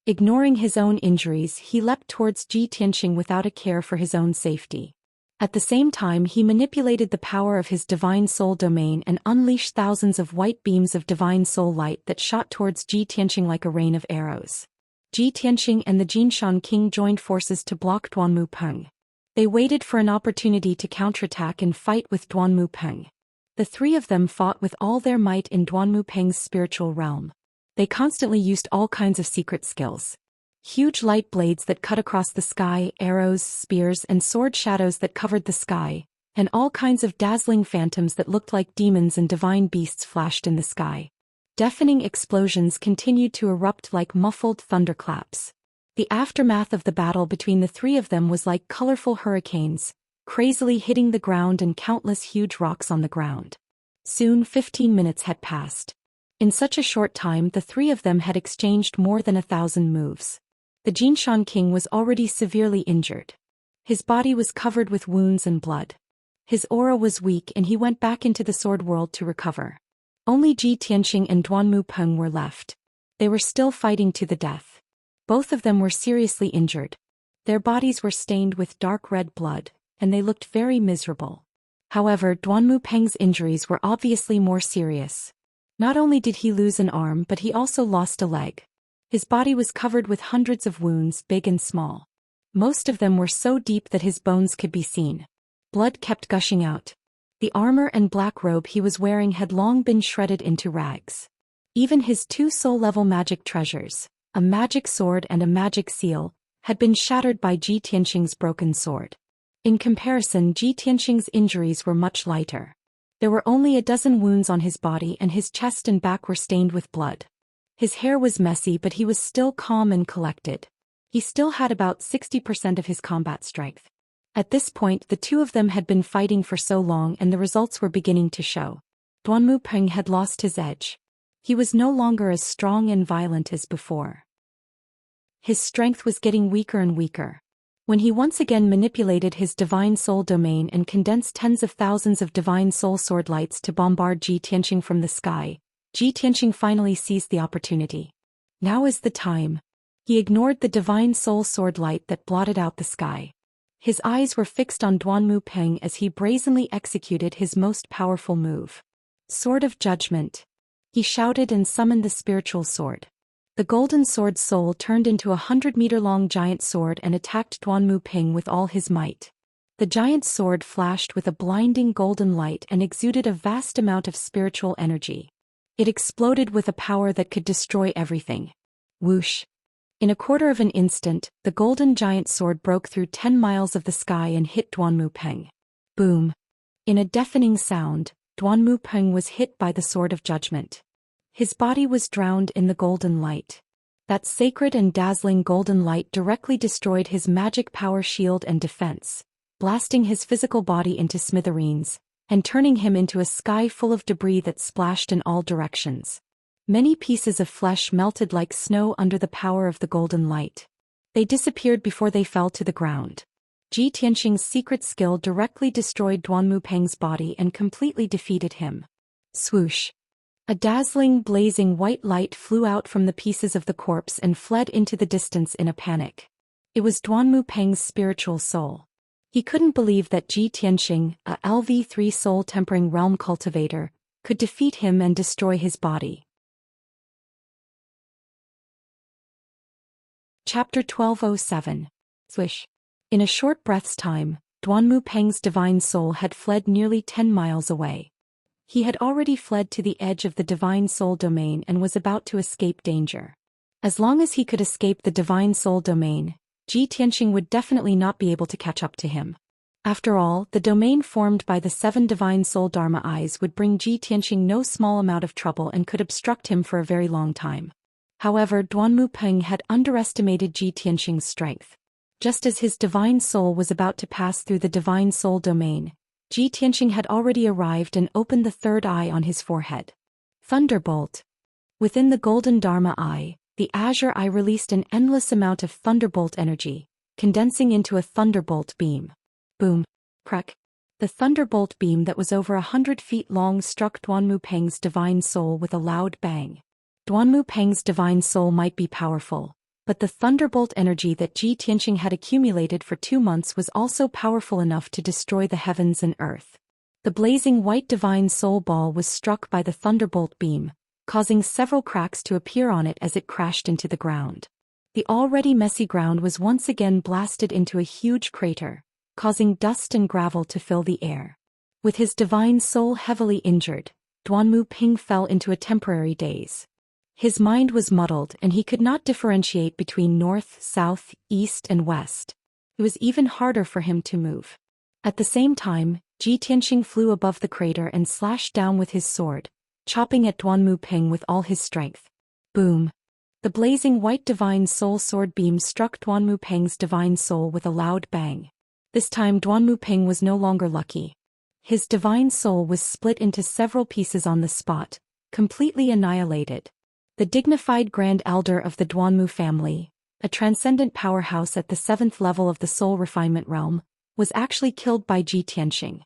Ignoring his own injuries, he leapt towards Ji Tianxing without a care for his own safety. At the same time, he manipulated the power of his divine soul domain and unleashed thousands of white beams of divine soul light that shot towards Ji Tianxing like a rain of arrows. Ji Tianxing and the Jinshan King joined forces to block Duanmu Peng. They waited for an opportunity to counterattack and fight with Duanmu Peng. The 3 of them fought with all their might in Duanmu Peng's spiritual realm. They constantly used all kinds of secret skills. Huge light blades that cut across the sky, arrows, spears, and sword shadows that covered the sky, and all kinds of dazzling phantoms that looked like demons and divine beasts flashed in the sky. Deafening explosions continued to erupt like muffled thunderclaps. The aftermath of the battle between the three of them was like colorful hurricanes, crazily hitting the ground and countless huge rocks on the ground. Soon 15 minutes had passed. In such a short time the three of them had exchanged more than 1,000 moves. The Jinshan king was already severely injured. His body was covered with wounds and blood. His aura was weak and he went back into the sword world to recover. Only Ji Tianxing and Duanmu Peng were left. They were still fighting to the death. Both of them were seriously injured. Their bodies were stained with dark red blood, and they looked very miserable. However, Duanmu Peng's injuries were obviously more serious. Not only did he lose an arm but he also lost a leg. His body was covered with hundreds of wounds, big and small. Most of them were so deep that his bones could be seen. Blood kept gushing out. The armor and black robe he was wearing had long been shredded into rags. Even his two soul-level magic treasures, a magic sword and a magic seal, had been shattered by Ji Tianxing's broken sword. In comparison, Ji Tianxing's injuries were much lighter. There were only a dozen wounds on his body and his chest and back were stained with blood. His hair was messy but he was still calm and collected. He still had about 60% of his combat strength. At this point the two of them had been fighting for so long and the results were beginning to show. Duanmu Peng had lost his edge. He was no longer as strong and violent as before. His strength was getting weaker and weaker. When he once again manipulated his divine soul domain and condensed tens of thousands of divine soul sword lights to bombard Ji Tianxing from the sky, Ji Tianxing finally seized the opportunity. Now is the time. He ignored the divine soul sword light that blotted out the sky. His eyes were fixed on Duanmu Peng as he brazenly executed his most powerful move. Sword of Judgment. He shouted and summoned the spiritual sword. The golden sword soul turned into a 100-meter-long giant sword and attacked Duanmu Peng with all his might. The giant sword flashed with a blinding golden light and exuded a vast amount of spiritual energy. It exploded with a power that could destroy everything. Whoosh! In a quarter of an instant, the golden giant sword broke through 10 miles of the sky and hit Duanmu Peng. Boom! In a deafening sound, Duanmu Peng was hit by the sword of judgment. His body was drowned in the golden light. That sacred and dazzling golden light directly destroyed his magic power shield and defense, blasting his physical body into smithereens, and turning him into a sky full of debris that splashed in all directions. Many pieces of flesh melted like snow under the power of the golden light. They disappeared before they fell to the ground. Ji Tianxing's secret skill directly destroyed Duanmu Peng's body and completely defeated him. Swoosh! A dazzling, blazing white light flew out from the pieces of the corpse and fled into the distance in a panic. It was Duanmu Peng's spiritual soul. He couldn't believe that Ji Tianxing, a LV3 soul-tempering realm cultivator, could defeat him and destroy his body. Chapter 1207. Swish. In a short breath's time, Duanmu Peng's divine soul had fled nearly 10 miles away. He had already fled to the edge of the divine soul domain and was about to escape danger. As long as he could escape the divine soul domain, Ji Tianxing would definitely not be able to catch up to him. After all, the domain formed by the 7 divine soul Dharma eyes would bring Ji Tianxing no small amount of trouble and could obstruct him for a very long time. However, Duanmu Peng had underestimated Ji Tianxing's strength. Just as his divine soul was about to pass through the divine soul domain, Ji Tianxing had already arrived and opened the third eye on his forehead. Thunderbolt. Within the golden Dharma eye, the azure eye released an endless amount of thunderbolt energy, condensing into a thunderbolt beam. Boom! Crack! The thunderbolt beam that was over 100 feet long struck Duanmu Peng's divine soul with a loud bang. Duanmu Peng's divine soul might be powerful, but the thunderbolt energy that Ji Tianxing had accumulated for 2 months was also powerful enough to destroy the heavens and earth. The blazing white divine soul ball was struck by the thunderbolt beam, causing several cracks to appear on it as it crashed into the ground. The already messy ground was once again blasted into a huge crater, causing dust and gravel to fill the air. With his divine soul heavily injured, Duanmu Peng fell into a temporary daze. His mind was muddled and he could not differentiate between north, south, east and west. It was even harder for him to move. At the same time, Tianxing flew above the crater and slashed down with his sword, chopping at Duanmu Ping with all his strength. Boom! The blazing white divine soul sword beam struck Duanmu Peng's divine soul with a loud bang. This time Duanmu Peng was no longer lucky. His divine soul was split into several pieces on the spot, completely annihilated. The dignified Grand Elder of the Duanmu family, a transcendent powerhouse at the 7th level of the soul refinement realm, was actually killed by Tianxing.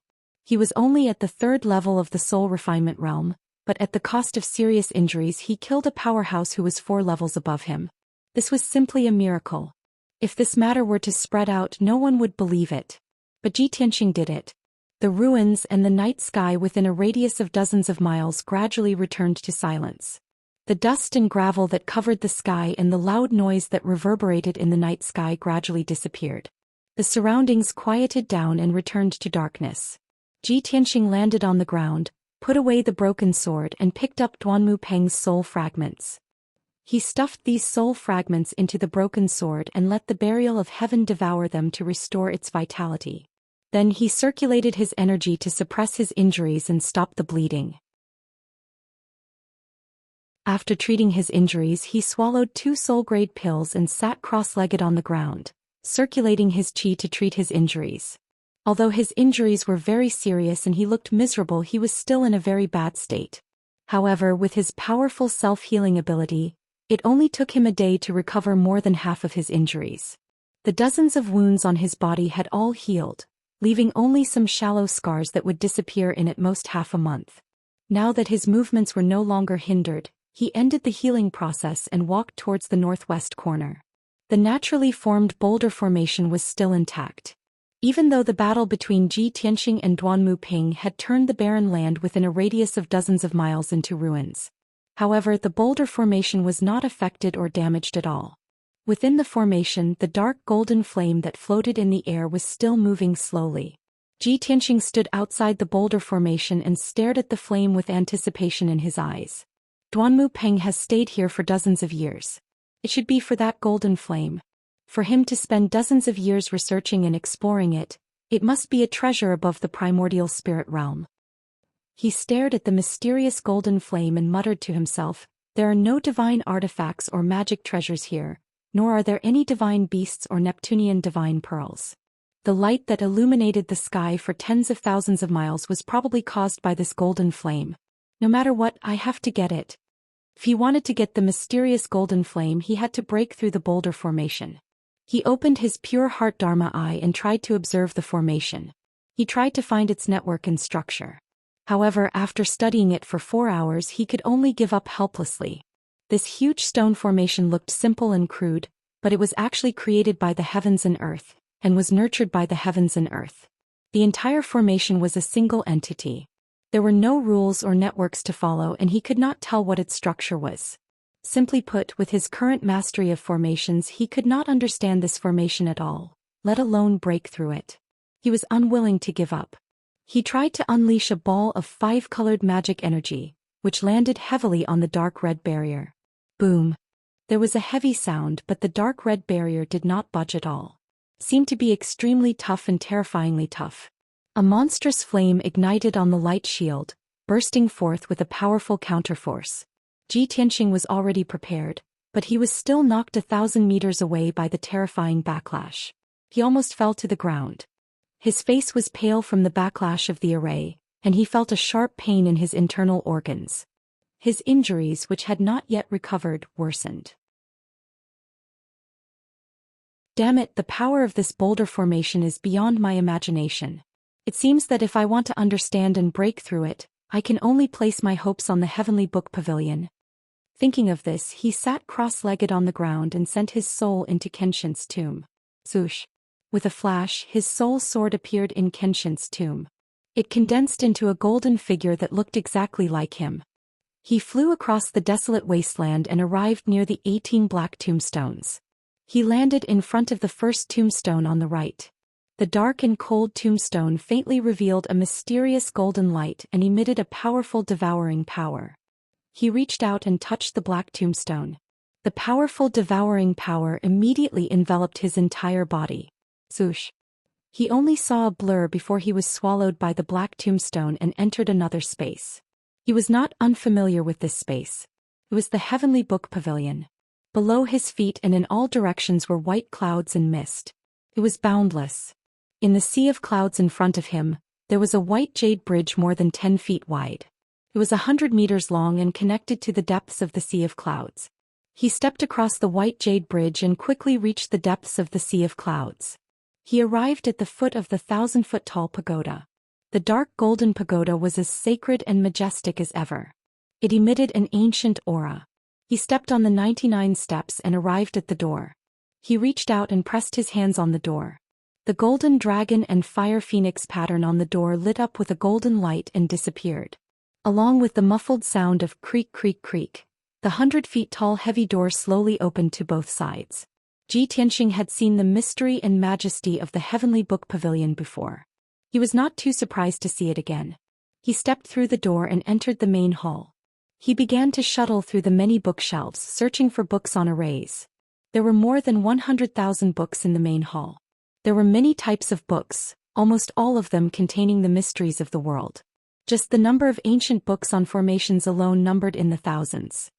He was only at the 3rd level of the soul refinement realm, but at the cost of serious injuries he killed a powerhouse who was 4 levels above him. This was simply a miracle. If this matter were to spread out, no one would believe it. But Tianxing did it. The ruins and the night sky within a radius of dozens of miles gradually returned to silence. The dust and gravel that covered the sky and the loud noise that reverberated in the night sky gradually disappeared. The surroundings quieted down and returned to darkness. Tianxing landed on the ground, put away the broken sword and picked up Duanmu Peng's soul fragments. He stuffed these soul fragments into the broken sword and let the burial of heaven devour them to restore its vitality. Then he circulated his energy to suppress his injuries and stop the bleeding. After treating his injuries, he swallowed 2 soul-grade pills and sat cross-legged on the ground, circulating his qi to treat his injuries. Although his injuries were very serious and he looked miserable, he was still in a very bad state. However, with his powerful self-healing ability, it only took him a day to recover more than half of his injuries. The dozens of wounds on his body had all healed, leaving only some shallow scars that would disappear in at most half a month. Now that his movements were no longer hindered, he ended the healing process and walked towards the northwest corner. The naturally formed boulder formation was still intact. Even though the battle between Tianxing and Duanmu Ping had turned the barren land within a radius of dozens of miles into ruins. However, the boulder formation was not affected or damaged at all. Within the formation, the dark golden flame that floated in the air was still moving slowly. Tianxing stood outside the boulder formation and stared at the flame with anticipation in his eyes. Duanmu Peng has stayed here for dozens of years. It should be for that golden flame. For him to spend dozens of years researching and exploring it, it must be a treasure above the primordial spirit realm. He stared at the mysterious golden flame and muttered to himself, "There are no divine artifacts or magic treasures here, nor are there any divine beasts or Neptunian divine pearls." The light that illuminated the sky for tens of thousands of miles was probably caused by this golden flame. No matter what, I have to get it. If he wanted to get the mysterious golden flame, he had to break through the boulder formation. He opened his pure heart Dharma eye and tried to observe the formation. He tried to find its network and structure. However, after studying it for 4 hours, he could only give up helplessly. This huge stone formation looked simple and crude, but it was actually created by the heavens and earth, and was nurtured by the heavens and earth. The entire formation was a single entity. There were no rules or networks to follow, and he could not tell what its structure was. Simply put, with his current mastery of formations, he could not understand this formation at all, let alone break through it. He was unwilling to give up. He tried to unleash a ball of 5-colored magic energy, which landed heavily on the dark red barrier. Boom! There was a heavy sound, but the dark red barrier did not budge at all. It seemed to be extremely tough and terrifyingly tough. A monstrous flame ignited on the light shield, bursting forth with a powerful counterforce. Tianxing was already prepared, but he was still knocked 1,000 meters away by the terrifying backlash. He almost fell to the ground. His face was pale from the backlash of the array, and he felt a sharp pain in his internal organs. His injuries, which had not yet recovered, worsened. Damn it, the power of this boulder formation is beyond my imagination. It seems that if I want to understand and break through it, I can only place my hopes on the heavenly book pavilion. Thinking of this, he sat cross-legged on the ground and sent his soul into Kenshin's tomb. Zhoosh! With a flash, his soul sword appeared in Kenshin's tomb. It condensed into a golden figure that looked exactly like him. He flew across the desolate wasteland and arrived near the 18 black tombstones. He landed in front of the first tombstone on the right. The dark and cold tombstone faintly revealed a mysterious golden light and emitted a powerful devouring power. He reached out and touched the black tombstone. The powerful devouring power immediately enveloped his entire body. Swoosh. He only saw a blur before he was swallowed by the black tombstone and entered another space. He was not unfamiliar with this space. It was the Heavenly Book Pavilion. Below his feet and in all directions were white clouds and mist. It was boundless. In the sea of clouds in front of him, there was a white jade bridge more than 10 feet wide. It was 100 meters long and connected to the depths of the sea of clouds. He stepped across the white jade bridge and quickly reached the depths of the sea of clouds. He arrived at the foot of the 1,000-foot-tall pagoda. The dark golden pagoda was as sacred and majestic as ever. It emitted an ancient aura. He stepped on the 99 steps and arrived at the door. He reached out and pressed his hands on the door. The golden dragon and fire phoenix pattern on the door lit up with a golden light and disappeared. Along with the muffled sound of creak creak creak, the 100-feet-tall heavy door slowly opened to both sides. Xianxia had seen the mystery and majesty of the Heavenly Book Pavilion before. He was not too surprised to see it again. He stepped through the door and entered the main hall. He began to shuttle through the many bookshelves, searching for books on arrays. There were more than 100,000 books in the main hall. There were many types of books, almost all of them containing the mysteries of the world. Just the number of ancient books on formations alone numbered in the thousands.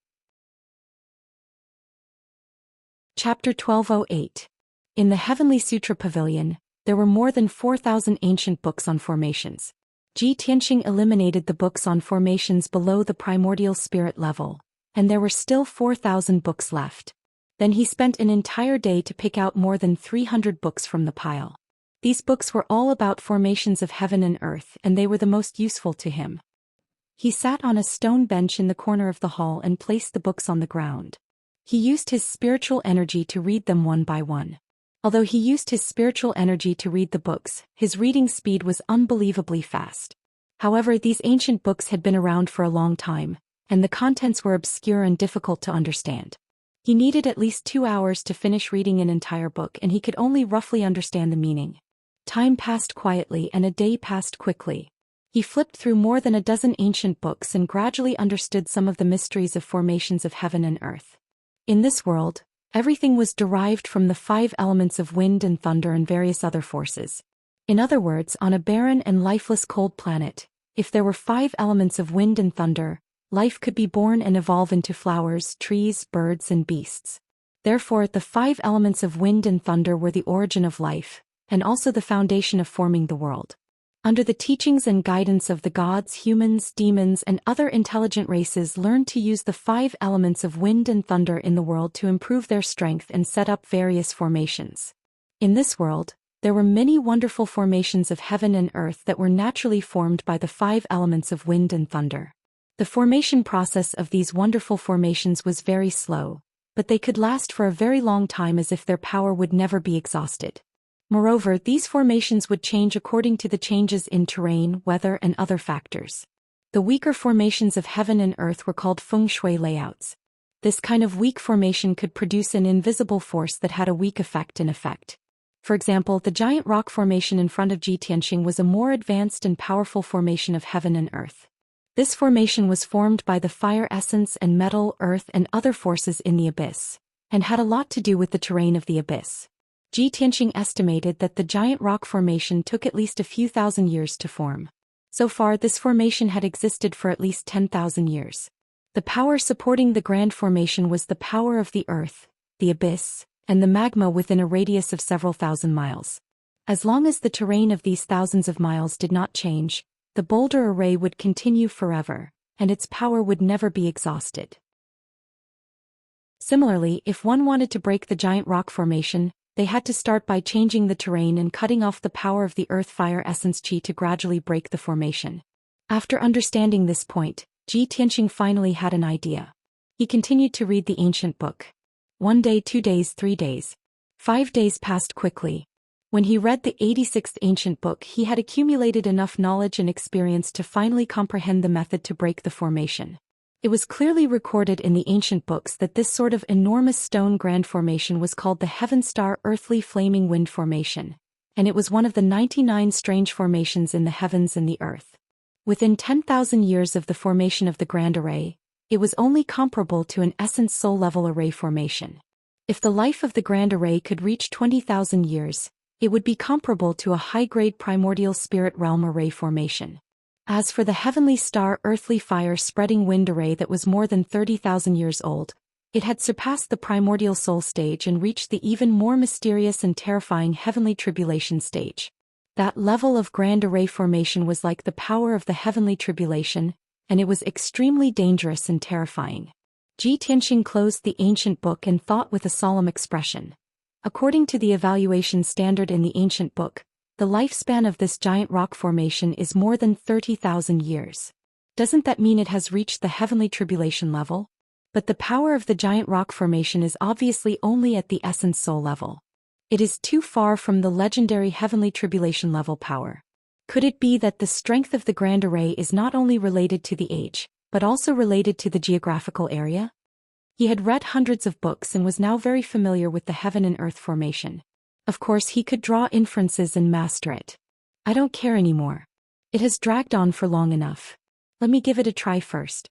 Chapter 1208. In the Heavenly Sutra Pavilion, there were more than 4,000 ancient books on formations. Xianxia eliminated the books on formations below the primordial spirit level, and there were still 4,000 books left. Then he spent an entire day to pick out more than 300 books from the pile. These books were all about formations of heaven and earth, and they were the most useful to him. He sat on a stone bench in the corner of the hall and placed the books on the ground. He used his spiritual energy to read them one by one. Although he used his spiritual energy to read the books, his reading speed was unbelievably fast. However, these ancient books had been around for a long time, and the contents were obscure and difficult to understand. He needed at least 2 hours to finish reading an entire book, and he could only roughly understand the meaning. Time passed quietly and a day passed quickly. He flipped through more than a dozen ancient books and gradually understood some of the mysteries of formations of heaven and earth. In this world, everything was derived from the 5 elements of wind and thunder and various other forces. In other words, on a barren and lifeless cold planet, if there were 5 elements of wind and thunder, life could be born and evolve into flowers, trees, birds, and beasts. Therefore, the 5 elements of wind and thunder were the origin of life, and also the foundation of forming the world. Under the teachings and guidance of the gods, humans, demons, and other intelligent races learned to use the 5 elements of wind and thunder in the world to improve their strength and set up various formations. In this world, there were many wonderful formations of heaven and earth that were naturally formed by the 5 elements of wind and thunder. The formation process of these wonderful formations was very slow, but they could last for a very long time as if their power would never be exhausted. Moreover, these formations would change according to the changes in terrain, weather, and other factors. The weaker formations of heaven and earth were called feng shui layouts. This kind of weak formation could produce an invisible force that had a weak effect in effect. For example, the giant rock formation in front of Xianxia was a more advanced and powerful formation of heaven and earth. This formation was formed by the fire essence and metal, earth, and other forces in the abyss, and had a lot to do with the terrain of the abyss. Xianxia estimated that the giant rock formation took at least a few thousand years to form. So far, this formation had existed for at least 10,000 years. The power supporting the grand formation was the power of the earth, the abyss, and the magma within a radius of several thousand miles. As long as the terrain of these thousands of miles did not change, the boulder array would continue forever, and its power would never be exhausted. Similarly, if one wanted to break the giant rock formation, they had to start by changing the terrain and cutting off the power of the earth fire essence chi to gradually break the formation. After understanding this point, Xianxia finally had an idea. He continued to read the ancient book. 1 day, 2 days, 3 days. 5 days passed quickly. When he read the 86th ancient book, he had accumulated enough knowledge and experience to finally comprehend the method to break the formation. It was clearly recorded in the ancient books that this sort of enormous stone grand formation was called the Heaven Star Earthly Flaming Wind Formation, and it was one of the 99 strange formations in the heavens and the earth. Within 10,000 years of the formation of the Grand Array, It was only comparable to an essence soul-level array formation. If the life of the Grand Array could reach 20,000 years, it would be comparable to a high-grade primordial spirit realm array formation. As for the heavenly star earthly fire-spreading wind array that was more than 30,000 years old, it had surpassed the primordial soul stage and reached the even more mysterious and terrifying heavenly tribulation stage. That level of grand array formation was like the power of the heavenly tribulation, and it was extremely dangerous and terrifying. Ji Tianxing closed the ancient book and thought with a solemn expression. According to the evaluation standard in the ancient book, the lifespan of this giant rock formation is more than 30,000 years. Doesn't that mean it has reached the heavenly tribulation level? But the power of the giant rock formation is obviously only at the essence soul level. It is too far from the legendary heavenly tribulation level power. Could it be that the strength of the grand array is not only related to the age, but also related to the geographical area? He had read hundreds of books and was now very familiar with the heaven and earth formation. Of course he could draw inferences and master it. I don't care anymore. It has dragged on for long enough. Let me give it a try first.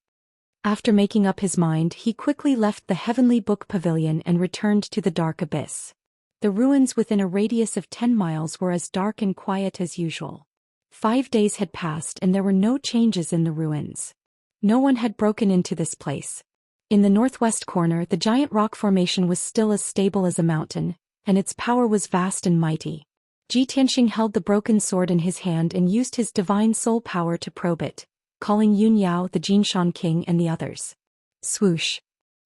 After making up his mind, he quickly left the heavenly book pavilion and returned to the dark abyss. The ruins within a radius of 10 miles were as dark and quiet as usual. 5 days had passed and there were no changes in the ruins. No one had broken into this place. In the northwest corner, the giant rock formation was still as stable as a mountain, and its power was vast and mighty. Ji Tianxing held the broken sword in his hand and used his divine soul power to probe it, calling Yun Yao, the Jinshan king, and the others. Swoosh!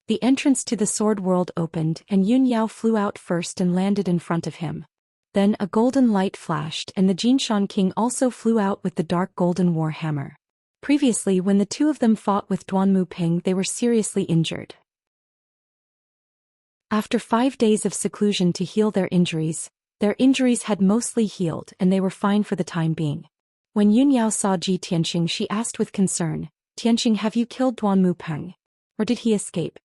The entrance to the sword world opened and Yun Yao flew out first and landed in front of him. Then a golden light flashed and the Jinshan king also flew out with the dark golden war hammer. Previously, when the two of them fought with Duanmu Ping, they were seriously injured. After 5 days of seclusion to heal their injuries had mostly healed and they were fine for the time being. When Yun Yao saw Ji Tianxing, she asked with concern, "Tianxing, have you killed Duanmu Peng? Or did he escape?"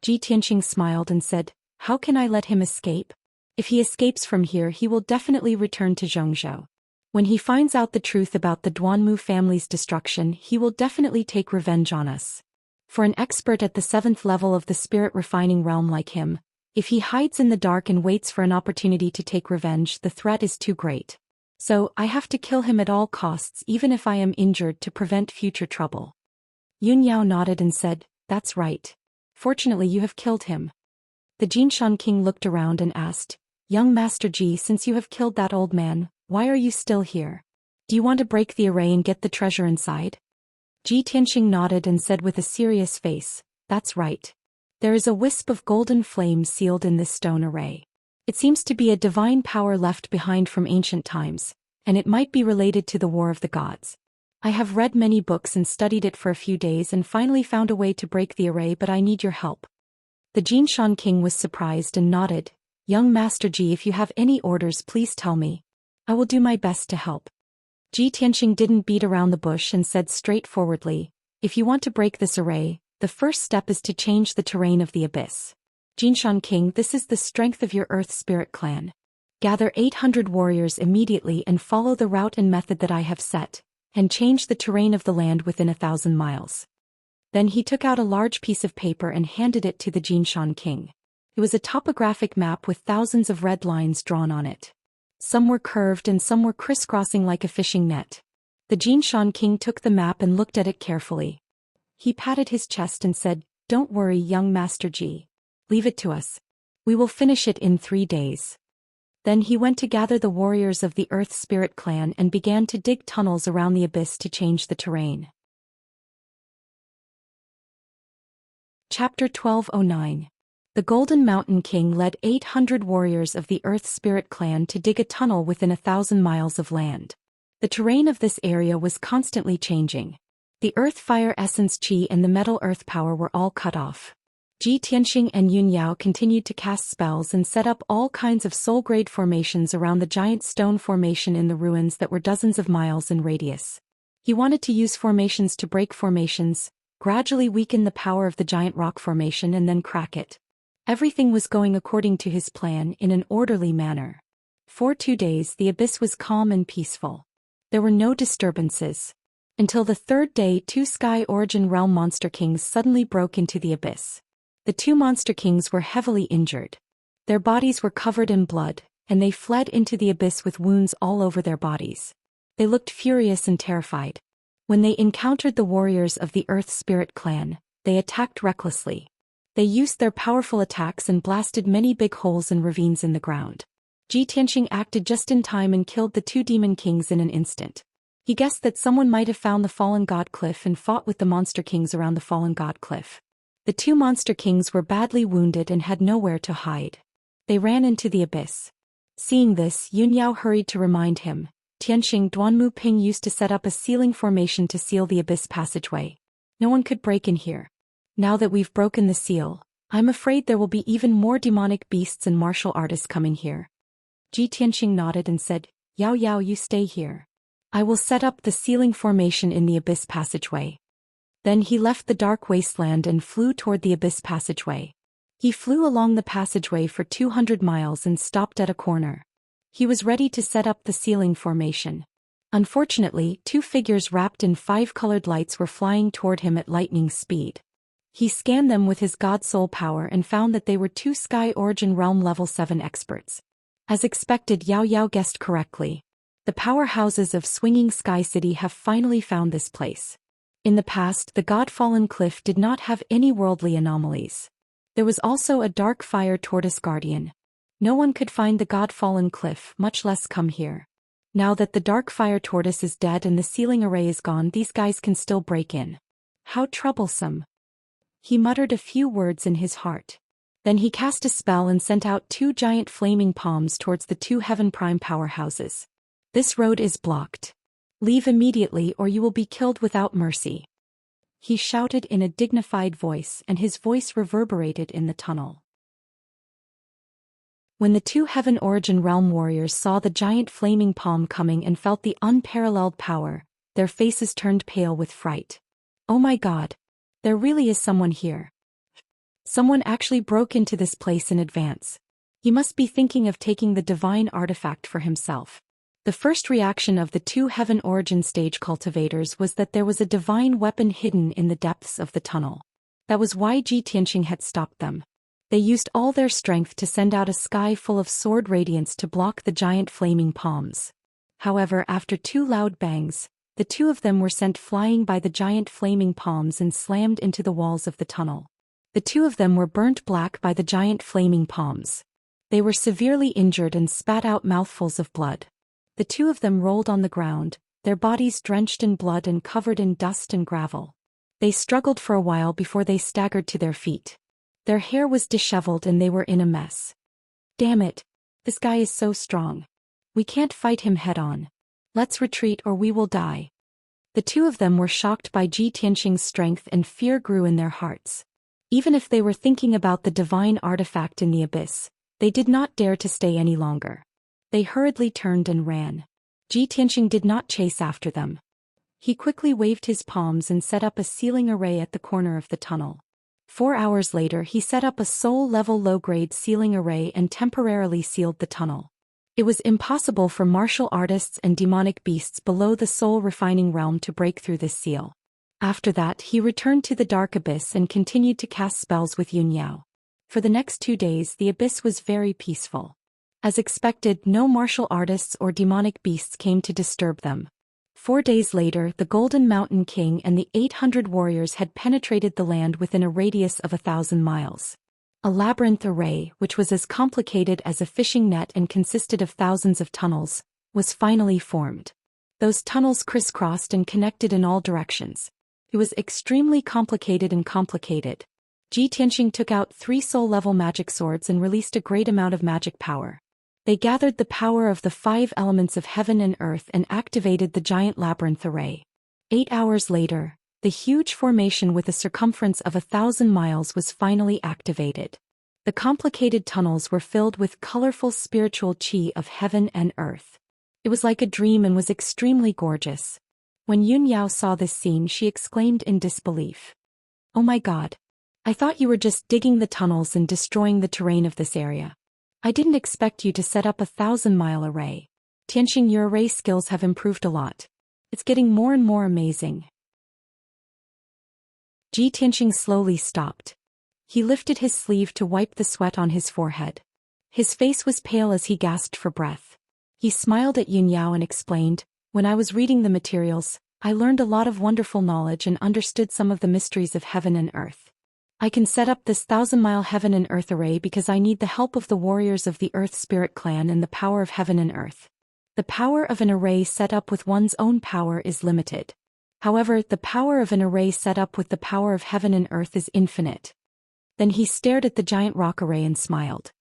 Ji Tianxing smiled and said, "How can I let him escape? If he escapes from here, he will definitely return to Zhongzhou. When he finds out the truth about the Duanmu family's destruction, he will definitely take revenge on us. For an expert at the 7th level of the spirit refining realm like him, if he hides in the dark and waits for an opportunity to take revenge, the threat is too great. So, I have to kill him at all costs even if I am injured to prevent future trouble." Yun Yao nodded and said, "That's right. Fortunately you have killed him." The Jinshan king looked around and asked, "Young Master Ji, since you have killed that old man, why are you still here? Do you want to break the array and get the treasure inside?" Ji Tianxing nodded and said with a serious face, "That's right. There is a wisp of golden flame sealed in this stone array. It seems to be a divine power left behind from ancient times, and it might be related to the War of the Gods. I have read many books and studied it for a few days and finally found a way to break the array, but I need your help." The Jinshan king was surprised and nodded, "Young Master Ji, if you have any orders, please tell me. I will do my best to help." Ji Tianxing didn't beat around the bush and said straightforwardly, "If you want to break this array, the first step is to change the terrain of the abyss. Jinshan king, this is the strength of your earth spirit clan. Gather 800 warriors immediately and follow the route and method that I have set, and change the terrain of the land within 1,000 miles. Then he took out a large piece of paper and handed it to the Jinshan king. It was a topographic map with thousands of red lines drawn on it. Some were curved and some were crisscrossing like a fishing net. The Jinshan king took the map and looked at it carefully. He patted his chest and said, "Don't worry, young Master Ji. Leave it to us. We will finish it in 3 days." Then he went to gather the warriors of the Earth Spirit clan and began to dig tunnels around the abyss to change the terrain. Chapter 1209. The Golden Mountain King led 800 warriors of the Earth Spirit clan to dig a tunnel within 1,000 miles of land. The terrain of this area was constantly changing. The Earth Fire Essence Qi and the Metal Earth Power were all cut off. Ji Tianxing and Yun Yao continued to cast spells and set up all kinds of soul-grade formations around the giant stone formation in the ruins that were dozens of miles in radius. He wanted to use formations to break formations, gradually weaken the power of the giant rock formation and then crack it. Everything was going according to his plan in an orderly manner. For 2 days the abyss was calm and peaceful. There were no disturbances. Until the third day, two Sky Origin Realm Monster Kings suddenly broke into the abyss. The two Monster Kings were heavily injured. Their bodies were covered in blood, and they fled into the abyss with wounds all over their bodies. They looked furious and terrified. When they encountered the warriors of the Earth Spirit clan, they attacked recklessly. They used their powerful attacks and blasted many big holes and ravines in the ground. Xianxia acted just in time and killed the two Demon Kings in an instant. He guessed that someone might have found the Fallen God Cliff and fought with the Monster Kings around the Fallen God Cliff. The two Monster Kings were badly wounded and had nowhere to hide. They ran into the abyss. Seeing this, Yunyao hurried to remind him. Tianxing Duanmu Ping used to set up a sealing formation to seal the abyss passageway. No one could break in here. Now that we've broken the seal, I'm afraid there will be even more demonic beasts and martial artists coming here. Tianxing nodded and said, Yao Yao, you stay here. I will set up the sealing formation in the abyss passageway. Then he left the dark wasteland and flew toward the abyss passageway. He flew along the passageway for 200 miles and stopped at a corner. He was ready to set up the sealing formation. Unfortunately, two figures wrapped in 5-colored lights were flying toward him at lightning speed. He scanned them with his God Soul power and found that they were two Sky Origin Realm Level 7 experts. As expected, Yao Yao guessed correctly. The powerhouses of Swinging Sky City have finally found this place. In the past, the God-Fallen Cliff did not have any worldly anomalies. There was also a dark fire tortoise guardian. No one could find the God-Fallen Cliff, much less come here. Now that the dark fire tortoise is dead and the sealing array is gone, these guys can still break in. How troublesome. He muttered a few words in his heart. Then he cast a spell and sent out two giant flaming palms towards the two Heaven Prime powerhouses. This road is blocked. Leave immediately or you will be killed without mercy. He shouted in a dignified voice, and his voice reverberated in the tunnel. When the two Heaven Origin Realm warriors saw the giant flaming palm coming and felt the unparalleled power, their faces turned pale with fright. Oh my God! There really is someone here. Someone actually broke into this place in advance. He must be thinking of taking the divine artifact for himself. The first reaction of the two Heaven Origin stage cultivators was that there was a divine weapon hidden in the depths of the tunnel. That was why Tianxing had stopped them. They used all their strength to send out a sky full of sword radiance to block the giant flaming palms. However, after two loud bangs, the two of them were sent flying by the giant flaming palms and slammed into the walls of the tunnel. The two of them were burnt black by the giant flaming palms. They were severely injured and spat out mouthfuls of blood. The two of them rolled on the ground, their bodies drenched in blood and covered in dust and gravel. They struggled for a while before they staggered to their feet. Their hair was disheveled and they were in a mess. Damn it! This guy is so strong. We can't fight him head-on. Let's retreat or we will die. The two of them were shocked by Tianxing's strength and fear grew in their hearts. Even if they were thinking about the divine artifact in the abyss, they did not dare to stay any longer. They hurriedly turned and ran. Tianxing did not chase after them. He quickly waved his palms and set up a sealing array at the corner of the tunnel. 4 hours later he set up a soul-level low-grade sealing array and temporarily sealed the tunnel. It was impossible for martial artists and demonic beasts below the soul-refining realm to break through this seal. After that he returned to the dark abyss and continued to cast spells with Yunyao. For the next 2 days the abyss was very peaceful. As expected, no martial artists or demonic beasts came to disturb them. 4 days later, the Golden Mountain King and the 800 warriors had penetrated the land within a radius of 1,000 miles. A labyrinth array, which was as complicated as a fishing net and consisted of thousands of tunnels, was finally formed. Those tunnels crisscrossed and connected in all directions. It was extremely complicated and complicated. Tianxing took out 3 soul-level magic swords and released a great amount of magic power. They gathered the power of the 5 elements of heaven and earth and activated the giant labyrinth array. 8 hours later, the huge formation with a circumference of 1,000 miles was finally activated. The complicated tunnels were filled with colorful spiritual chi of heaven and earth. It was like a dream and was extremely gorgeous. When Yunyao saw this scene, she exclaimed in disbelief. Oh my God! I thought you were just digging the tunnels and destroying the terrain of this area. I didn't expect you to set up a 1,000-mile array. Tianxing, your array skills have improved a lot. It's getting more and more amazing. Ji Tianxing slowly stopped. He lifted his sleeve to wipe the sweat on his forehead. His face was pale as he gasped for breath. He smiled at Yun Yao and explained, "When I was reading the materials, I learned a lot of wonderful knowledge and understood some of the mysteries of heaven and earth. I can set up this 1,000-mile heaven and earth array because I need the help of the warriors of the Earth Spirit clan and the power of heaven and earth. The power of an array set up with one's own power is limited. However, the power of an array set up with the power of heaven and earth is infinite." Then he stared at the giant rock array and smiled.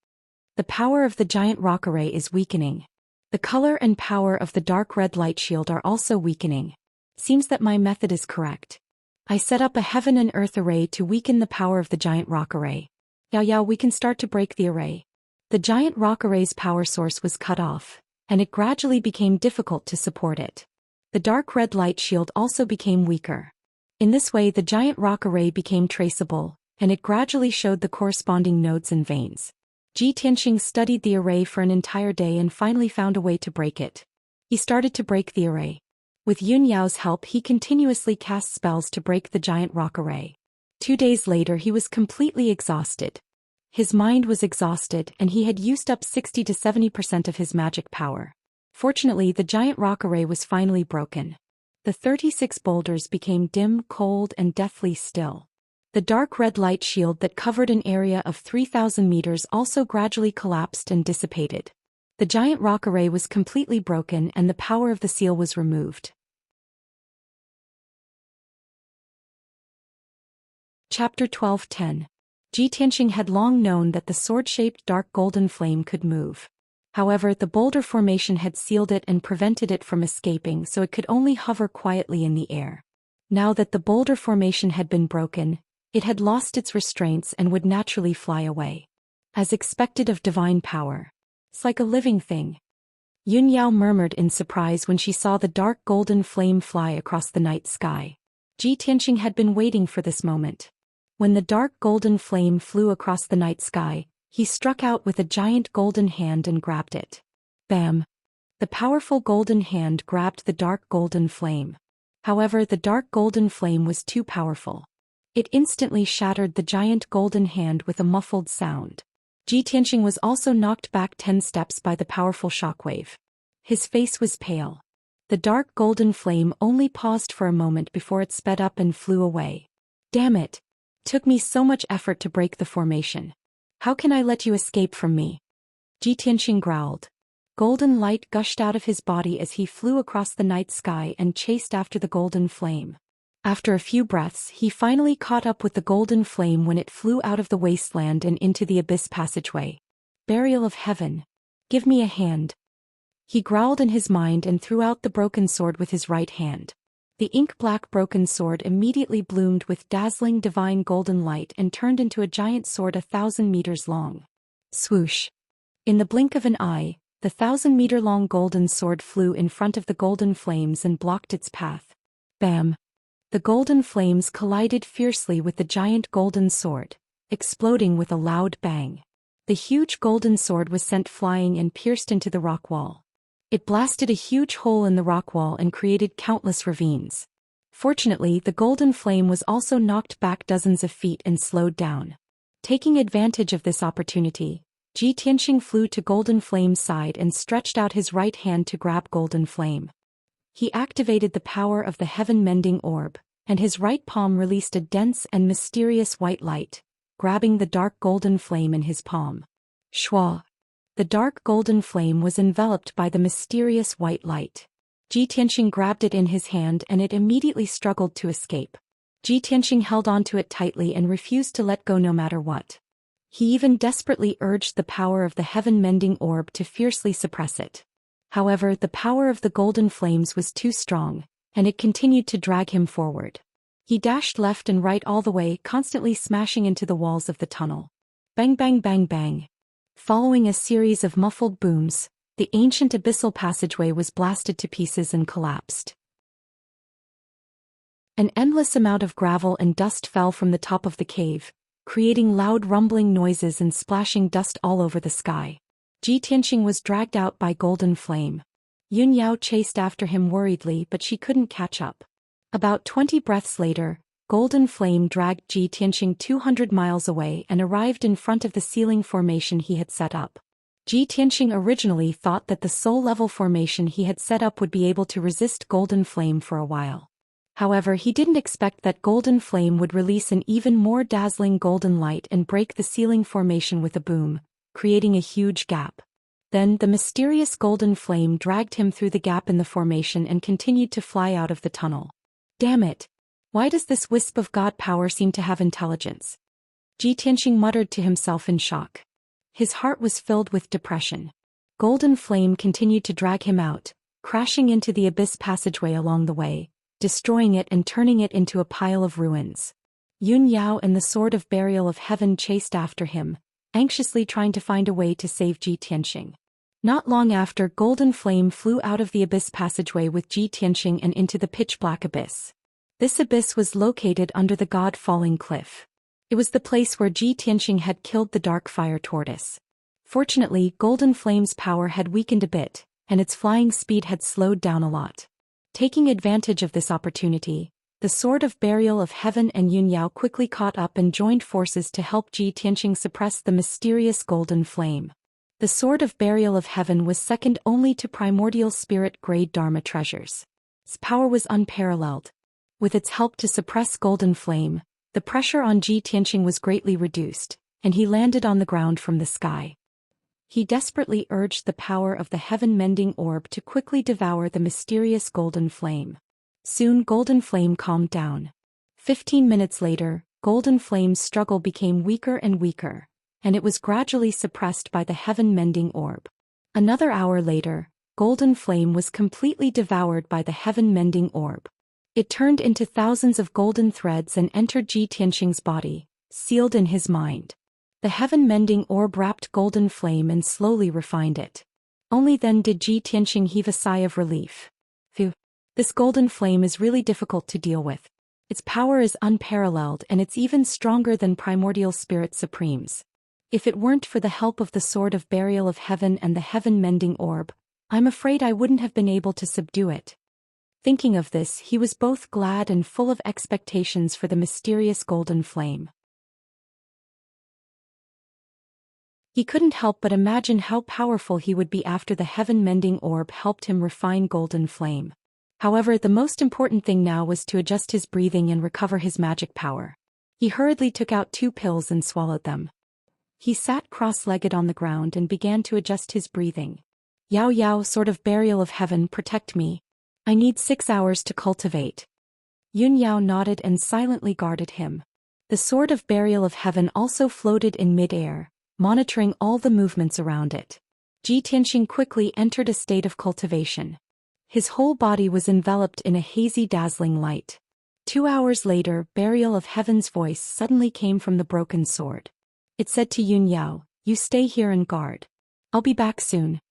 "The power of the giant rock array is weakening. The color and power of the dark red light shield are also weakening. Seems that my method is correct. I set up a heaven and earth array to weaken the power of the giant rock array. Yao, we can start to break the array." The giant rock array's power source was cut off, and it gradually became difficult to support it. The dark red light shield also became weaker. In this way, the giant rock array became traceable, and it gradually showed the corresponding nodes and veins. Ji Tianxing studied the array for an entire day and finally found a way to break it. He started to break the array. With Yun Yao's help, he continuously cast spells to break the giant rock array. 2 days later, he was completely exhausted. His mind was exhausted and he had used up 60 to 70% of his magic power. Fortunately, the giant rock array was finally broken. The 36 boulders became dim, cold, and deathly still. The dark red light shield that covered an area of 3,000 meters also gradually collapsed and dissipated. The giant rock array was completely broken and the power of the seal was removed. Chapter 12:10. Ji Tianxing had long known that the sword-shaped dark golden flame could move. However, the boulder formation had sealed it and prevented it from escaping, so it could only hover quietly in the air. Now that the boulder formation had been broken, it had lost its restraints and would naturally fly away. As expected of divine power. It's like a living thing. Yun Yao murmured in surprise when she saw the dark golden flame fly across the night sky. Ji Tianxing had been waiting for this moment. When the dark golden flame flew across the night sky, he struck out with a giant golden hand and grabbed it. Bam! The powerful golden hand grabbed the dark golden flame. However, the dark golden flame was too powerful. It instantly shattered the giant golden hand with a muffled sound. Ji Tianxing was also knocked back 10 steps by the powerful shockwave. His face was pale. The dark golden flame only paused for a moment before it sped up and flew away. Damn it! Took me so much effort to break the formation. How can I let you escape from me? Ji Tianxing growled. Golden light gushed out of his body as he flew across the night sky and chased after the golden flame. After a few breaths, he finally caught up with the golden flame when it flew out of the wasteland and into the abyss passageway. Burial of heaven. Give me a hand. He growled in his mind and threw out the broken sword with his right hand. The ink-black broken sword immediately bloomed with dazzling divine golden light and turned into a giant sword 1,000 meters long. Swoosh! In the blink of an eye, the 1,000-meter-long golden sword flew in front of the golden flames and blocked its path. Bam! The golden flames collided fiercely with the giant golden sword, exploding with a loud bang. The huge golden sword was sent flying and pierced into the rock wall. It blasted a huge hole in the rock wall and created countless ravines. Fortunately, the golden flame was also knocked back dozens of feet and slowed down. Taking advantage of this opportunity, Ji Tianxing flew to Golden Flame's side and stretched out his right hand to grab Golden Flame. He activated the power of the heaven-mending orb, and his right palm released a dense and mysterious white light, grabbing the dark golden flame in his palm. Shwa! The dark golden flame was enveloped by the mysterious white light. Ji Tianxing grabbed it in his hand and it immediately struggled to escape. Ji Tianxing held onto it tightly and refused to let go no matter what. He even desperately urged the power of the heaven-mending orb to fiercely suppress it. However, the power of the golden flames was too strong, and it continued to drag him forward. He dashed left and right all the way, constantly smashing into the walls of the tunnel. Bang bang bang bang. Following a series of muffled booms, the ancient abyssal passageway was blasted to pieces and collapsed. An endless amount of gravel and dust fell from the top of the cave, creating loud rumbling noises and splashing dust all over the sky. Ji Tianxing was dragged out by Golden Flame. Yun Yao chased after him worriedly, but she couldn't catch up. About 20 breaths later, Golden Flame dragged Ji Tianxing 200 miles away and arrived in front of the ceiling formation he had set up. Ji Tianxing originally thought that the soul-level formation he had set up would be able to resist Golden Flame for a while. However, he didn't expect that Golden Flame would release an even more dazzling golden light and break the ceiling formation with a boom, creating a huge gap. Then the mysterious Golden Flame dragged him through the gap in the formation and continued to fly out of the tunnel. Damn it! Why does this wisp of god power seem to have intelligence? Ji Tianxing muttered to himself in shock. His heart was filled with depression. Golden Flame continued to drag him out, crashing into the abyss passageway along the way, destroying it and turning it into a pile of ruins. Yun Yao and the Sword of Burial of Heaven chased after him, anxiously trying to find a way to save Ji Tianxing. Not long after, Golden Flame flew out of the abyss passageway with Ji Tianxing and into the pitch-black abyss. This abyss was located under the God-falling cliff. It was the place where Ji Tianxing had killed the dark fire tortoise. Fortunately, Golden Flame's power had weakened a bit, and its flying speed had slowed down a lot. Taking advantage of this opportunity, the Sword of Burial of Heaven and Yun Yao quickly caught up and joined forces to help Ji Tianxing suppress the mysterious Golden Flame. The Sword of Burial of Heaven was second only to primordial spirit-grade Dharma treasures. Its power was unparalleled. With its help to suppress Golden Flame, the pressure on Ji Tianxing was greatly reduced, and he landed on the ground from the sky. He desperately urged the power of the heaven-mending orb to quickly devour the mysterious Golden Flame. Soon Golden Flame calmed down. 15 minutes later, Golden Flame's struggle became weaker and weaker, and it was gradually suppressed by the heaven-mending orb. Another hour later, Golden Flame was completely devoured by the heaven-mending orb. It turned into thousands of golden threads and entered Ji Tianxing's body, sealed in his mind. The heaven-mending orb wrapped Golden Flame and slowly refined it. Only then did Ji Tianxing heave a sigh of relief. Phew. This Golden Flame is really difficult to deal with. Its power is unparalleled and it's even stronger than primordial spirit supremes. If it weren't for the help of the Sword of Burial of Heaven and the heaven-mending orb, I'm afraid I wouldn't have been able to subdue it. Thinking of this, he was both glad and full of expectations for the mysterious Golden Flame. He couldn't help but imagine how powerful he would be after the heaven-mending orb helped him refine Golden Flame. However, the most important thing now was to adjust his breathing and recover his magic power. He hurriedly took out 2 pills and swallowed them. He sat cross-legged on the ground and began to adjust his breathing. Yao Yao, Sword of Burial of Heaven, protect me. I need 6 hours to cultivate. Yun Yao nodded and silently guarded him. The Sword of Burial of Heaven also floated in mid-air, monitoring all the movements around it. Ji Tianxing quickly entered a state of cultivation. His whole body was enveloped in a hazy, dazzling light. 2 hours later, Burial of Heaven's voice suddenly came from the broken sword. It said to Yun Yao, "You stay here and guard. I'll be back soon."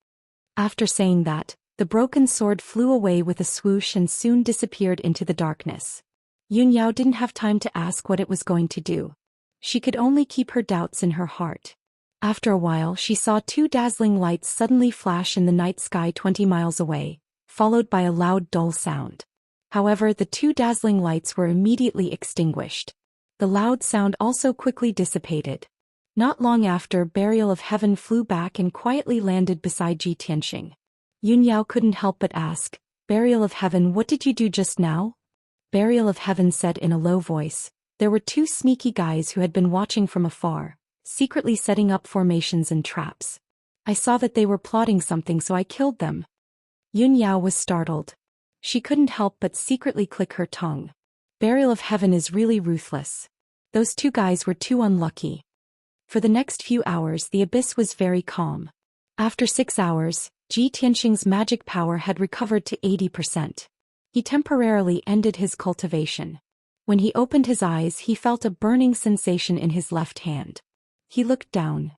After saying that, the broken sword flew away with a swoosh and soon disappeared into the darkness. Yun Yao didn't have time to ask what it was going to do. She could only keep her doubts in her heart. After a while, she saw 2 dazzling lights suddenly flash in the night sky 20 miles away, followed by a loud, dull sound. However, the 2 dazzling lights were immediately extinguished. The loud sound also quickly dissipated. Not long after, Burial of Heaven flew back and quietly landed beside Ji Tianxing. Yun Yao couldn't help but ask, "Burial of Heaven, what did you do just now?" Burial of Heaven said in a low voice, "There were 2 sneaky guys who had been watching from afar, secretly setting up formations and traps. I saw that they were plotting something, so I killed them." Yun Yao was startled. She couldn't help but secretly click her tongue. Burial of Heaven is really ruthless. Those 2 guys were too unlucky. For the next few hours, the abyss was very calm. After 6 hours, Ji Tianxing's magic power had recovered to 80%. He temporarily ended his cultivation. When he opened his eyes, he felt a burning sensation in his left hand. He looked down.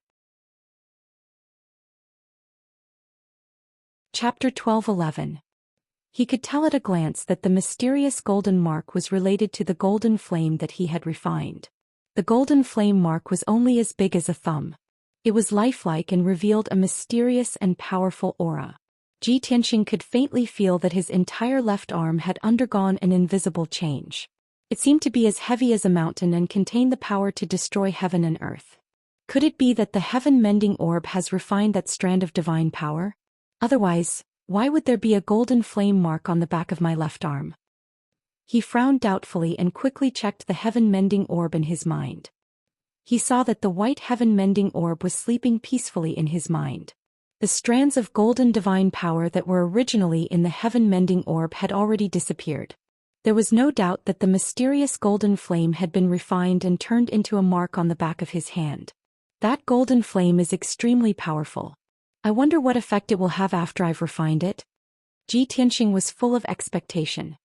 Chapter 12:11. He could tell at a glance that the mysterious golden mark was related to the golden flame that he had refined. The golden flame mark was only as big as a thumb. It was lifelike and revealed a mysterious and powerful aura. Ji Tianxing could faintly feel that his entire left arm had undergone an invisible change. It seemed to be as heavy as a mountain and contained the power to destroy heaven and earth. Could it be that the heaven-mending orb has refined that strand of divine power? Otherwise, why would there be a golden flame mark on the back of my left arm? He frowned doubtfully and quickly checked the heaven-mending orb in his mind. He saw that the white heaven-mending orb was sleeping peacefully in his mind. The strands of golden divine power that were originally in the heaven-mending orb had already disappeared. There was no doubt that the mysterious golden flame had been refined and turned into a mark on the back of his hand. That golden flame is extremely powerful. I wonder what effect it will have after I've refined it. Ji Tianxing was full of expectation.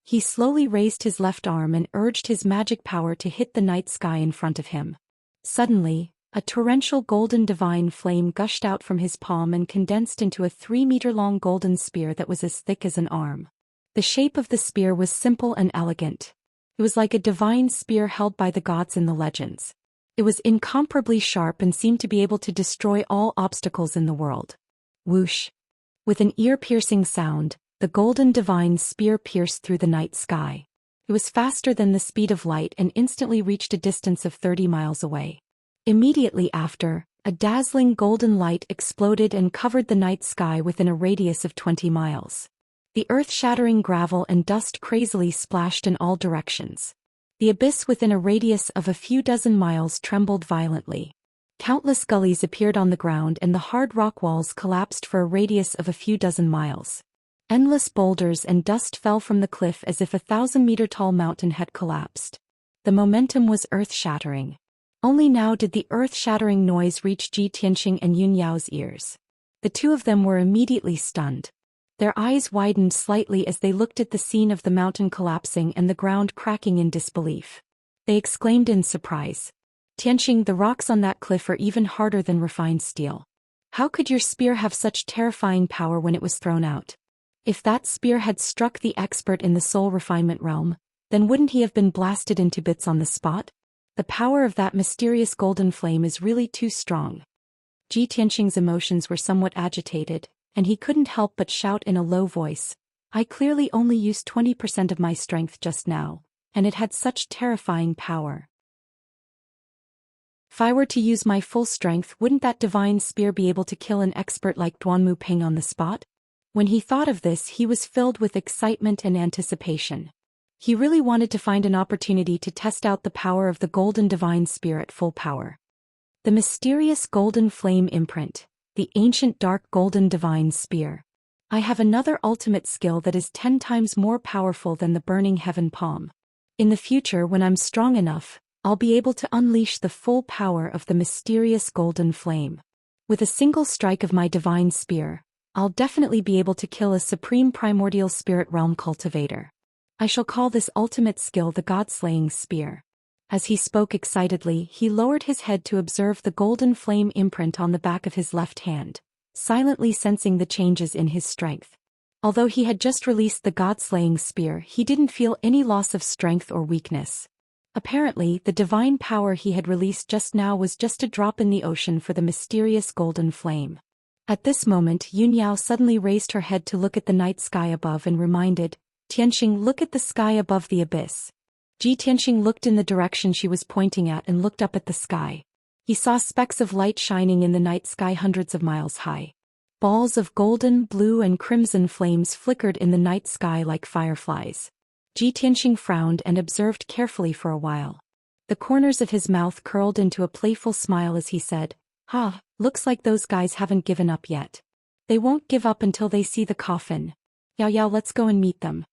He slowly raised his left arm and urged his magic power to hit the night sky in front of him. Suddenly, a torrential golden divine flame gushed out from his palm and condensed into a 3-meter-long golden spear that was as thick as an arm. The shape of the spear was simple and elegant. It was like a divine spear held by the gods in the legends. It was incomparably sharp and seemed to be able to destroy all obstacles in the world. Whoosh! With an ear-piercing sound, the golden divine spear pierced through the night sky. It was faster than the speed of light and instantly reached a distance of 30 miles away. Immediately after, a dazzling golden light exploded and covered the night sky within a radius of 20 miles. The earth-shattering gravel and dust crazily splashed in all directions. The abyss within a radius of a few dozen miles trembled violently. Countless gullies appeared on the ground and the hard rock walls collapsed for a radius of a few dozen miles. Endless boulders and dust fell from the cliff as if a 1,000-meter-tall mountain had collapsed. The momentum was earth-shattering. Only now did the earth-shattering noise reach Ji Tianxing and Yun Yao's ears. The two of them were immediately stunned. Their eyes widened slightly as they looked at the scene of the mountain collapsing and the ground cracking in disbelief. They exclaimed in surprise. Tianxing, the rocks on that cliff are even harder than refined steel. How could your spear have such terrifying power when it was thrown out? If that spear had struck the expert in the soul refinement realm, then wouldn't he have been blasted into bits on the spot? The power of that mysterious golden flame is really too strong. Ji Tianxing's emotions were somewhat agitated, and he couldn't help but shout in a low voice, I clearly only used 20% of my strength just now, and it had such terrifying power. If I were to use my full strength, wouldn't that divine spear be able to kill an expert like Duanmu Ping on the spot? When he thought of this, he was filled with excitement and anticipation. He really wanted to find an opportunity to test out the power of the golden divine spear at full power. The mysterious golden flame imprint. The ancient dark golden divine spear. I have another ultimate skill that is 10 times more powerful than the burning heaven palm. In the future, when I'm strong enough, I'll be able to unleash the full power of the mysterious golden flame. With a single strike of my divine spear, I'll definitely be able to kill a supreme primordial spirit realm cultivator. I shall call this ultimate skill the God-slaying spear. As he spoke excitedly, he lowered his head to observe the golden flame imprint on the back of his left hand, silently sensing the changes in his strength. Although he had just released the God-slaying spear, he didn't feel any loss of strength or weakness. Apparently, the divine power he had released just now was just a drop in the ocean for the mysterious golden flame. At this moment, Yun Yao suddenly raised her head to look at the night sky above and reminded, Tianxing, look at the sky above the abyss. Ji Tianxing looked in the direction she was pointing at and looked up at the sky. He saw specks of light shining in the night sky hundreds of miles high. Balls of golden, blue and crimson flames flickered in the night sky like fireflies. Ji Tianxing frowned and observed carefully for a while. The corners of his mouth curled into a playful smile as he said, looks like those guys haven't given up yet. They won't give up until they see the coffin. Yao, let's go and meet them.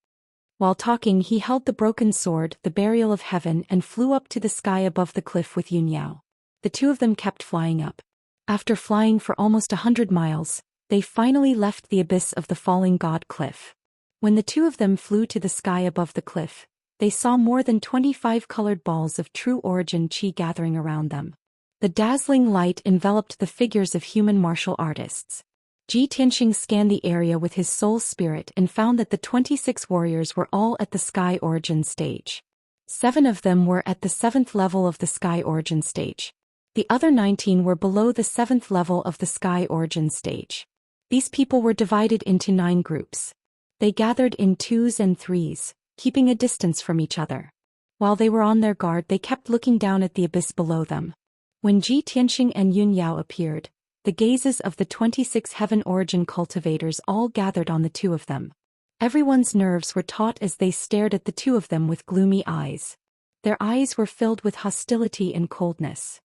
While talking, he held the broken sword, the burial of heaven, and flew up to the sky above the cliff with Yun Yao. The two of them kept flying up. After flying for almost 100 miles, they finally left the abyss of the falling god cliff. When the two of them flew to the sky above the cliff, they saw more than 25 colored balls of true origin qi gathering around them. The dazzling light enveloped the figures of human martial artists. Ji Tianxing scanned the area with his soul spirit and found that the 26 warriors were all at the sky origin stage. 7 of them were at the 7th level of the sky origin stage. The other 19 were below the 7th level of the sky origin stage. These people were divided into 9 groups. They gathered in 2s and 3s, keeping a distance from each other. While they were on their guard, they kept looking down at the abyss below them. When Ji Tianxing and Yun Yao appeared, the gazes of the 26 heaven origin cultivators all gathered on the two of them. Everyone's nerves were taut as they stared at the two of them with gloomy eyes. Their eyes were filled with hostility and coldness.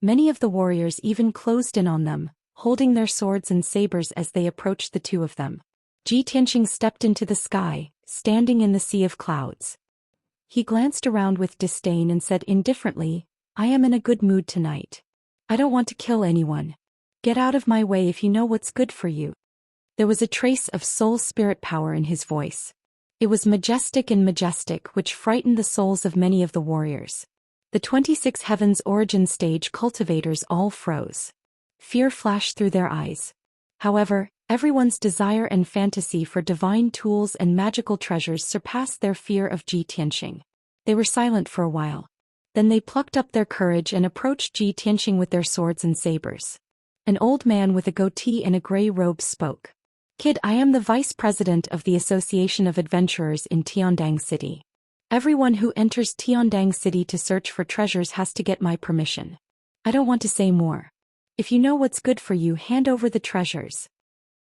Many of the warriors even closed in on them, holding their swords and sabers as they approached the two of them. Ji Tianxing stepped into the sky, standing in the sea of clouds. He glanced around with disdain and said indifferently, "I am in a good mood tonight. I don't want to kill anyone. Get out of my way if you know what's good for you." There was a trace of soul spirit power in his voice. It was majestic, which frightened the souls of many of the warriors. The 26 heavens origin stage cultivators all froze. Fear flashed through their eyes. However, everyone's desire and fantasy for divine tools and magical treasures surpassed their fear of Ji Tianxing. They were silent for a while. Then they plucked up their courage and approached Ji Tianxing with their swords and sabers. An old man with a goatee and a gray robe spoke. "Kid, I am the vice president of the Association of Adventurers in Tiandang City. Everyone who enters Tiandang City to search for treasures has to get my permission. I don't want to say more. If you know what's good for you, hand over the treasures."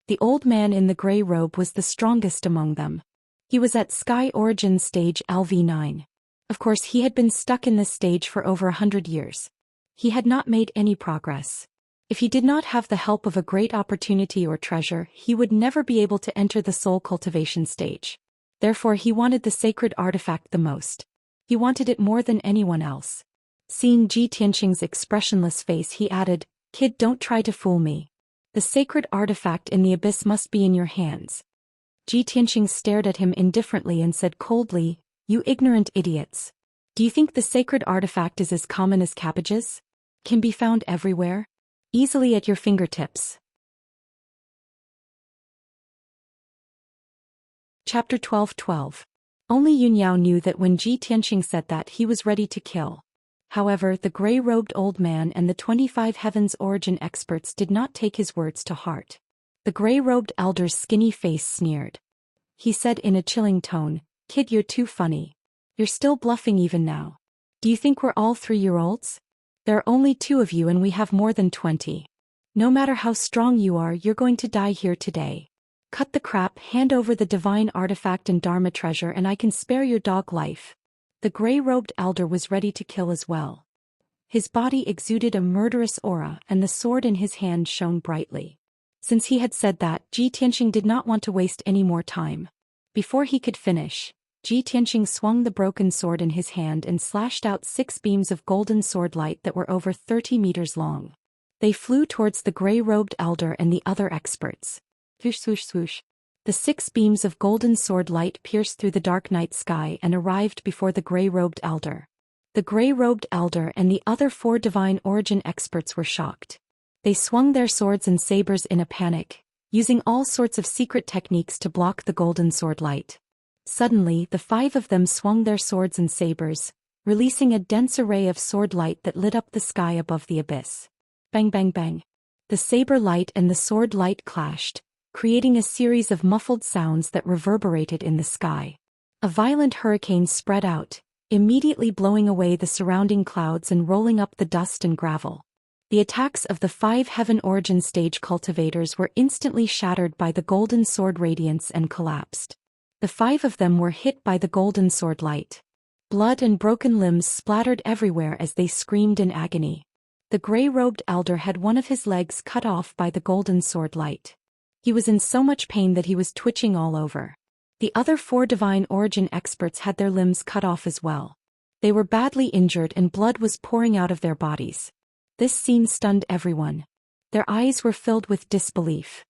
The old man in the gray robe was the strongest among them. He was at Sky Origin Stage LV9. Of course, he had been stuck in this stage for over 100 years. He had not made any progress. If he did not have the help of a great opportunity or treasure, he would never be able to enter the soul cultivation stage. Therefore, he wanted the sacred artifact the most. He wanted it more than anyone else. Seeing Ji Tianxing's expressionless face, he added, "Kid, don't try to fool me. The sacred artifact in the abyss must be in your hands." Ji Tianxing stared at him indifferently and said coldly, "You ignorant idiots. Do you think the sacred artifact is as common as cabbages? Can be found everywhere? Easily at your fingertips." Chapter 12:12. Only Yun Yao knew that when Ji Tianxing said that, he was ready to kill. However, the gray-robed old man and the 25 heavens origin experts did not take his words to heart. The gray-robed elder's skinny face sneered. He said in a chilling tone, "Kid, you're too funny. You're still bluffing even now. Do you think we're all 3-year-olds? There are only 2 of you and we have more than 20. No matter how strong you are, you're going to die here today. Cut the crap, hand over the divine artifact and Dharma treasure and I can spare your dog life." The gray-robed elder was ready to kill as well. His body exuded a murderous aura and the sword in his hand shone brightly. Since he had said that, Ji Tianxing did not want to waste any more time. Before he could finish, Ji Tianxing swung the broken sword in his hand and slashed out 6 beams of golden sword light that were over 30 meters long. They flew towards the gray-robed elder and the other experts. Swoosh, swoosh, swoosh. The 6 beams of golden sword light pierced through the dark night sky and arrived before the gray-robed elder. The gray-robed elder and the other 4 divine origin experts were shocked. They swung their swords and sabers in a panic, using all sorts of secret techniques to block the golden sword light. Suddenly, the 5 of them swung their swords and sabers, releasing a dense array of sword light that lit up the sky above the abyss. Bang, bang, bang. The saber light and the sword light clashed, creating a series of muffled sounds that reverberated in the sky. A violent hurricane spread out, immediately blowing away the surrounding clouds and rolling up the dust and gravel. The attacks of the 5 heaven origin stage cultivators were instantly shattered by the golden sword radiance and collapsed. The 5 of them were hit by the golden sword light. Blood and broken limbs splattered everywhere as they screamed in agony. The gray-robed elder had one of his legs cut off by the golden sword light. He was in so much pain that he was twitching all over. The other 4 divine origin experts had their limbs cut off as well. They were badly injured and blood was pouring out of their bodies. This scene stunned everyone. Their eyes were filled with disbelief.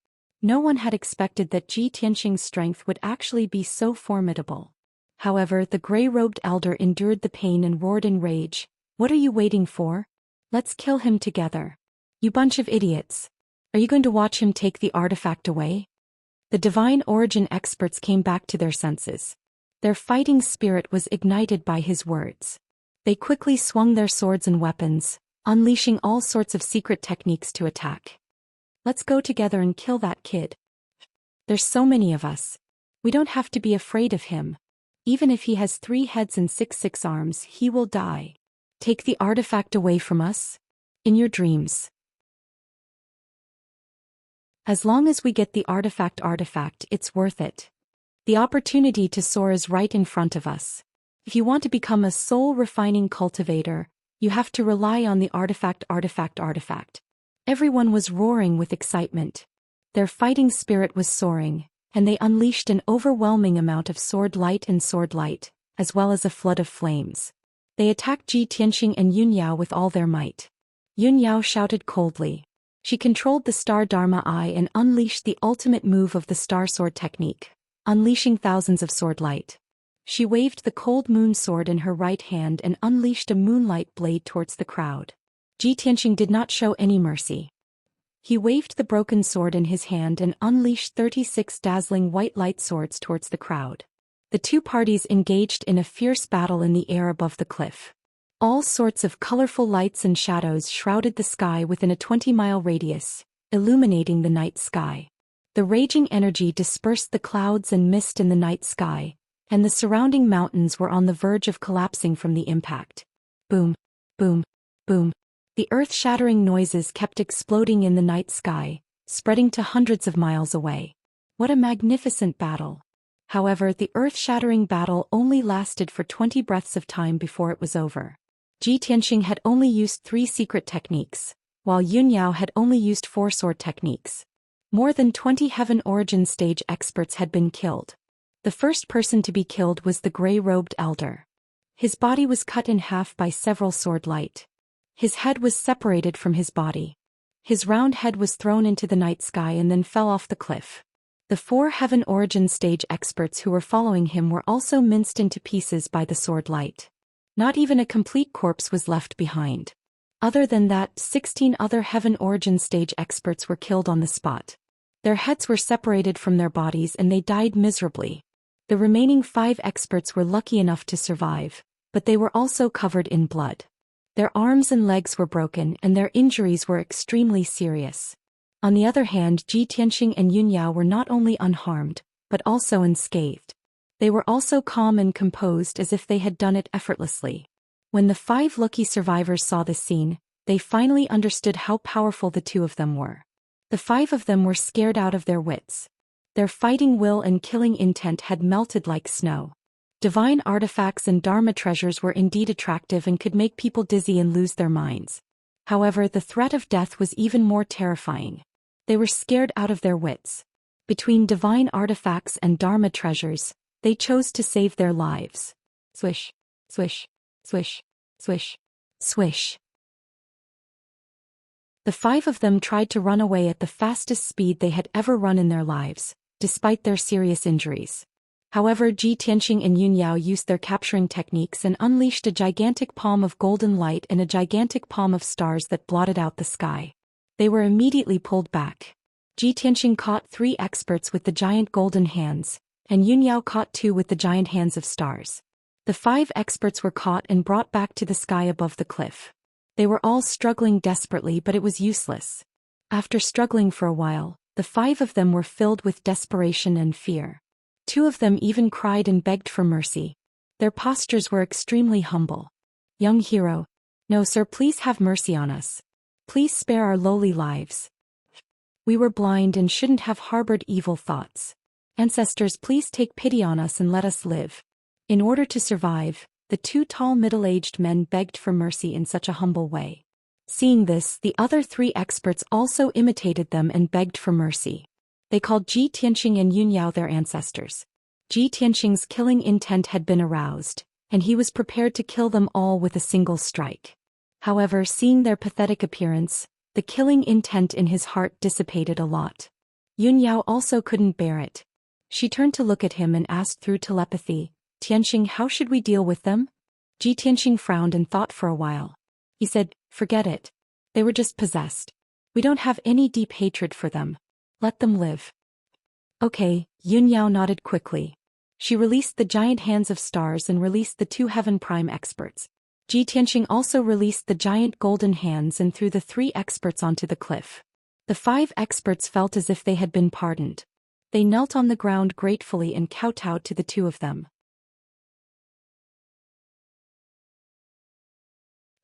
No one had expected that Ji Tianxing's strength would actually be so formidable. However, the gray-robed elder endured the pain and roared in rage, "What are you waiting for? Let's kill him together. You bunch of idiots. Are you going to watch him take the artifact away?" The divine origin experts came back to their senses. Their fighting spirit was ignited by his words. They quickly swung their swords and weapons, unleashing all sorts of secret techniques to attack. Let's go together and kill that kid. There's so many of us. We don't have to be afraid of him. Even if he has 3 heads and six arms, he will die. Take the artifact away from us? In your dreams. As long as we get the artifact, it's worth it. The opportunity to soar is right in front of us. If you want to become a soul-refining cultivator, you have to rely on the artifact. Everyone was roaring with excitement. Their fighting spirit was soaring, and they unleashed an overwhelming amount of sword light, as well as a flood of flames. They attacked Ji Tianxing and Yunyao with all their might. Yunyao shouted coldly. She controlled the Star Dharma Eye and unleashed the ultimate move of the Star Sword technique, unleashing thousands of sword light. She waved the cold moon sword in her right hand and unleashed a moonlight blade towards the crowd. Ji Tianxing did not show any mercy. He waved the broken sword in his hand and unleashed 36 dazzling white light swords towards the crowd. The two parties engaged in a fierce battle in the air above the cliff. All sorts of colorful lights and shadows shrouded the sky within a 20-mile radius, illuminating the night sky. The raging energy dispersed the clouds and mist in the night sky, and the surrounding mountains were on the verge of collapsing from the impact. Boom, boom, boom. The earth-shattering noises kept exploding in the night sky, spreading to hundreds of miles away. What a magnificent battle! However, the earth-shattering battle only lasted for 20 breaths of time before it was over. Ji Tianxing had only used 3 secret techniques, while Yunyao had only used 4 sword techniques. More than 20 Heaven Origin Stage experts had been killed. The first person to be killed was the gray-robed elder. His body was cut in half by several sword light. His head was separated from his body. His round head was thrown into the night sky and then fell off the cliff. The 4 Heaven Origin Stage experts who were following him were also minced into pieces by the sword light. Not even a complete corpse was left behind. Other than that, 16 other Heaven Origin Stage experts were killed on the spot. Their heads were separated from their bodies and they died miserably. The remaining 5 experts were lucky enough to survive, but they were also covered in blood. Their arms and legs were broken and their injuries were extremely serious. On the other hand, Ji Tianxing and Yunyao were not only unharmed, but also unscathed. They were also calm and composed as if they had done it effortlessly. When the 5 lucky survivors saw this scene, they finally understood how powerful the 2 of them were. The 5 of them were scared out of their wits. Their fighting will and killing intent had melted like snow. Divine artifacts and Dharma treasures were indeed attractive and could make people dizzy and lose their minds. However, the threat of death was even more terrifying. They were scared out of their wits. Between divine artifacts and Dharma treasures, they chose to save their lives. Swish, swish, swish, swish, swish. The 5 of them tried to run away at the fastest speed they had ever run in their lives, despite their serious injuries. However, Ji Tianxing and Yunyao used their capturing techniques and unleashed a gigantic palm of golden light and a gigantic palm of stars that blotted out the sky. They were immediately pulled back. Ji Tianxing caught 3 experts with the giant golden hands, and Yunyao caught 2 with the giant hands of stars. The 5 experts were caught and brought back to the sky above the cliff. They were all struggling desperately, but it was useless. After struggling for a while, the 5 of them were filled with desperation and fear. 2 of them even cried and begged for mercy. Their postures were extremely humble. Young hero, no sir, please have mercy on us. Please spare our lowly lives. We were blind and shouldn't have harbored evil thoughts. Ancestors, please take pity on us and let us live. In order to survive, the 2 tall middle-aged men begged for mercy in such a humble way. Seeing this, the other 3 experts also imitated them and begged for mercy. They called Ji Tianxing and Yunyao their ancestors. Ji Tianxing's killing intent had been aroused, and he was prepared to kill them all with a single strike. However, seeing their pathetic appearance, the killing intent in his heart dissipated a lot. Yunyao also couldn't bear it. She turned to look at him and asked through telepathy, Tianxing, how should we deal with them? Ji Tianxing frowned and thought for a while. He said, forget it. They were just possessed. We don't have any deep hatred for them. Let them live. Okay, Yunyao nodded quickly. She released the giant hands of stars and released the 2 Heaven Prime experts. Ji Tianxing also released the giant golden hands and threw the 3 experts onto the cliff. The 5 experts felt as if they had been pardoned. They knelt on the ground gratefully and kowtowed to the 2 of them.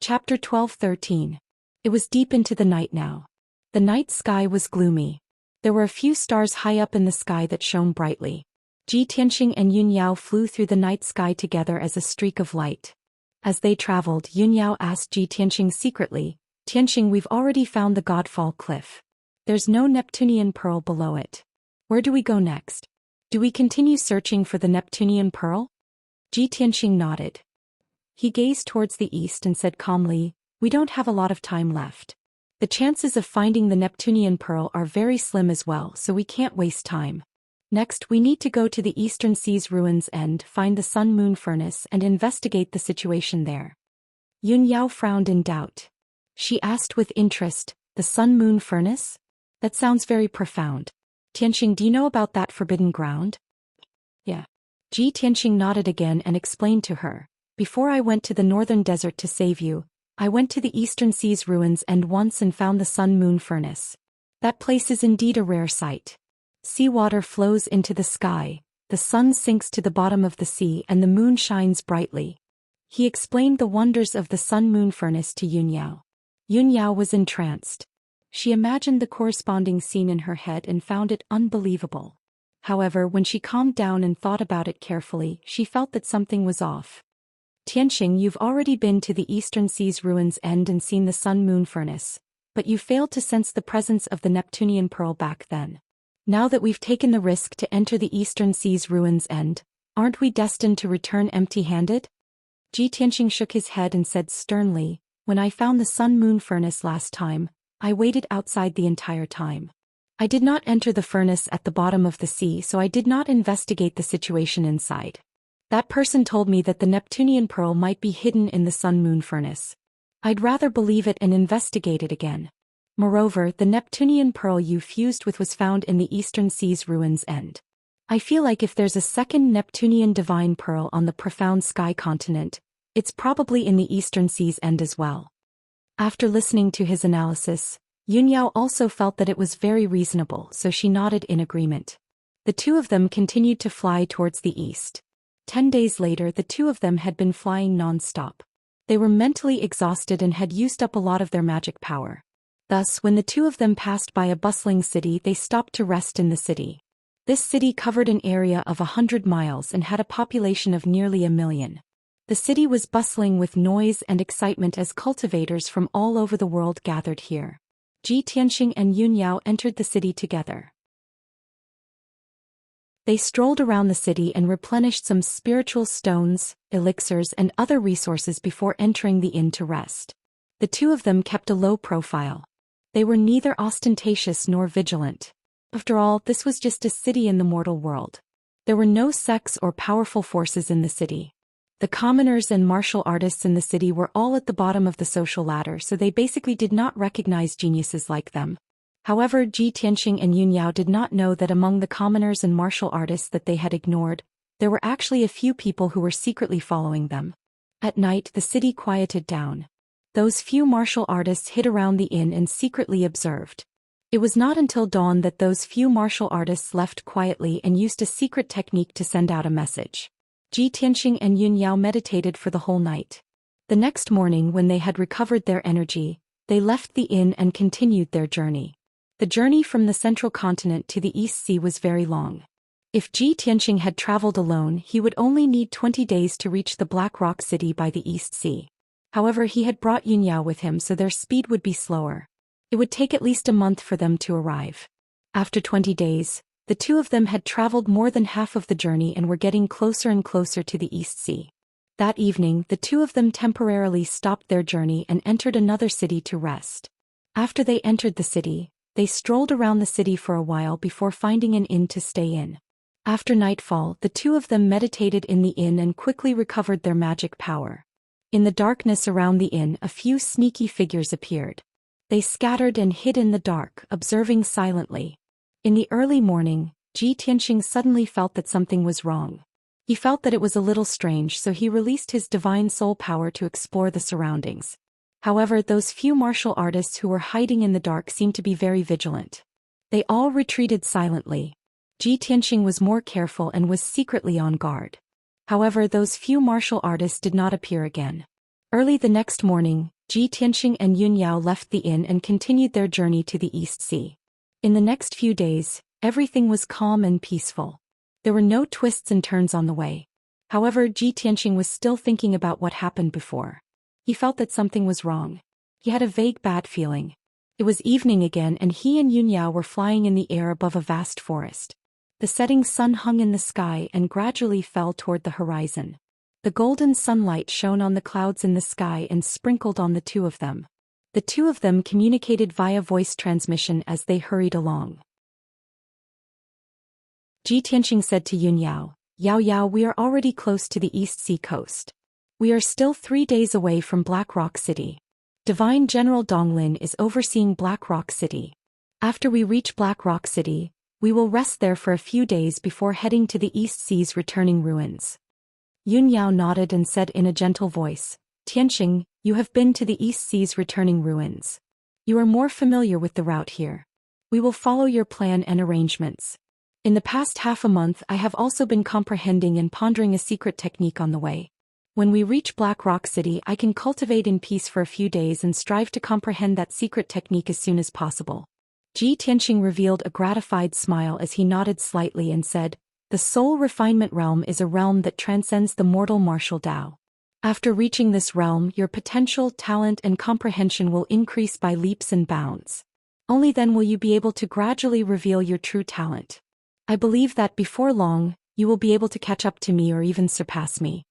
Chapter 12-13. It was deep into the night now. The night sky was gloomy. There were a few stars high up in the sky that shone brightly. Ji Tianxing and Yun Yao flew through the night sky together as a streak of light. As they traveled, Yun Yao asked Ji Tianxing secretly, "Tianxing, we've already found the Godfall Cliff. There's no Neptunian pearl below it. Where do we go next? Do we continue searching for the Neptunian pearl?" Ji Tianxing nodded. He gazed towards the east and said calmly, "We don't have a lot of time left. The chances of finding the Neptunian pearl are very slim as well, so we can't waste time. Next, we need to go to the Eastern Sea's ruins and find the Sun-Moon Furnace and investigate the situation there." Yun Yao frowned in doubt. She asked with interest, "The Sun-Moon Furnace? That sounds very profound. Tianxing, do you know about that forbidden ground?" "Yeah." Ji Tianxing nodded again and explained to her, "Before I went to the northern desert to save you, I went to the Eastern Sea's ruins and once and found the Sun-Moon Furnace. That place is indeed a rare sight. Seawater flows into the sky, the sun sinks to the bottom of the sea and the moon shines brightly." He explained the wonders of the Sun-Moon Furnace to Yun Yao. Yun Yao was entranced. She imagined the corresponding scene in her head and found it unbelievable. However, when she calmed down and thought about it carefully, she felt that something was off. "Tianxing, you've already been to the Eastern Sea's ruins end and seen the Sun-Moon Furnace, but you failed to sense the presence of the Neptunian pearl back then. Now that we've taken the risk to enter the Eastern Sea's ruins end, aren't we destined to return empty-handed?" Ji Tianxing shook his head and said sternly, "When I found the Sun-Moon Furnace last time, I waited outside the entire time. I did not enter the furnace at the bottom of the sea, so I did not investigate the situation inside. That person told me that the Neptunian pearl might be hidden in the Sun-Moon Furnace. I'd rather believe it and investigate it again. Moreover, the Neptunian pearl you fused with was found in the Eastern Sea's ruins end. I feel like if there's a second Neptunian divine pearl on the profound sky continent, it's probably in the Eastern Sea's end as well." After listening to his analysis, Yun Yao also felt that it was very reasonable, so she nodded in agreement. The 2 of them continued to fly towards the east. 10 days later, the 2 of them had been flying non-stop. They were mentally exhausted and had used up a lot of their magic power. Thus, when the 2 of them passed by a bustling city, they stopped to rest in the city. This city covered an area of 100 miles and had a population of nearly 1 million. The city was bustling with noise and excitement as cultivators from all over the world gathered here. Ji Tianxing and Yun Yao entered the city together. They strolled around the city and replenished some spiritual stones, elixirs and other resources before entering the inn to rest. The 2 of them kept a low profile. They were neither ostentatious nor vigilant. After all, this was just a city in the mortal world. There were no sects or powerful forces in the city. The commoners and martial artists in the city were all at the bottom of the social ladder, so they basically did not recognize geniuses like them. However, Ji Tianxing and Yun Yao did not know that among the commoners and martial artists that they had ignored, there were actually a few people who were secretly following them. At night, the city quieted down. Those few martial artists hid around the inn and secretly observed. It was not until dawn that those few martial artists left quietly and used a secret technique to send out a message. Ji Tianxing and Yun Yao meditated for the whole night. The next morning, when they had recovered their energy, they left the inn and continued their journey. The journey from the central continent to the East Sea was very long. If Ji Tianxing had traveled alone, he would only need 20 days to reach the Black Rock City by the East Sea. However, he had brought Yun Yao with him, so their speed would be slower. It would take at least a month for them to arrive. After 20 days, the 2 of them had traveled more than half of the journey and were getting closer and closer to the East Sea. That evening, the 2 of them temporarily stopped their journey and entered another city to rest. After they entered the city, they strolled around the city for a while before finding an inn to stay in. After nightfall, the 2 of them meditated in the inn and quickly recovered their magic power. In the darkness around the inn, a few sneaky figures appeared. They scattered and hid in the dark, observing silently. In the early morning, Ji Tianxing suddenly felt that something was wrong. He felt that it was a little strange, so he released his divine soul power to explore the surroundings. However, those few martial artists who were hiding in the dark seemed to be very vigilant. They all retreated silently. Ji Tianxing was more careful and was secretly on guard. However, those few martial artists did not appear again. Early the next morning, Ji Tianxing and Yun Yao left the inn and continued their journey to the East Sea. In the next few days, everything was calm and peaceful. There were no twists and turns on the way. However, Ji Tianxing was still thinking about what happened before. He felt that something was wrong. He had a vague bad feeling. It was evening again and he and Yun Yao were flying in the air above a vast forest. The setting sun hung in the sky and gradually fell toward the horizon. The golden sunlight shone on the clouds in the sky and sprinkled on the two of them. The two of them communicated via voice transmission as they hurried along. Ji Tianxing said to Yun Yao, "Yao Yao, we are already close to the East Sea coast. We are still 3 days away from Black Rock City. Divine General Donglin is overseeing Black Rock City. After we reach Black Rock City, we will rest there for a few days before heading to the East Sea's returning ruins." Yun Yao nodded and said in a gentle voice, "Tianxing, you have been to the East Sea's returning ruins. You are more familiar with the route here. We will follow your plan and arrangements. In the past half a month I have also been comprehending and pondering a secret technique on the way. When we reach Black Rock City I can cultivate in peace for a few days and strive to comprehend that secret technique as soon as possible." Ji Tianxing revealed a gratified smile as he nodded slightly and said, "The soul refinement realm is a realm that transcends the mortal martial Tao. After reaching this realm your potential, talent and comprehension will increase by leaps and bounds. Only then will you be able to gradually reveal your true talent. I believe that before long, you will be able to catch up to me or even surpass me."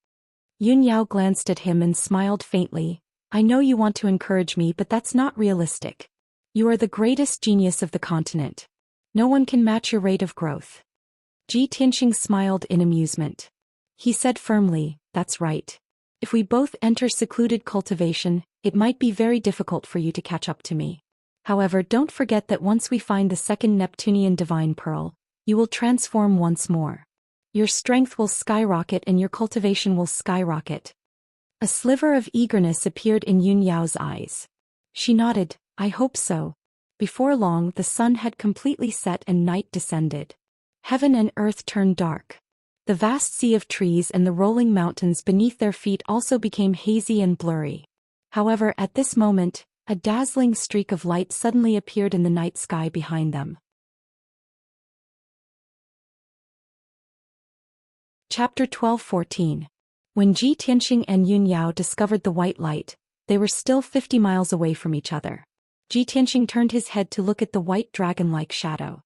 Yun Yao glanced at him and smiled faintly. "I know you want to encourage me, but that's not realistic. You are the greatest genius of the continent. No one can match your rate of growth." Ji Tianxing smiled in amusement. He said firmly, "That's right. If we both enter secluded cultivation, it might be very difficult for you to catch up to me. However, don't forget that once we find the second Neptunian divine pearl, you will transform once more. Your strength will skyrocket and your cultivation will skyrocket." A sliver of eagerness appeared in Yun Yao's eyes. She nodded, "I hope so." Before long the sun had completely set and night descended. Heaven and earth turned dark. The vast sea of trees and the rolling mountains beneath their feet also became hazy and blurry. However, at this moment, a dazzling streak of light suddenly appeared in the night sky behind them. Chapter 12-14. When Ji Tianxing and Yun Yao discovered the white light, they were still 50 miles away from each other. Ji Tianxing turned his head to look at the white dragon-like shadow.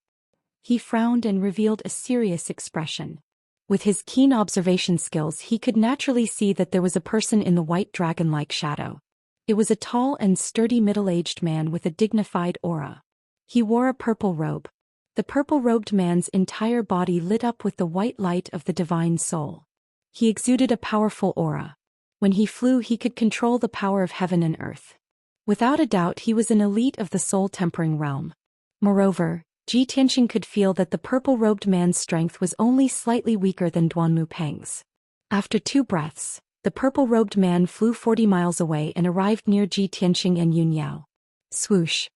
He frowned and revealed a serious expression. With his keen observation skills he could naturally see that there was a person in the white dragon-like shadow. It was a tall and sturdy middle-aged man with a dignified aura. He wore a purple robe. The purple-robed man's entire body lit up with the white light of the divine soul. He exuded a powerful aura. When he flew he could control the power of heaven and earth. Without a doubt he was an elite of the soul-tempering realm. Moreover, Ji Tianxing could feel that the purple-robed man's strength was only slightly weaker than Duanmu Peng's. After 2 breaths, the purple-robed man flew 40 miles away and arrived near Ji Tianxing and Yun Yao. Swoosh!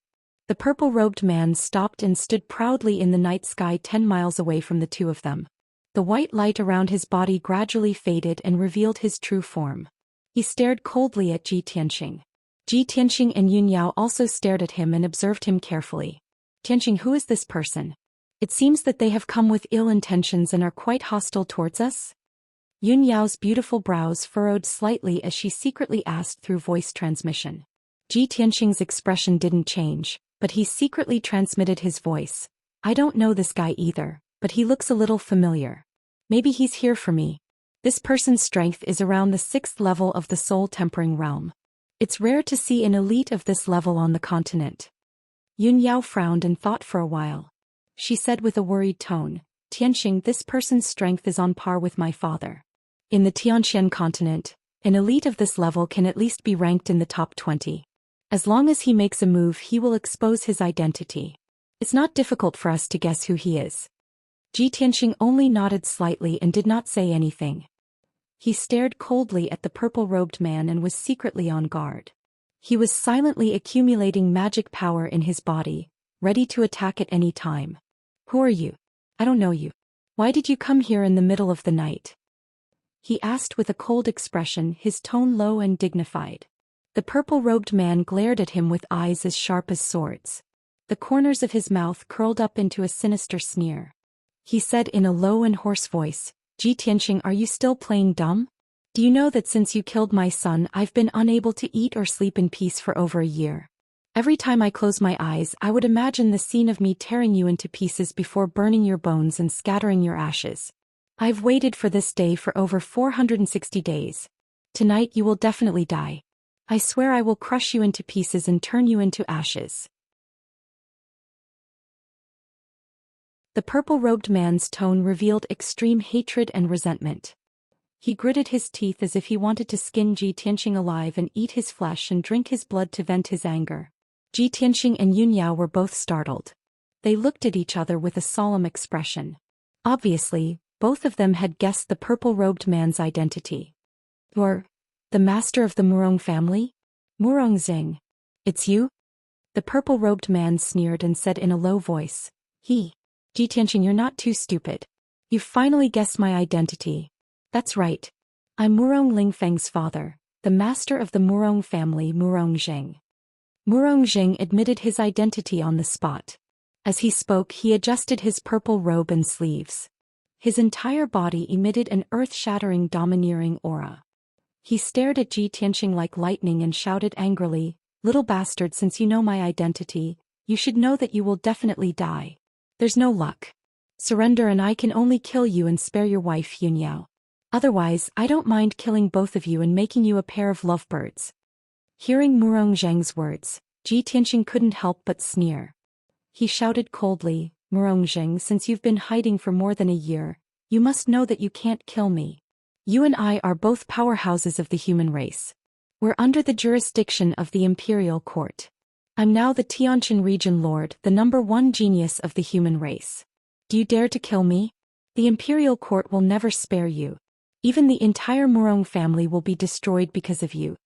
The purple-robed man stopped and stood proudly in the night sky 10 miles away from the two of them. The white light around his body gradually faded and revealed his true form. He stared coldly at Ji Tianxing. Ji Tianxing and Yun Yao also stared at him and observed him carefully. "Tianxing, who is this person? It seems that they have come with ill intentions and are quite hostile towards us?" Yun Yao's beautiful brows furrowed slightly as she secretly asked through voice transmission. Ji Tianxing's expression didn't change, but he secretly transmitted his voice. "I don't know this guy either, but he looks a little familiar. Maybe he's here for me." This person's strength is around the 6th level of the soul-tempering realm. It's rare to see an elite of this level on the continent. Yun Yao frowned and thought for a while. She said with a worried tone, "Tianxing, this person's strength is on par with my father. In the Tianxian continent, an elite of this level can at least be ranked in the top 20. As long as he makes a move he will expose his identity. It's not difficult for us to guess who he is." Ji Tianxing only nodded slightly and did not say anything. He stared coldly at the purple-robed man and was secretly on guard. He was silently accumulating magic power in his body, ready to attack at any time. Who are you? I don't know you. Why did you come here in the middle of the night? He asked with a cold expression, his tone low and dignified. The purple-robed man glared at him with eyes as sharp as swords. The corners of his mouth curled up into a sinister sneer. He said in a low and hoarse voice, Xianxia, are you still playing dumb? Do you know that since you killed my son I've been unable to eat or sleep in peace for over a year? Every time I close my eyes I would imagine the scene of me tearing you into pieces before burning your bones and scattering your ashes. I've waited for this day for over 460 days. Tonight you will definitely die. I swear I will crush you into pieces and turn you into ashes. The purple-robed man's tone revealed extreme hatred and resentment. He gritted his teeth as if he wanted to skin Xianxia alive and eat his flesh and drink his blood to vent his anger. Xianxia and Yunyao were both startled. They looked at each other with a solemn expression. Obviously, both of them had guessed the purple-robed man's identity. You're the master of the Murong family? Murong. It's you? The purple-robed man sneered and said in a low voice. Xianxia, you're not too stupid. You've finally guessed my identity. That's right. I'm Murong Lingfeng's father, the master of the Murong family Murong. Murong admitted his identity on the spot. As he spoke he adjusted his purple robe and sleeves. His entire body emitted an earth-shattering domineering aura. He stared at Xianxia like lightning and shouted angrily, Little bastard, since you know my identity, you should know that you will definitely die. There's no luck. Surrender and I can only kill you and spare your wife Yunyao. Otherwise, I don't mind killing both of you and making you a pair of lovebirds. Hearing Murong words, Xianxia couldn't help but sneer. He shouted coldly, Murong, since you've been hiding for more than a year, you must know that you can't kill me. You and I are both powerhouses of the human race. We're under the jurisdiction of the imperial court. I'm now the Tianjin region lord, the #1 genius of the human race. Do you dare to kill me? The imperial court will never spare you. Even the entire Murong family will be destroyed because of you.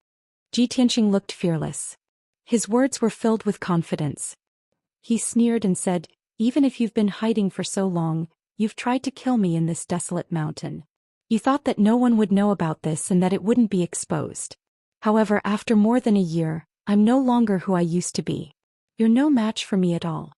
Xianxia looked fearless. His words were filled with confidence. He sneered and said, Even if you've been hiding for so long, you've tried to kill me in this desolate mountain. You thought that no one would know about this and that it wouldn't be exposed. However, after more than a year, I'm no longer who I used to be. You're no match for me at all.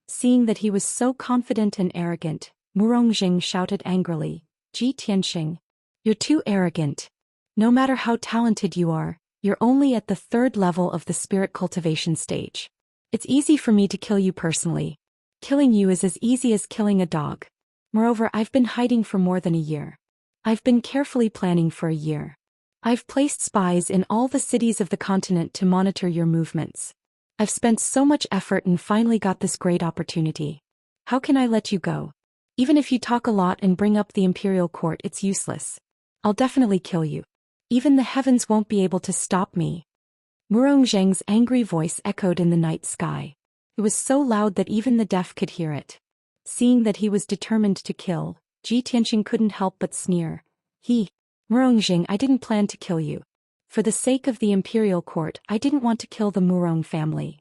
Seeing that he was so confident and arrogant, Murong shouted angrily, Xianxia, you're too arrogant. No matter how talented you are, you're only at the 3rd level of the spirit cultivation stage. It's easy for me to kill you personally. Killing you is as easy as killing a dog. Moreover, I've been hiding for more than a year. I've been carefully planning for a year. I've placed spies in all the cities of the continent to monitor your movements. I've spent so much effort and finally got this great opportunity. How can I let you go? Even if you talk a lot and bring up the imperial court, it's useless. I'll definitely kill you. Even the heavens won't be able to stop me. Murong angry voice echoed in the night sky. It was so loud that even the deaf could hear it. Seeing that he was determined to kill, Xianxia couldn't help but sneer. Murong, I didn't plan to kill you. For the sake of the imperial court, I didn't want to kill the Murong family.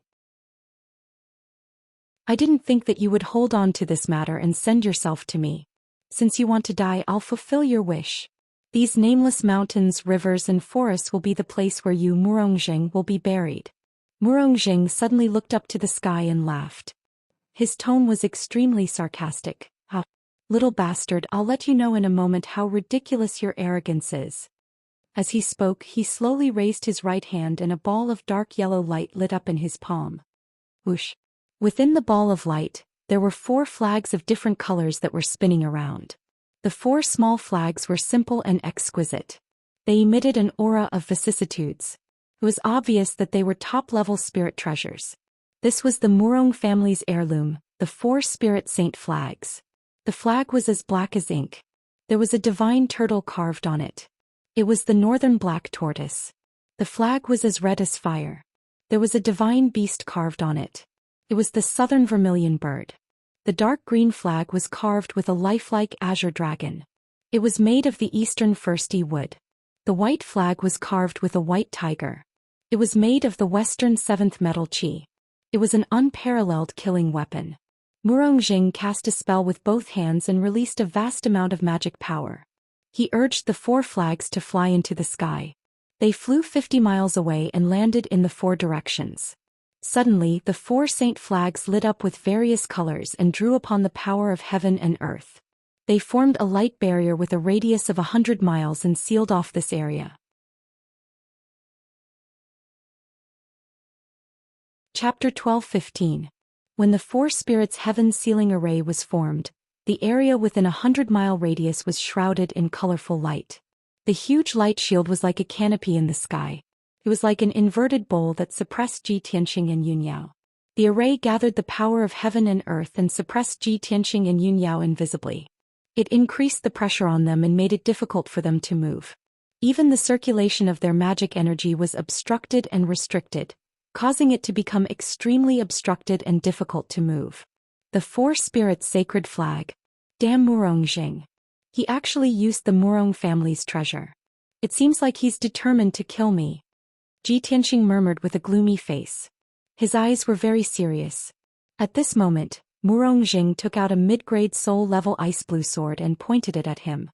I didn't think that you would hold on to this matter and send yourself to me. Since you want to die, I'll fulfill your wish. These nameless mountains, rivers and forests will be the place where you, Murong, will be buried. Murong suddenly looked up to the sky and laughed. His tone was extremely sarcastic. Little bastard, I'll let you know in a moment how ridiculous your arrogance is. As he spoke, he slowly raised his right hand and a ball of dark yellow light lit up in his palm. Whoosh! Within the ball of light, there were 4 flags of different colors that were spinning around. The 4 small flags were simple and exquisite. They emitted an aura of vicissitudes. It was obvious that they were top-level spirit treasures. This was the Murong family's heirloom, the 4 spirit saint flags. The flag was as black as ink. There was a divine turtle carved on it. It was the northern black tortoise. The flag was as red as fire. There was a divine beast carved on it. It was the southern vermilion bird. The dark green flag was carved with a lifelike azure dragon. It was made of the eastern firsty wood. The white flag was carved with a white tiger. It was made of the Western 7th metal qi. It was an unparalleled killing weapon. Murong cast a spell with both hands and released a vast amount of magic power. He urged the 4 flags to fly into the sky. They flew 50 miles away and landed in the 4 directions. Suddenly, the 4 saint flags lit up with various colors and drew upon the power of heaven and earth. They formed a light barrier with a radius of 100 miles and sealed off this area. Chapter 12:15. When the 4 spirits' heaven sealing array was formed, the area within a 100-mile radius was shrouded in colorful light. The huge light shield was like a canopy in the sky. It was like an inverted bowl that suppressed Ji Tianqing and Yunyao. The array gathered the power of heaven and earth and suppressed Ji Tianqing and Yunyao invisibly. It increased the pressure on them and made it difficult for them to move. Even the circulation of their magic energy was obstructed and restricted, causing it to become extremely obstructed and difficult to move. The 4 spirits' sacred flag. Damn Murong. He actually used the Murong family's treasure. It seems like he's determined to kill me. Ji Tianqing murmured with a gloomy face. His eyes were very serious. At this moment, Murong took out a mid-grade soul-level ice blue sword and pointed it at him.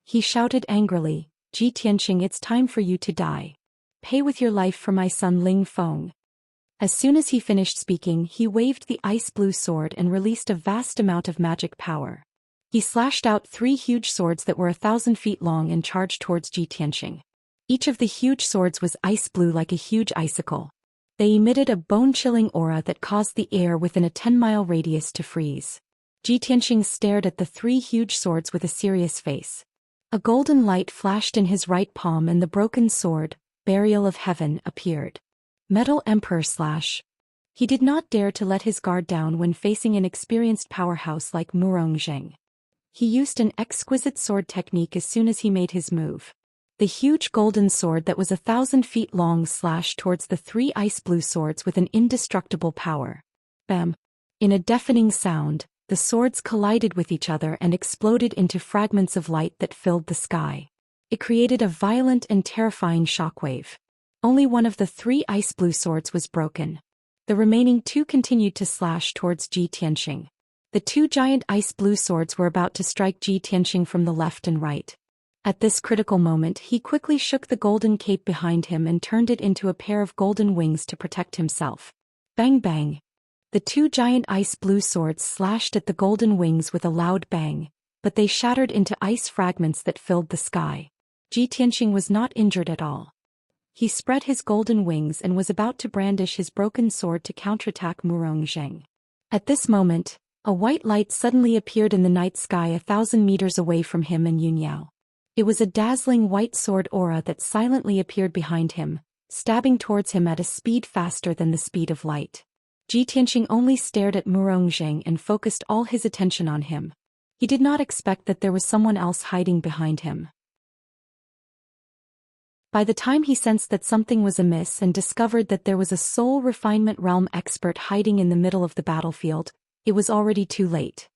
He shouted angrily, Ji Tianqing, it's time for you to die. Pay with your life for my son Ling Feng. As soon as he finished speaking, he waved the ice blue sword and released a vast amount of magic power. He slashed out 3 huge swords that were 1,000 feet long and charged towards Ji Tianqing. Each of the huge swords was ice blue like a huge icicle. They emitted a bone-chilling aura that caused the air within a 10-mile radius to freeze. Ji Tianqing stared at the 3 huge swords with a serious face. A golden light flashed in his right palm and the broken sword, Burial of Heaven, appeared. Metal Emperor / He did not dare to let his guard down when facing an experienced powerhouse like Murong. He used an exquisite sword technique as soon as he made his move. The huge golden sword that was 1,000 feet long slashed towards the 3 ice blue swords with an indestructible power. Bam! In a deafening sound, the swords collided with each other and exploded into fragments of light that filled the sky. It created a violent and terrifying shockwave. Only one of the 3 ice blue swords was broken. The remaining 2 continued to slash towards Ji Tianqing. The 2 giant ice blue swords were about to strike Ji Tianqing from the left and right. At this critical moment, he quickly shook the golden cape behind him and turned it into a pair of golden wings to protect himself. Bang bang! The 2 giant ice blue swords slashed at the golden wings with a loud bang, but they shattered into ice fragments that filled the sky. Ji Tianqing was not injured at all. He spread his golden wings and was about to brandish his broken sword to counterattack Murong. At this moment, a white light suddenly appeared in the night sky 1,000 meters away from him and Yunyao. It was a dazzling white sword aura that silently appeared behind him, stabbing towards him at a speed faster than the speed of light. Ji Tianqing only stared at Murong and focused all his attention on him. He did not expect that there was someone else hiding behind him. By the time he sensed that something was amiss and discovered that there was a soul refinement realm expert hiding in the middle of the battlefield, it was already too late.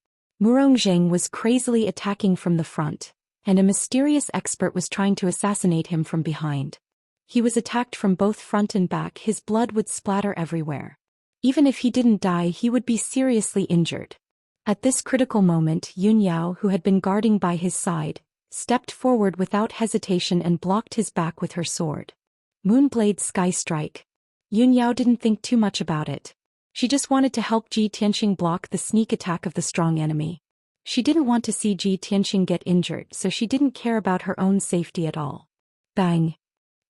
Murong was crazily attacking from the front, and a mysterious expert was trying to assassinate him from behind. He was attacked from both front and back. His blood would splatter everywhere. Even if he didn't die, he would be seriously injured. At this critical moment, Yunyao, who had been guarding by his side, stepped forward without hesitation and blocked his back with her sword. Moonblade Sky Strike. Yunyao didn't think too much about it. She just wanted to help Ji Tianqing block the sneak attack of the strong enemy. She didn't want to see Ji Tianqing get injured, so she didn't care about her own safety at all. Bang!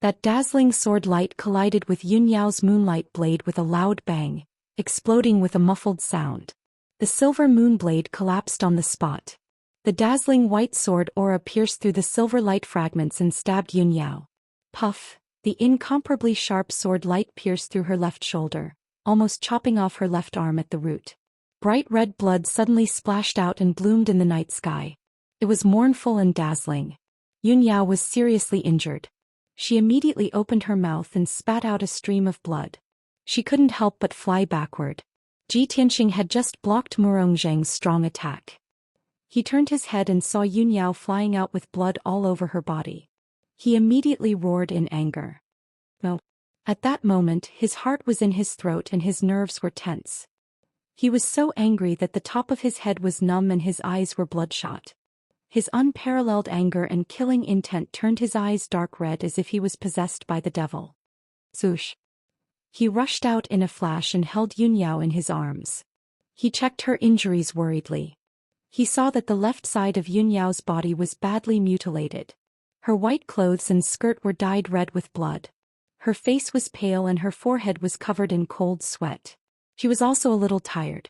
That dazzling sword light collided with Yunyao's moonlight blade with a loud bang, exploding with a muffled sound. The silver moonblade collapsed on the spot. The dazzling white sword aura pierced through the silver light fragments and stabbed Yunyao. Puff! The incomparably sharp sword light pierced through her left shoulder, almost chopping off her left arm at the root. Bright red blood suddenly splashed out and bloomed in the night sky. It was mournful and dazzling. Yunyao was seriously injured. She immediately opened her mouth and spat out a stream of blood. She couldn't help but fly backward. Ji Tianqing had just blocked Murongzheng's strong attack. He turned his head and saw Yunyao flying out with blood all over her body. He immediately roared in anger. No. At that moment, his heart was in his throat and his nerves were tense. He was so angry that the top of his head was numb and his eyes were bloodshot. His unparalleled anger and killing intent turned his eyes dark red as if he was possessed by the devil. Zhoush. He rushed out in a flash and held Yunyao in his arms. He checked her injuries worriedly. He saw that the left side of Yunyao's body was badly mutilated. Her white clothes and skirt were dyed red with blood. Her face was pale and her forehead was covered in cold sweat. She was also a little tired.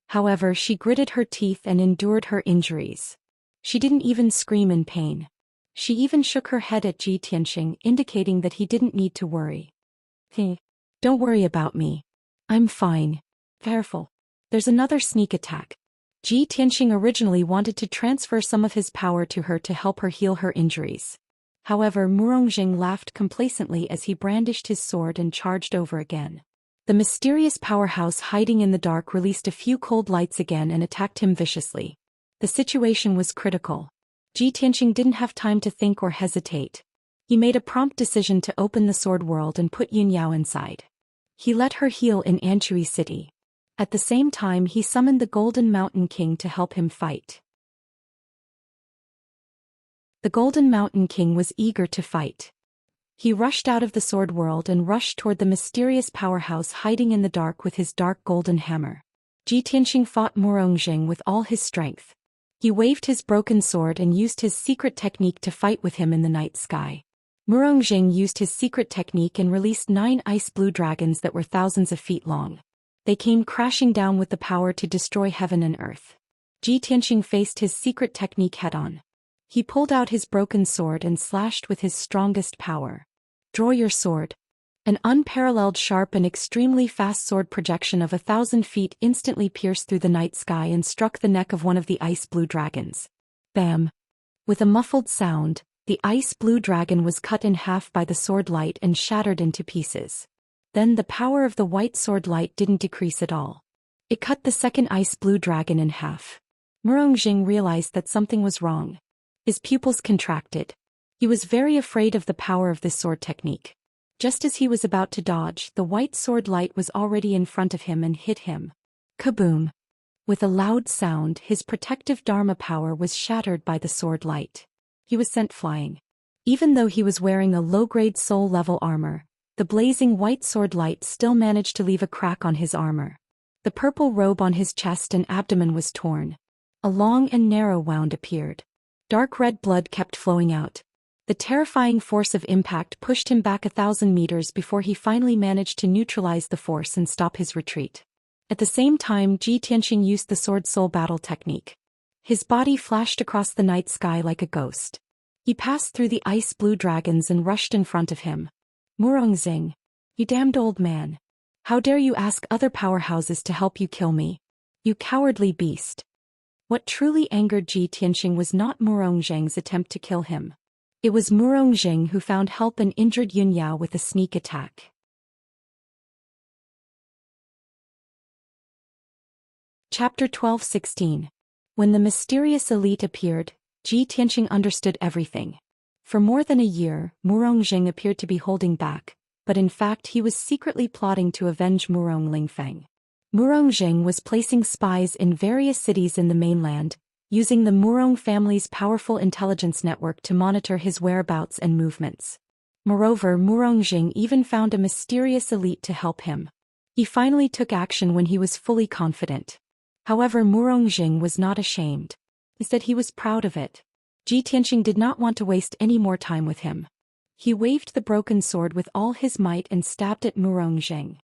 However, she gritted her teeth and endured her injuries. She didn't even scream in pain. She even shook her head at Ji Tianxing, indicating that he didn't need to worry. Hey, don't worry about me. I'm fine. Careful. There's another sneak attack. Ji Tianxing originally wanted to transfer some of his power to her to help her heal her injuries. However, Murongjing laughed complacently as he brandished his sword and charged over again. The mysterious powerhouse hiding in the dark released a few cold lights again and attacked him viciously. The situation was critical. Ji Tianxing didn't have time to think or hesitate. He made a prompt decision to open the sword world and put Yunyao inside. He let her heal in Anchui City. At the same time, he summoned the Golden Mountain King to help him fight. The Golden Mountain King was eager to fight. He rushed out of the sword world and rushed toward the mysterious powerhouse hiding in the dark with his dark golden hammer. Ji Tianxing fought Murongjing with all his strength. He waved his broken sword and used his secret technique to fight with him in the night sky. Murongjing used his secret technique and released 9 ice blue dragons that were thousands of feet long. They came crashing down with the power to destroy heaven and earth. Ji Tianxing faced his secret technique head-on. He pulled out his broken sword and slashed with his strongest power. Draw your sword. An unparalleled sharp and extremely fast sword projection of 1,000 feet instantly pierced through the night sky and struck the neck of one of the ice blue dragons. Bam! With a muffled sound, the ice blue dragon was cut in half by the sword light and shattered into pieces. Then the power of the white sword light didn't decrease at all. It cut the second ice blue dragon in half. Murongjing realized that something was wrong. His pupils contracted. He was very afraid of the power of this sword technique. Just as he was about to dodge, the white sword light was already in front of him and hit him. Kaboom! With a loud sound, his protective Dharma power was shattered by the sword light. He was sent flying. Even though he was wearing a low-grade soul-level armor, the blazing white sword light still managed to leave a crack on his armor. The purple robe on his chest and abdomen was torn. A long and narrow wound appeared. Dark red blood kept flowing out. The terrifying force of impact pushed him back 1,000 meters before he finally managed to neutralize the force and stop his retreat. At the same time, Ji Tianxing used the sword soul battle technique. His body flashed across the night sky like a ghost. He passed through the ice blue dragons and rushed in front of him. Murongjing, you damned old man. How dare you ask other powerhouses to help you kill me? You cowardly beast. What truly angered Ji Tianxing was not Murongjing's attempt to kill him. It was Murongjing who found help and injured Yunyao with a sneak attack. Chapter 12:16. When the mysterious elite appeared, Ji Tianxing understood everything. For more than a year, Murongjing appeared to be holding back, but in fact he was secretly plotting to avenge Murong Lingfeng. Murongjing was placing spies in various cities in the mainland, using the Murong family's powerful intelligence network to monitor his whereabouts and movements. Moreover, Murongjing even found a mysterious elite to help him. He finally took action when he was fully confident. However, Murongjing was not ashamed. Instead, he was proud of it. Ji Tianxing did not want to waste any more time with him. He waved the broken sword with all his might and stabbed at Murongjing.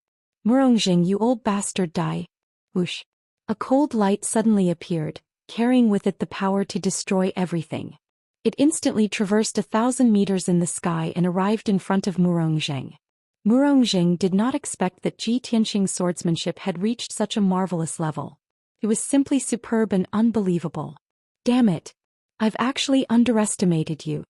Murongjing, you old bastard, die. Whoosh. A cold light suddenly appeared, carrying with it the power to destroy everything. It instantly traversed 1,000 meters in the sky and arrived in front of Murongjing. Murongjing did not expect that Ji Tianxing's swordsmanship had reached such a marvelous level. It was simply superb and unbelievable. Damn it! I've actually underestimated you.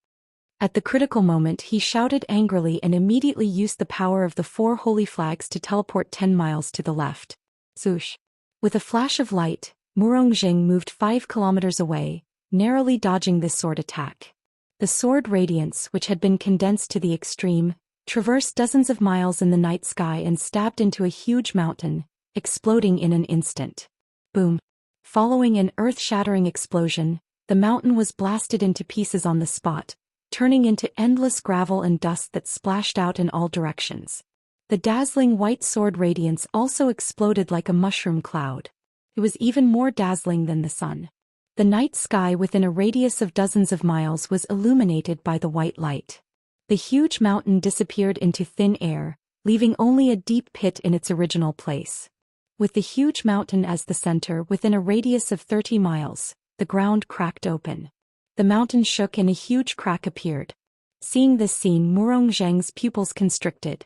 At the critical moment, he shouted angrily and immediately used the power of the 4 holy flags to teleport 10 miles to the left. Zhoosh! With a flash of light, Murongjing moved 5 kilometers away, narrowly dodging this sword attack. The sword radiance, which had been condensed to the extreme, traversed dozens of miles in the night sky and stabbed into a huge mountain, exploding in an instant. Boom. Following an earth-shattering explosion, the mountain was blasted into pieces on the spot, turning into endless gravel and dust that splashed out in all directions. The dazzling white sword radiance also exploded like a mushroom cloud. It was even more dazzling than the sun. The night sky within a radius of dozens of miles was illuminated by the white light. The huge mountain disappeared into thin air, leaving only a deep pit in its original place. With the huge mountain as the center within a radius of 30 miles, the ground cracked open. The mountain shook and a huge crack appeared. Seeing this scene, Murong Zheng's pupils constricted.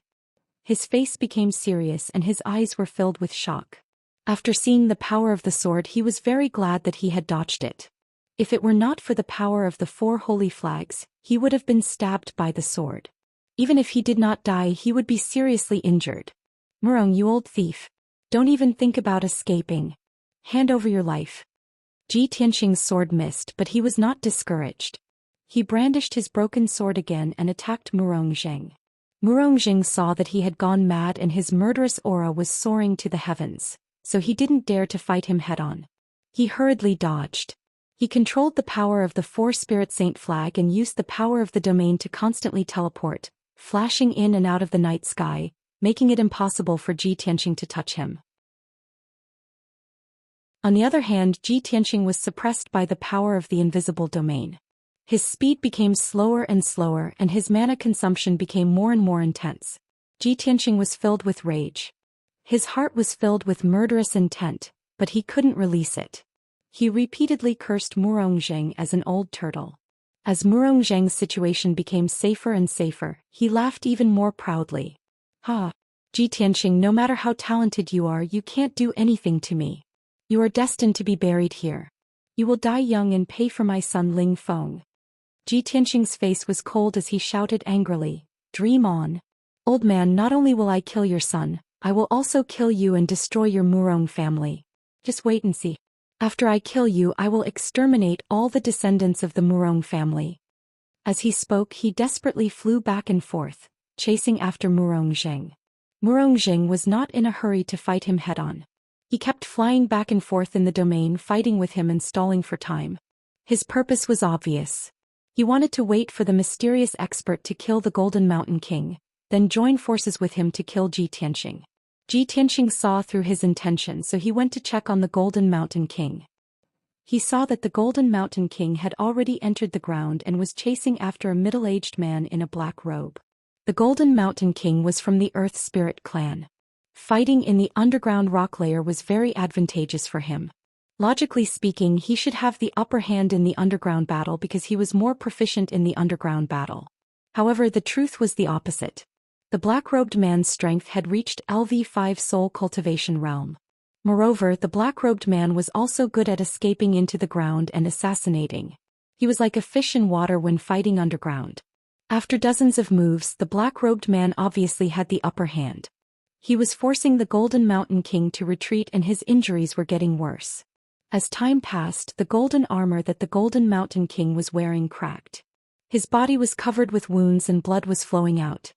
His face became serious and his eyes were filled with shock. After seeing the power of the sword, he was very glad that he had dodged it. If it were not for the power of the 4 holy flags, he would have been stabbed by the sword. Even if he did not die, he would be seriously injured. Murong, you old thief. Don't even think about escaping. Hand over your life. Ji Tianxing's sword missed, but he was not discouraged. He brandished his broken sword again and attacked Murong Zheng. Murong Zheng saw that he had gone mad and his murderous aura was soaring to the heavens, so he didn't dare to fight him head-on. He hurriedly dodged. He controlled the power of the 4 Spirit Saint flag and used the power of the domain to constantly teleport, flashing in and out of the night sky, making it impossible for Ji Tianxing to touch him. On the other hand, Ji Tianxing was suppressed by the power of the invisible domain. His speed became slower and slower and his mana consumption became more and more intense. Ji Tianxing was filled with rage. His heart was filled with murderous intent, but he couldn't release it. He repeatedly cursed Murong Zheng as an old turtle. As Murong Zheng's situation became safer and safer, he laughed even more proudly. Ha! Ji Tianxing, no matter how talented you are, you can't do anything to me. You are destined to be buried here. You will die young and pay for my son Ling Feng. Ji Tianxing's face was cold as he shouted angrily, "Dream on. Old man, not only will I kill your son, I will also kill you and destroy your Murong family. Just wait and see. After I kill you, I will exterminate all the descendants of the Murong family." As he spoke, he desperately flew back and forth, chasing after Murong Zheng. Murong Zheng was not in a hurry to fight him head-on. He kept flying back and forth in the domain, fighting with him and stalling for time. His purpose was obvious. He wanted to wait for the mysterious expert to kill the Golden Mountain King, then join forces with him to kill Ji Tianxing. Ji Tianxing saw through his intention, so he went to check on the Golden Mountain King. He saw that the Golden Mountain King had already entered the ground and was chasing after a middle-aged man in a black robe. The Golden Mountain King was from the Earth Spirit clan. Fighting in the underground rock layer was very advantageous for him. Logically speaking, he should have the upper hand in the underground battle because he was more proficient in the underground battle. However, the truth was the opposite. The black-robed man's strength had reached LV5 Soul Cultivation realm. Moreover, the black-robed man was also good at escaping into the ground and assassinating. He was like a fish in water when fighting underground. After dozens of moves, the black-robed man obviously had the upper hand. He was forcing the Golden Mountain King to retreat and his injuries were getting worse. As time passed, the golden armor that the Golden Mountain King was wearing cracked. His body was covered with wounds and blood was flowing out.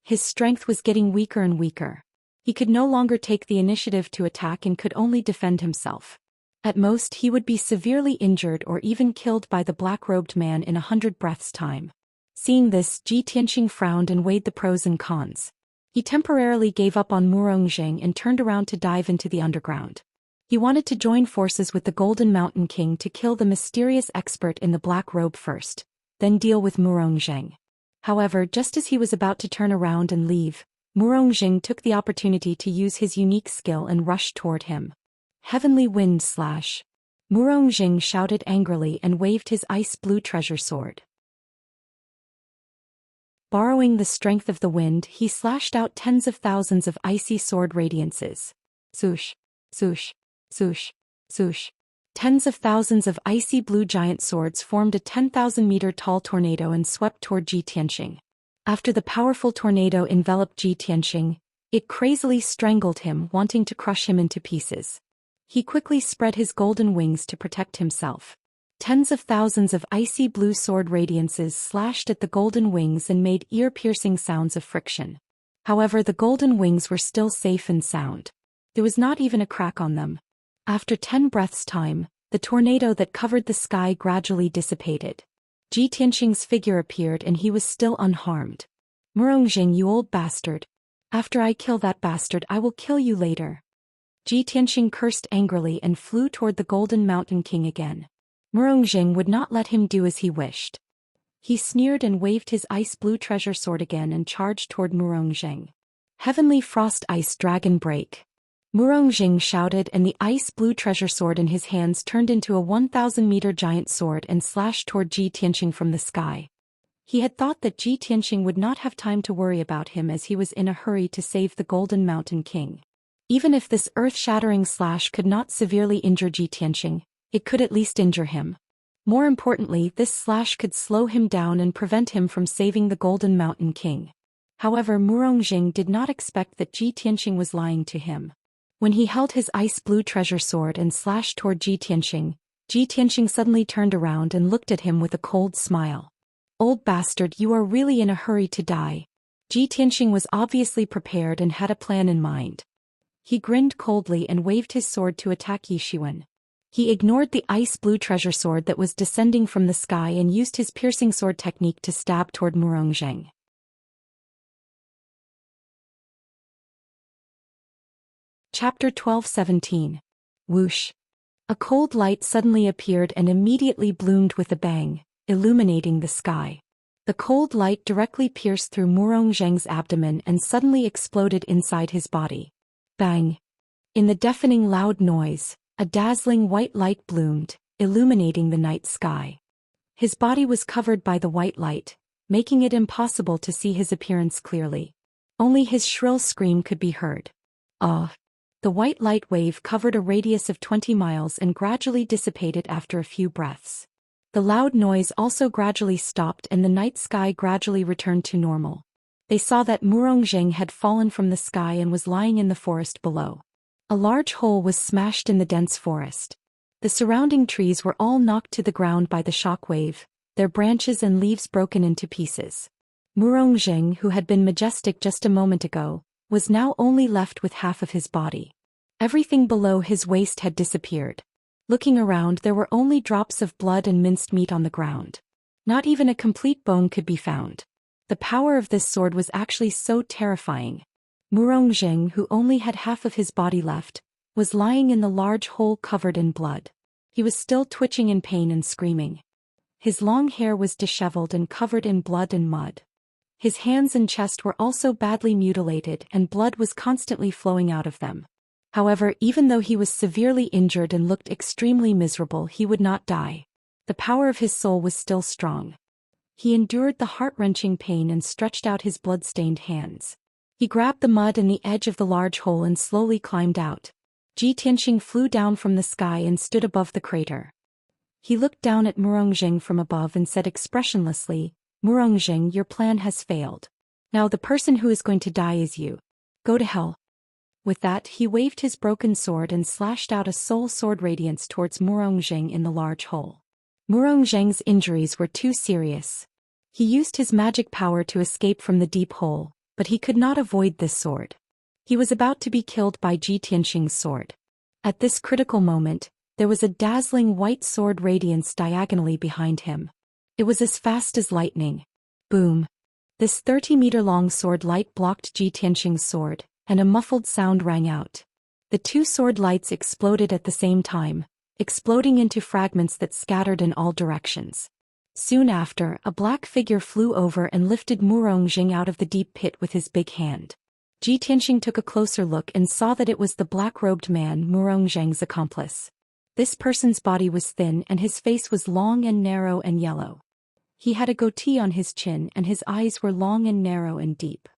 His strength was getting weaker and weaker. He could no longer take the initiative to attack and could only defend himself. At most, he would be severely injured or even killed by the black-robed man in 100 breaths' time. Seeing this, Ji Tianxing frowned and weighed the pros and cons. He temporarily gave up on Murong Zheng and turned around to dive into the underground. He wanted to join forces with the Golden Mountain King to kill the mysterious expert in the black robe first, then deal with Murong Zheng. However, just as he was about to turn around and leave, Murong Zheng took the opportunity to use his unique skill and rushed toward him. Heavenly Wind Slash. Murong Zheng shouted angrily and waved his ice-blue treasure sword. Borrowing the strength of the wind, he slashed out tens of thousands of icy sword radiances. Swoosh, swoosh, swoosh, swoosh. Tens of thousands of icy blue giant swords formed a 10,000-meter tall tornado and swept toward Ji Tianxing. After the powerful tornado enveloped Ji Tianxing, it crazily strangled him, wanting to crush him into pieces. He quickly spread his golden wings to protect himself. Tens of thousands of icy blue sword radiances slashed at the golden wings and made ear-piercing sounds of friction. However, the golden wings were still safe and sound. There was not even a crack on them. After 10 breaths' time, the tornado that covered the sky gradually dissipated. Ji Tianqing's figure appeared and he was still unharmed. "Murongxing, you old bastard. After I kill that bastard, I will kill you later." Ji Tianqing cursed angrily and flew toward the Golden Mountain King again. Murongxing would not let him do as he wished. He sneered and waved his ice-blue treasure sword again and charged toward Murongxing. "Heavenly Frost Ice Dragon Break!" Murongxing shouted, and the ice-blue treasure sword in his hands turned into a 1,000-meter giant sword and slashed toward Ji Tianqing from the sky. He had thought that Ji Tianqing would not have time to worry about him as he was in a hurry to save the Golden Mountain King. Even if this earth-shattering slash could not severely injure Ji Tianqing, it could at least injure him. More importantly, this slash could slow him down and prevent him from saving the Golden Mountain King. However, Murongxing did not expect that Ji Tianqing was lying to him. When he held his ice-blue treasure sword and slashed toward Ji Tianqing suddenly turned around and looked at him with a cold smile. "Old bastard, you are really in a hurry to die." Ji Tianqing was obviously prepared and had a plan in mind. He grinned coldly and waved his sword to attack Yi Xuan. He ignored the ice-blue treasure sword that was descending from the sky and used his piercing sword technique to stab toward Murongxing. Chapter 12:17. Whoosh. A cold light suddenly appeared and immediately bloomed with a bang, illuminating the sky. The cold light directly pierced through Murongxing's abdomen and suddenly exploded inside his body. Bang! In the deafening loud noise, a dazzling white light bloomed, illuminating the night sky. His body was covered by the white light, making it impossible to see his appearance clearly. Only his shrill scream could be heard. "Ah!" The white light wave covered a radius of 20 miles and gradually dissipated after a few breaths. The loud noise also gradually stopped and the night sky gradually returned to normal. They saw that Murongxing had fallen from the sky and was lying in the forest below. A large hole was smashed in the dense forest. The surrounding trees were all knocked to the ground by the shock wave, their branches and leaves broken into pieces. Murongxing, who had been majestic just a moment ago, was now only left with half of his body. Everything below his waist had disappeared. Looking around, there were only drops of blood and minced meat on the ground. Not even a complete bone could be found. The power of this sword was actually so terrifying. Murongxing, who only had half of his body left, was lying in the large hole covered in blood. He was still twitching in pain and screaming. His long hair was disheveled and covered in blood and mud. His hands and chest were also badly mutilated and blood was constantly flowing out of them. However, even though he was severely injured and looked extremely miserable, he would not die. The power of his soul was still strong. He endured the heart-wrenching pain and stretched out his blood-stained hands. He grabbed the mud and the edge of the large hole and slowly climbed out. Ji Tianqing flew down from the sky and stood above the crater. He looked down at Murongxing from above and said expressionlessly, "Murongxing, your plan has failed. Now the person who is going to die is you. Go to hell." With that, he waved his broken sword and slashed out a soul sword radiance towards Murongxing in the large hole. Murongxing's injuries were too serious. He used his magic power to escape from the deep hole, but he could not avoid this sword. He was about to be killed by Ji Tianqing's sword. At this critical moment, there was a dazzling white sword radiance diagonally behind him. It was as fast as lightning. Boom! This 30-meter-long sword light blocked Ji Tianqing's sword, and a muffled sound rang out. The two sword lights exploded at the same time, exploding into fragments that scattered in all directions. Soon after, a black figure flew over and lifted Murongxing out of the deep pit with his big hand. Ji Tianqing took a closer look and saw that it was the black-robed man, Murongxing's accomplice. This person's body was thin and his face was long and narrow and yellow. He had a goatee on his chin and his eyes were long and narrow and deep.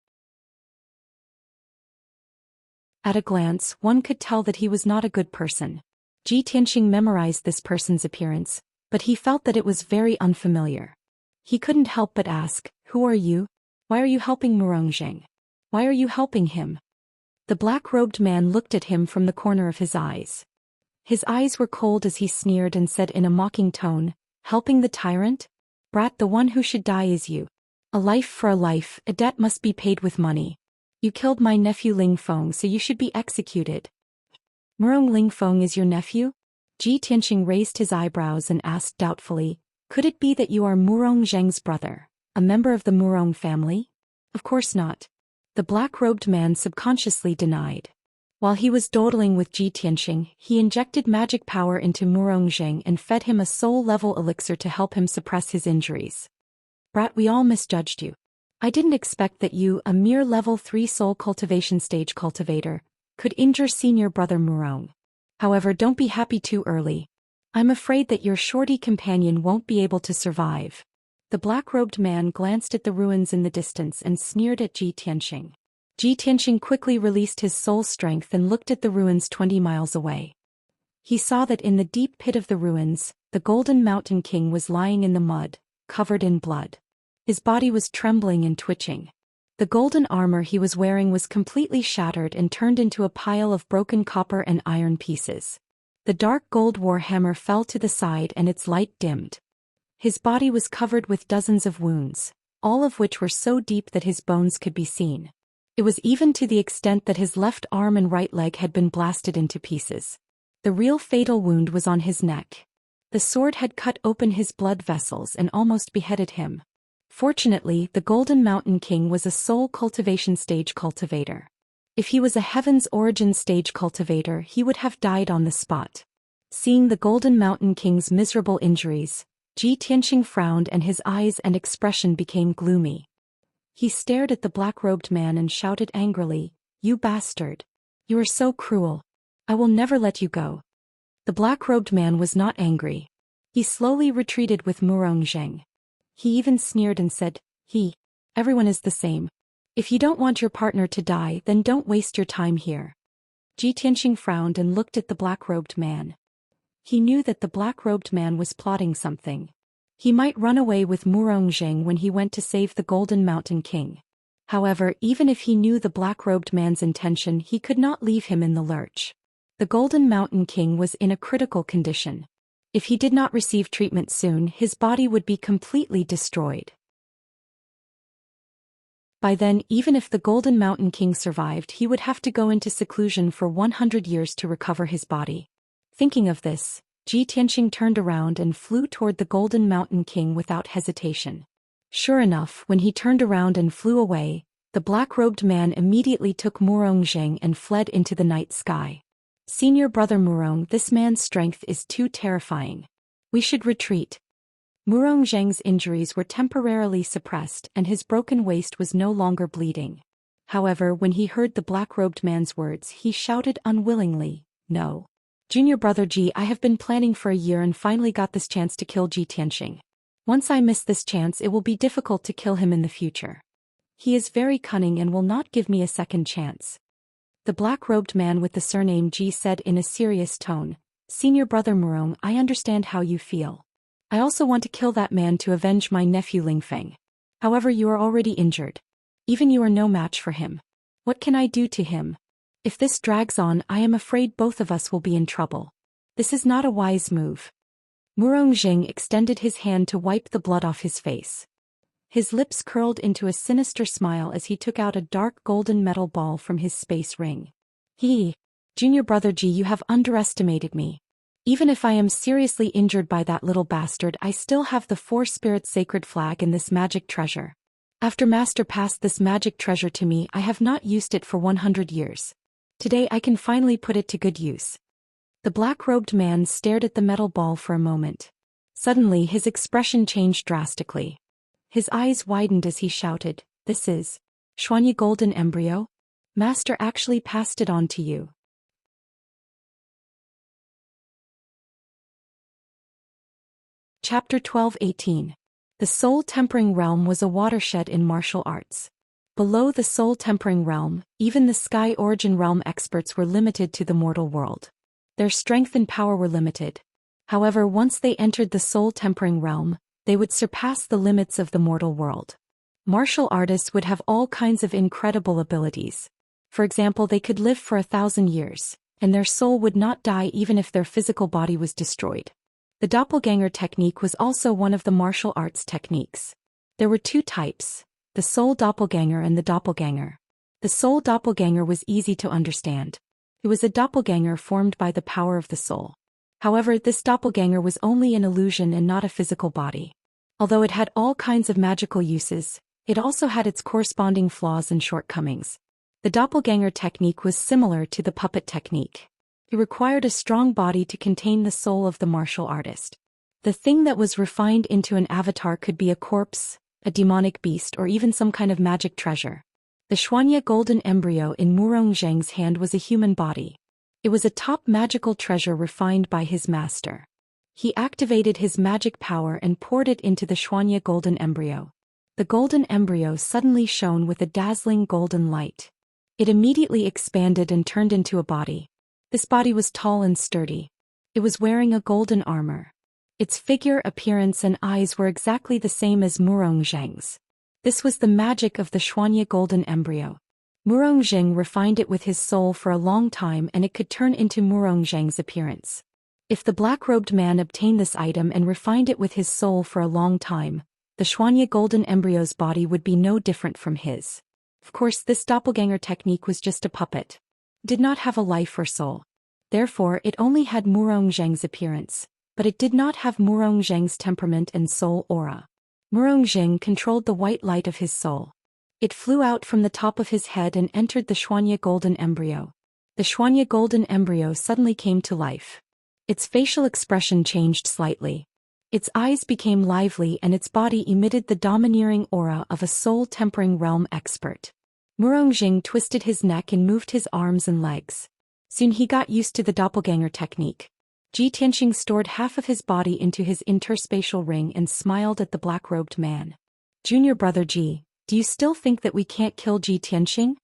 At a glance, one could tell that he was not a good person. Ji Tianqing memorized this person's appearance, but he felt that it was very unfamiliar. He couldn't help but ask, "Who are you? Why are you helping Murongxing? Why are you helping him?" The black-robed man looked at him from the corner of his eyes. His eyes were cold as he sneered and said in a mocking tone, "Helping the tyrant? Brat, the one who should die is you. A life for a life, a debt must be paid with money. You killed my nephew Ling Feng, so you should be executed." "Murong Ling Feng is your nephew?" Ji Tianxing raised his eyebrows and asked doubtfully, "Could it be that you are Murong Zheng's brother, a member of the Murong family?" "Of course not," the black-robed man subconsciously denied. While he was dawdling with Ji Tianxing, he injected magic power into Murong Zheng and fed him a soul-level elixir to help him suppress his injuries. "Brat, we all misjudged you. I didn't expect that you, a mere level 3 soul cultivation stage cultivator, could injure senior brother Murong. However, don't be happy too early. I'm afraid that your shorty companion won't be able to survive." The black-robed man glanced at the ruins in the distance and sneered at Ji Tianxing. Ji Tianxing quickly released his soul strength and looked at the ruins 20 miles away. He saw that in the deep pit of the ruins, the Golden Mountain King was lying in the mud, covered in blood. His body was trembling and twitching. The golden armor he was wearing was completely shattered and turned into a pile of broken copper and iron pieces. The dark gold war hammer fell to the side and its light dimmed. His body was covered with dozens of wounds, all of which were so deep that his bones could be seen. It was even to the extent that his left arm and right leg had been blasted into pieces. The real fatal wound was on his neck. The sword had cut open his blood vessels and almost beheaded him. Fortunately, the Golden Mountain King was a soul cultivation stage cultivator. If he was a Heaven's Origin stage cultivator, he would have died on the spot. Seeing the Golden Mountain King's miserable injuries, Ji Tianxing frowned and his eyes and expression became gloomy. He stared at the black-robed man and shouted angrily, "You bastard! You are so cruel. I will never let you go." The black-robed man was not angry. He slowly retreated with Murong Zheng. He even sneered and said, "Everyone is the same. If you don't want your partner to die, then don't waste your time here." Ji Tianxing frowned and looked at the black-robed man. He knew that the black-robed man was plotting something. He might run away with Murong Zheng when he went to save the Golden Mountain King. However, even if he knew the black-robed man's intention, he could not leave him in the lurch. The Golden Mountain King was in a critical condition. If he did not receive treatment soon, his body would be completely destroyed. By then, even if the Golden Mountain King survived, he would have to go into seclusion for 100 years to recover his body. Thinking of this, Ji Tianxing turned around and flew toward the Golden Mountain King without hesitation. Sure enough, when he turned around and flew away, the black-robed man immediately took Murong Zheng and fled into the night sky. "Senior brother Murong, this man's strength is too terrifying. We should retreat." Murong Zheng's injuries were temporarily suppressed and his broken waist was no longer bleeding. However, when he heard the black-robed man's words, he shouted unwillingly, "No. Junior brother Ji, I have been planning for a year and finally got this chance to kill Ji Tianxing. Once I miss this chance, it will be difficult to kill him in the future. He is very cunning and will not give me a second chance." The black-robed man with the surname Ji said in a serious tone, "Senior brother Murong, I understand how you feel. I also want to kill that man to avenge my nephew Ling Feng. However, you are already injured. Even you are no match for him. What can I do to him? If this drags on, I am afraid both of us will be in trouble. This is not a wise move." Murong Zheng extended his hand to wipe the blood off his face. His lips curled into a sinister smile as he took out a dark golden metal ball from his space ring. "Junior brother Ji, you have underestimated me. Even if I am seriously injured by that little bastard, I still have the Four Spirits Sacred Flag and this magic treasure. After Master passed this magic treasure to me, I have not used it for 100 years. Today I can finally put it to good use." The black-robed man stared at the metal ball for a moment. Suddenly his expression changed drastically. His eyes widened as he shouted, "This is Xianxia Golden Embryo? Master actually passed it on to you." Chapter 12:18. The Soul Tempering Realm was a watershed in martial arts. Below the Soul Tempering Realm, even the Sky Origin Realm experts were limited to the mortal world. Their strength and power were limited. However, once they entered the Soul Tempering Realm, they would surpass the limits of the mortal world. Martial artists would have all kinds of incredible abilities. For example, they could live for 1,000 years. and their soul would not die even if their physical body was destroyed. The doppelganger technique was also one of the martial arts techniques. There were two types, the soul doppelganger and the doppelganger. The soul doppelganger was easy to understand. It was a doppelganger formed by the power of the soul. However, this doppelganger was only an illusion and not a physical body. Although it had all kinds of magical uses, it also had its corresponding flaws and shortcomings. The doppelganger technique was similar to the puppet technique. It required a strong body to contain the soul of the martial artist. The thing that was refined into an avatar could be a corpse, a demonic beast, or even some kind of magic treasure. The Xianxia golden embryo in Murong Zheng's hand was a human body. It was a top magical treasure refined by his master. He activated his magic power and poured it into the Xianxia golden embryo. The golden embryo suddenly shone with a dazzling golden light. It immediately expanded and turned into a body. This body was tall and sturdy. It was wearing a golden armor. Its figure, appearance, and eyes were exactly the same as Murong Zheng's. This was the magic of the Xianxia golden embryo. Murong Zheng refined it with his soul for a long time and it could turn into Murong Zheng's appearance. If the black-robed man obtained this item and refined it with his soul for a long time, the Xianxia golden embryo's body would be no different from his. Of course, this doppelganger technique was just a puppet. It did not have a life or soul. Therefore, it only had Murong Zheng's appearance, but it did not have Murong Zheng's temperament and soul aura. Murong Zheng controlled the white light of his soul. It flew out from the top of his head and entered the Xianxia golden embryo. The Xianxia golden embryo suddenly came to life. Its facial expression changed slightly. Its eyes became lively and its body emitted the domineering aura of a soul-tempering realm expert. Murong Zheng twisted his neck and moved his arms and legs. Soon he got used to the doppelganger technique. Ji Tianxing stored half of his body into his interspatial ring and smiled at the black-robed man. Junior brother Ji, do you still think that we can't kill Ji Tianxing?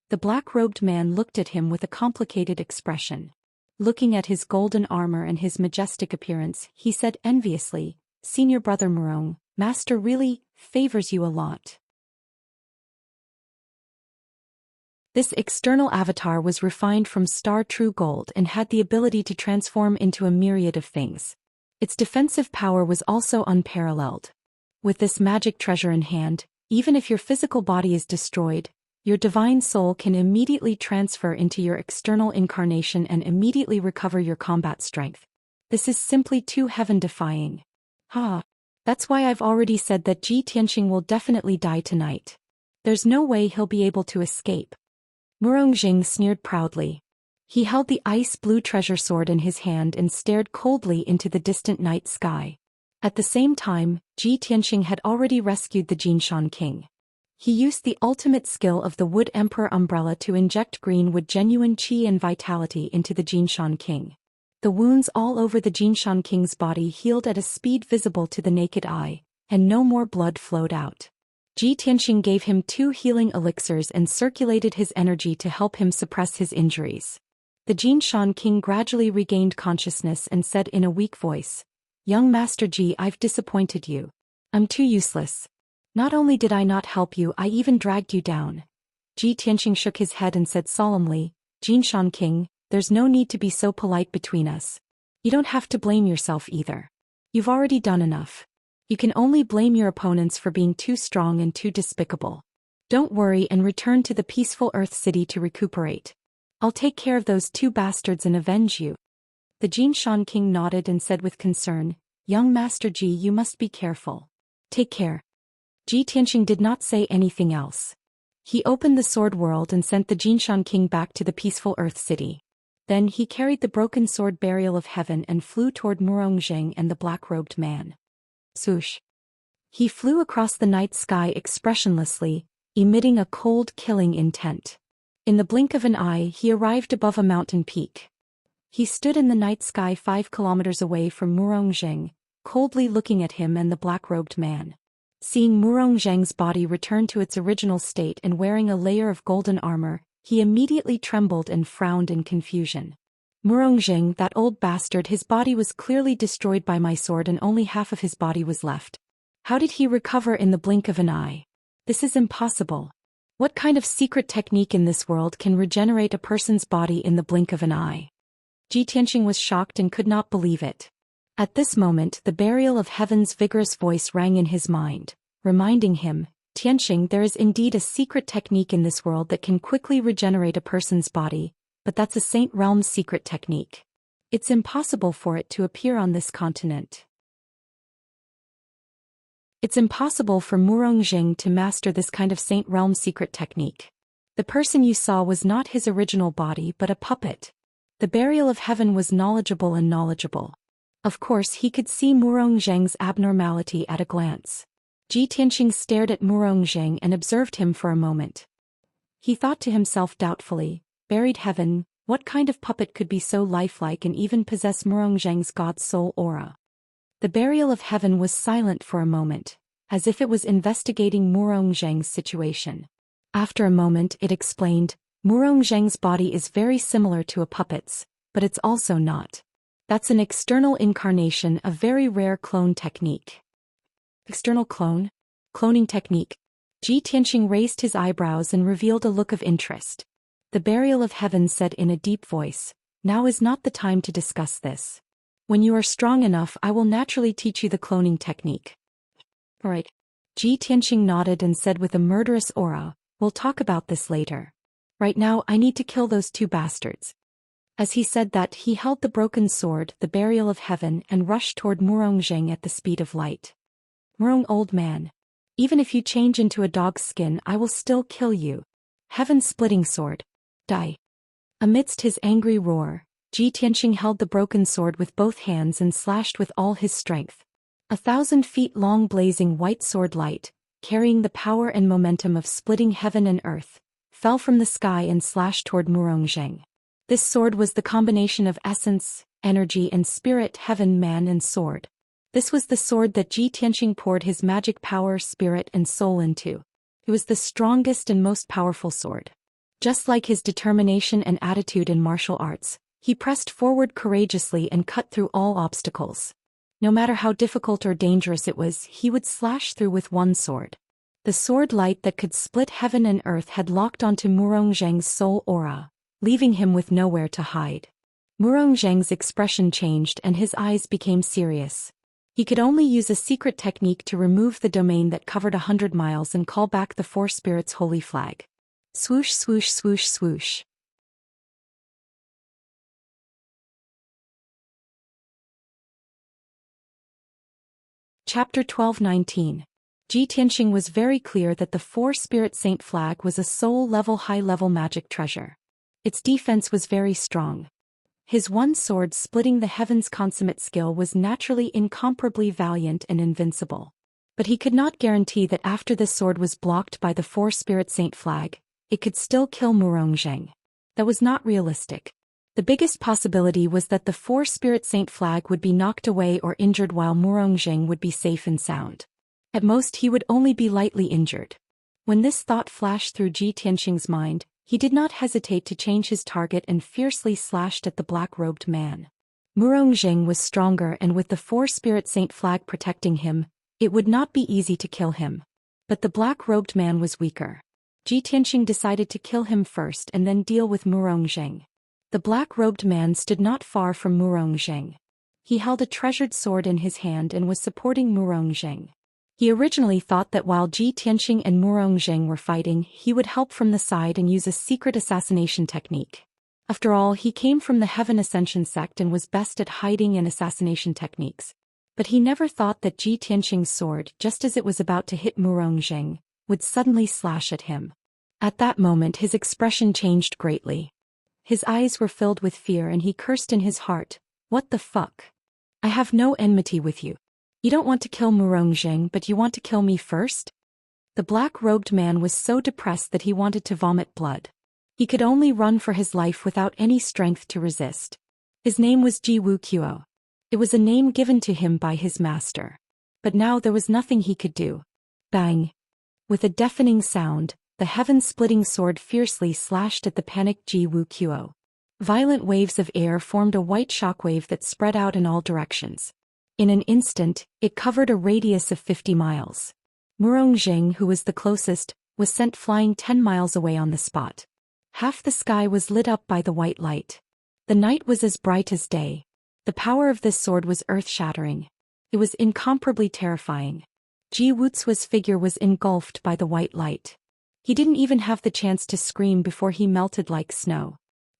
The black-robed man looked at him with a complicated expression. Looking at his golden armor and his majestic appearance, he said enviously, Senior brother Murong, Master really favors you a lot. This external avatar was refined from star true gold and had the ability to transform into a myriad of things. Its defensive power was also unparalleled. With this magic treasure in hand, even if your physical body is destroyed, your divine soul can immediately transfer into your external incarnation and immediately recover your combat strength. This is simply too heaven-defying. That's why I've already said that Ji Tianxing will definitely die tonight. There's no way he'll be able to escape. Murong Zheng sneered proudly. He held the ice-blue treasure sword in his hand and stared coldly into the distant night sky. At the same time, Ji Tianxing had already rescued the Jinshan King. He used the ultimate skill of the Wood Emperor umbrella to inject green wood genuine qi and vitality into the Jinshan King. The wounds all over the Jinshan King's body healed at a speed visible to the naked eye, and no more blood flowed out. Ji Tianxing gave him 2 healing elixirs and circulated his energy to help him suppress his injuries. The Jinshan King gradually regained consciousness and said in a weak voice, Young Master Ji, I've disappointed you. I'm too useless. Not only did I not help you, I even dragged you down. Ji Tianxing shook his head and said solemnly, Jinshan King, there's no need to be so polite between us. You don't have to blame yourself either. You've already done enough. You can only blame your opponents for being too strong and too despicable. Don't worry and return to the peaceful Earth City to recuperate. I'll take care of those 2 bastards and avenge you. The Jinshan King nodded and said with concern, Young Master Ji, you must be careful. Take care. Ji Tianxing did not say anything else. He opened the sword world and sent the Jinshan King back to the peaceful Earth City. Then he carried the broken sword burial of heaven and flew toward Murong Zheng and the black-robed man. Swoosh. He flew across the night sky expressionlessly, emitting a cold, killing intent. In the blink of an eye, he arrived above a mountain peak. He stood in the night sky 5 kilometers away from Murong Zheng, coldly looking at him and the black-robed man. Seeing Murong Zheng's body return to its original state and wearing a layer of golden armor, he immediately trembled and frowned in confusion. Murong Zheng, that old bastard, his body was clearly destroyed by my sword and only half of his body was left. How did he recover in the blink of an eye? This is impossible. What kind of secret technique in this world can regenerate a person's body in the blink of an eye? Ji Tianxing was shocked and could not believe it. At this moment, the burial of heaven's vigorous voice rang in his mind, reminding him, Tianxing, there is indeed a secret technique in this world that can quickly regenerate a person's body, but that's a Saint Realm's secret technique. It's impossible for it to appear on this continent. It's impossible for Murong to master this kind of Saint Realm secret technique. The person you saw was not his original body but a puppet. The burial of heaven was knowledgeable and knowledgeable. Of course he could see Murong abnormality at a glance. Ji Tianxing stared at Murong and observed him for a moment. He thought to himself doubtfully, buried heaven, what kind of puppet could be so lifelike and even possess Murong God's soul aura? The burial of heaven was silent for a moment, as if it was investigating Murong situation. After a moment it explained, Murong body is very similar to a puppet's, but it's also not. That's an external incarnation, a very rare clone technique. External clone? Cloning technique. Ji Tianxing raised his eyebrows and revealed a look of interest. The burial of heaven said in a deep voice, now is not the time to discuss this. When you are strong enough I will naturally teach you the cloning technique. Alright. Ji Tianxing nodded and said with a murderous aura, we'll talk about this later. Right now I need to kill those two bastards. As he said that he held the broken sword, the burial of heaven, and rushed toward Murong at the speed of light. Murong, old man. Even if you change into a dog's skin I will still kill you. Heaven's splitting sword. Die. Amidst his angry roar, Ji Tianxing held the broken sword with both hands and slashed with all his strength. 1,000 feet long blazing white sword light, carrying the power and momentum of splitting heaven and earth, fell from the sky and slashed toward Murong. This sword was the combination of essence, energy and spirit, heaven, man and sword. This was the sword that Ji Tianxing poured his magic power, spirit and soul into. It was the strongest and most powerful sword. Just like his determination and attitude in martial arts, he pressed forward courageously and cut through all obstacles. No matter how difficult or dangerous it was, he would slash through with one sword. The sword light that could split heaven and earth had locked onto Murong soul aura, leaving him with nowhere to hide. Murong expression changed and his eyes became serious. He could only use a secret technique to remove the domain that covered 100 miles and call back the four spirits' holy flag. Swoosh, swoosh, swoosh, swoosh. Chapter 12-19. Ji Tianxing was very clear that the four-spirit saint flag was a soul-level high-level magic treasure. Its defense was very strong. His one sword splitting the heavens consummate skill was naturally incomparably valiant and invincible. But he could not guarantee that after this sword was blocked by the four-spirit saint flag, it could still kill Murong. That was not realistic. The biggest possibility was that the four-spirit saint flag would be knocked away or injured while Murong would be safe and sound. At most he would only be lightly injured. When this thought flashed through Ji Tianxing's mind, he did not hesitate to change his target and fiercely slashed at the black-robed man. Murong was stronger and with the four-spirit saint flag protecting him, it would not be easy to kill him. But the black-robed man was weaker. Ji Tianxing decided to kill him first and then deal with Murong. The black-robed man stood not far from Murong. He held a treasured sword in his hand and was supporting Murong. He originally thought that while Ji Tianxing and Murong were fighting, he would help from the side and use a secret assassination technique. After all, he came from the Heaven Ascension sect and was best at hiding and assassination techniques. But he never thought that Ji Tianxing's sword, just as it was about to hit Murong, would suddenly slash at him. At that moment his expression changed greatly. His eyes were filled with fear and he cursed in his heart, "What the fuck? I have no enmity with you. You don't want to kill Murong, but you want to kill me first?" The black-robed man was so depressed that he wanted to vomit blood. He could only run for his life without any strength to resist. His name was Ji Wuxia. It was a name given to him by his master. But now there was nothing he could do. Bang! With a deafening sound, the heaven-splitting sword fiercely slashed at the panicked Ji Wuxia. Violent waves of air formed a white shockwave that spread out in all directions. In an instant, it covered a radius of 50 miles. Murong, who was the closest, was sent flying 10 miles away on the spot. Half the sky was lit up by the white light. The night was as bright as day. The power of this sword was earth-shattering. It was incomparably terrifying. Ji Wuxia's figure was engulfed by the white light. He didn't even have the chance to scream before he melted like snow.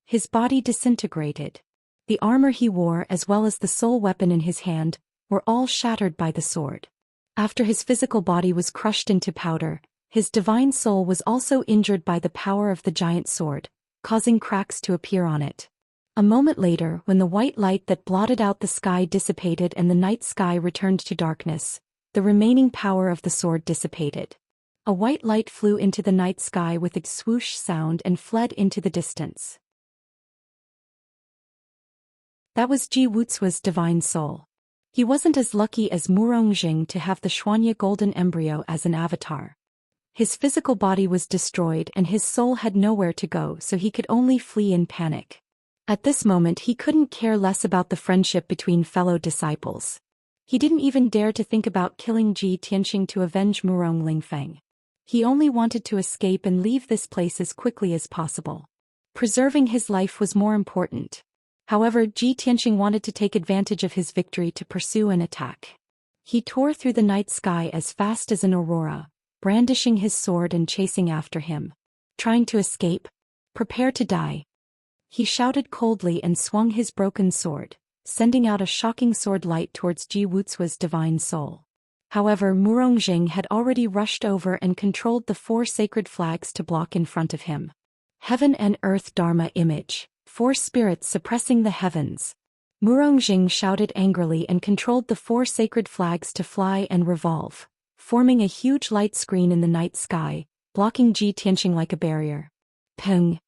His body disintegrated. The armor he wore as well as the sole weapon in his hand were all shattered by the sword. After his physical body was crushed into powder, his divine soul was also injured by the power of the giant sword, causing cracks to appear on it. A moment later, when the white light that blotted out the sky dissipated and the night sky returned to darkness, the remaining power of the sword dissipated. A white light flew into the night sky with a swoosh sound and fled into the distance. That was Ji Wuxia's divine soul. He wasn't as lucky as Murong to have the Xianxia golden embryo as an avatar. His physical body was destroyed and his soul had nowhere to go, so he could only flee in panic. At this moment he couldn't care less about the friendship between fellow disciples. He didn't even dare to think about killing Ji Tianxing to avenge Murong Lingfeng. He only wanted to escape and leave this place as quickly as possible. Preserving his life was more important. However, Ji Tianxing wanted to take advantage of his victory to pursue an attack. He tore through the night sky as fast as an aurora, brandishing his sword and chasing after him. Trying to escape? Prepare to die. He shouted coldly and swung his broken sword, sending out a shocking sword light towards Ji Wuxia's divine soul. However, Murong had already rushed over and controlled the 4 sacred flags to block in front of him. Heaven and Earth Dharma image, 4 spirits suppressing the heavens. Murong shouted angrily and controlled the 4 sacred flags to fly and revolve, forming a huge light screen in the night sky, blocking Ji Tianxing like a barrier. Peng!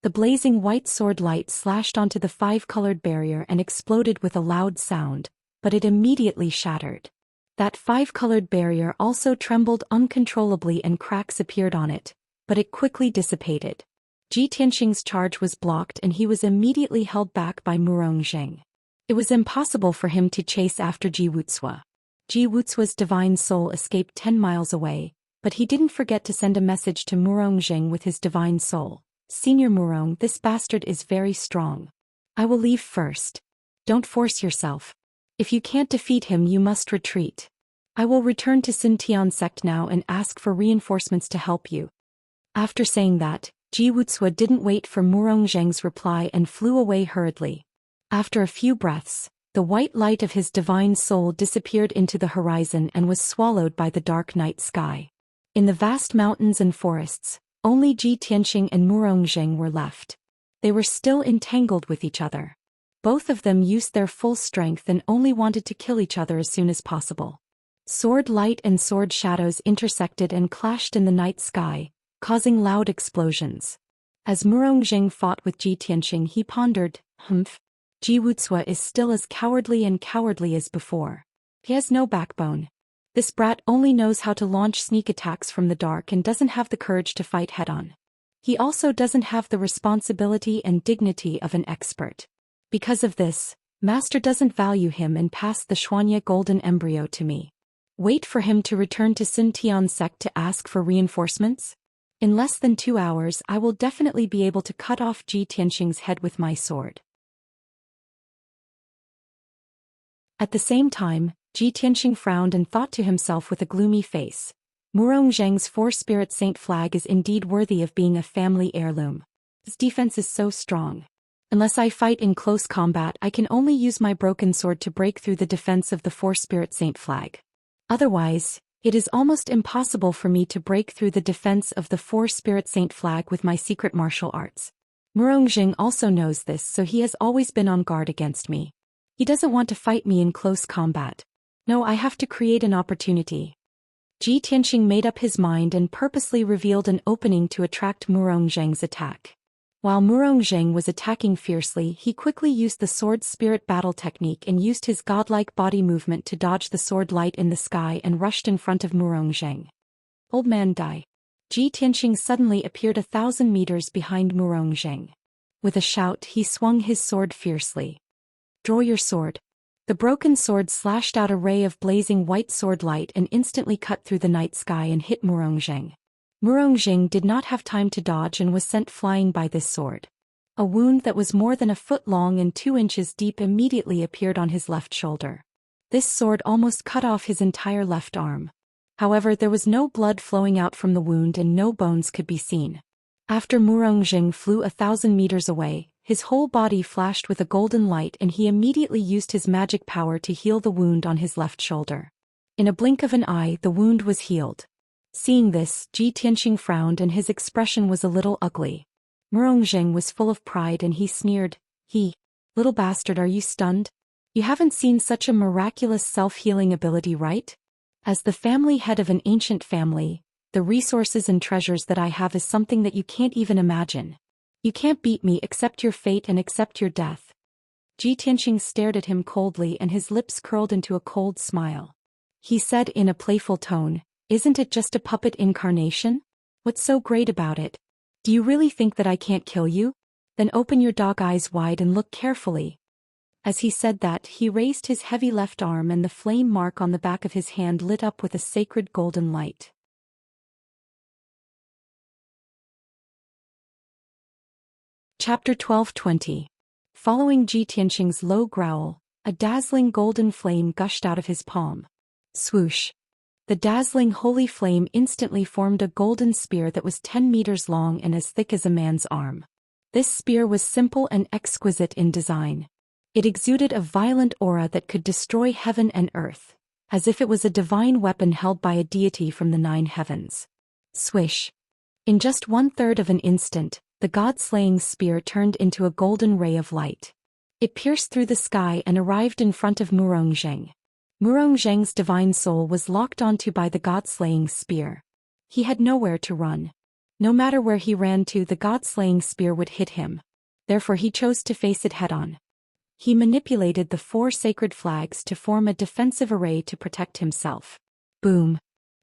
The blazing white sword light slashed onto the 5-colored barrier and exploded with a loud sound, but it immediately shattered. That 5-colored barrier also trembled uncontrollably and cracks appeared on it, but it quickly dissipated. Ji Tianxing's charge was blocked and he was immediately held back by Murong. It was impossible for him to chase after Ji Wuxia. Ji Wuxia's divine soul escaped 10 miles away, but he didn't forget to send a message to Murong with his divine soul. Senior Murong, this bastard is very strong. I will leave first. Don't force yourself. If you can't defeat him, you must retreat. I will return to Xintian sect now and ask for reinforcements to help you. After saying that, Ji Wuxia didn't wait for Murong's reply and flew away hurriedly. After a few breaths, the white light of his divine soul disappeared into the horizon and was swallowed by the dark night sky. In the vast mountains and forests, only Ji Tianxing and Murong were left. They were still entangled with each other. Both of them used their full strength and only wanted to kill each other as soon as possible. Sword light and sword shadows intersected and clashed in the night sky, causing loud explosions. As Murong fought with Ji Tianxing, he pondered, Ji Wuxia is still as cowardly as before. He has no backbone. This brat only knows how to launch sneak attacks from the dark and doesn't have the courage to fight head-on. He also doesn't have the responsibility and dignity of an expert. Because of this, Master doesn't value him and passed the Xianxia golden embryo to me. Wait for him to return to Xintian sect to ask for reinforcements? In less than 2 hours I will definitely be able to cut off Ji Tianxing's head with my sword. At the same time, Ji Tianxing frowned and thought to himself with a gloomy face, Murong's 4-spirit saint flag is indeed worthy of being a family heirloom. His defense is so strong. Unless I fight in close combat, I can only use my broken sword to break through the defense of the 4-spirit saint flag. Otherwise, it is almost impossible for me to break through the defense of the 4-spirit saint flag with my secret martial arts. Murong also knows this, so he has always been on guard against me. He doesn't want to fight me in close combat. No, I have to create an opportunity. Ji Tianxing made up his mind and purposely revealed an opening to attract Murong's attack. While Murong was attacking fiercely, he quickly used the sword spirit battle technique and used his godlike body movement to dodge the sword light in the sky and rushed in front of Murong. Old man die. Ji Tianxing suddenly appeared 1,000 meters behind Murong. With a shout, he swung his sword fiercely. Draw your sword. The broken sword slashed out a ray of blazing white sword light and instantly cut through the night sky and hit Murong. Murongzheng did not have time to dodge and was sent flying by this sword. A wound that was more than a foot long and 2 inches deep immediately appeared on his left shoulder. This sword almost cut off his entire left arm. However, there was no blood flowing out from the wound and no bones could be seen. After Murongzheng flew 1,000 meters away, his whole body flashed with a golden light and he immediately used his magic power to heal the wound on his left shoulder. In a blink of an eye, the wound was healed. Seeing this, Ji Tianxing frowned and his expression was a little ugly. Murongzheng was full of pride and he sneered, "Little bastard, are you stunned? You haven't seen such a miraculous self-healing ability, right? As the family head of an ancient family, the resources and treasures that I have is something that you can't even imagine. You can't beat me, accept your fate and accept your death." Ji Tianxing stared at him coldly and his lips curled into a cold smile. He said in a playful tone, "Isn't it just a puppet incarnation? What's so great about it? Do you really think that I can't kill you? Then open your dog eyes wide and look carefully." As he said that, he raised his heavy left arm and the flame mark on the back of his hand lit up with a sacred golden light. Chapter 12:20. Following Ji Tianxing's low growl, a dazzling golden flame gushed out of his palm. Swoosh! The dazzling holy flame instantly formed a golden spear that was 10 meters long and as thick as a man's arm. This spear was simple and exquisite in design. It exuded a violent aura that could destroy heaven and earth, as if it was a divine weapon held by a deity from the 9 heavens. Swish! In just 1/3 of an instant, the god-slaying spear turned into a golden ray of light. It pierced through the sky and arrived in front of Murongzheng. Murongzheng's divine soul was locked onto by the god-slaying spear. He had nowhere to run. No matter where he ran to, the god-slaying spear would hit him. Therefore he chose to face it head-on. He manipulated the 4 sacred flags to form a defensive array to protect himself. Boom!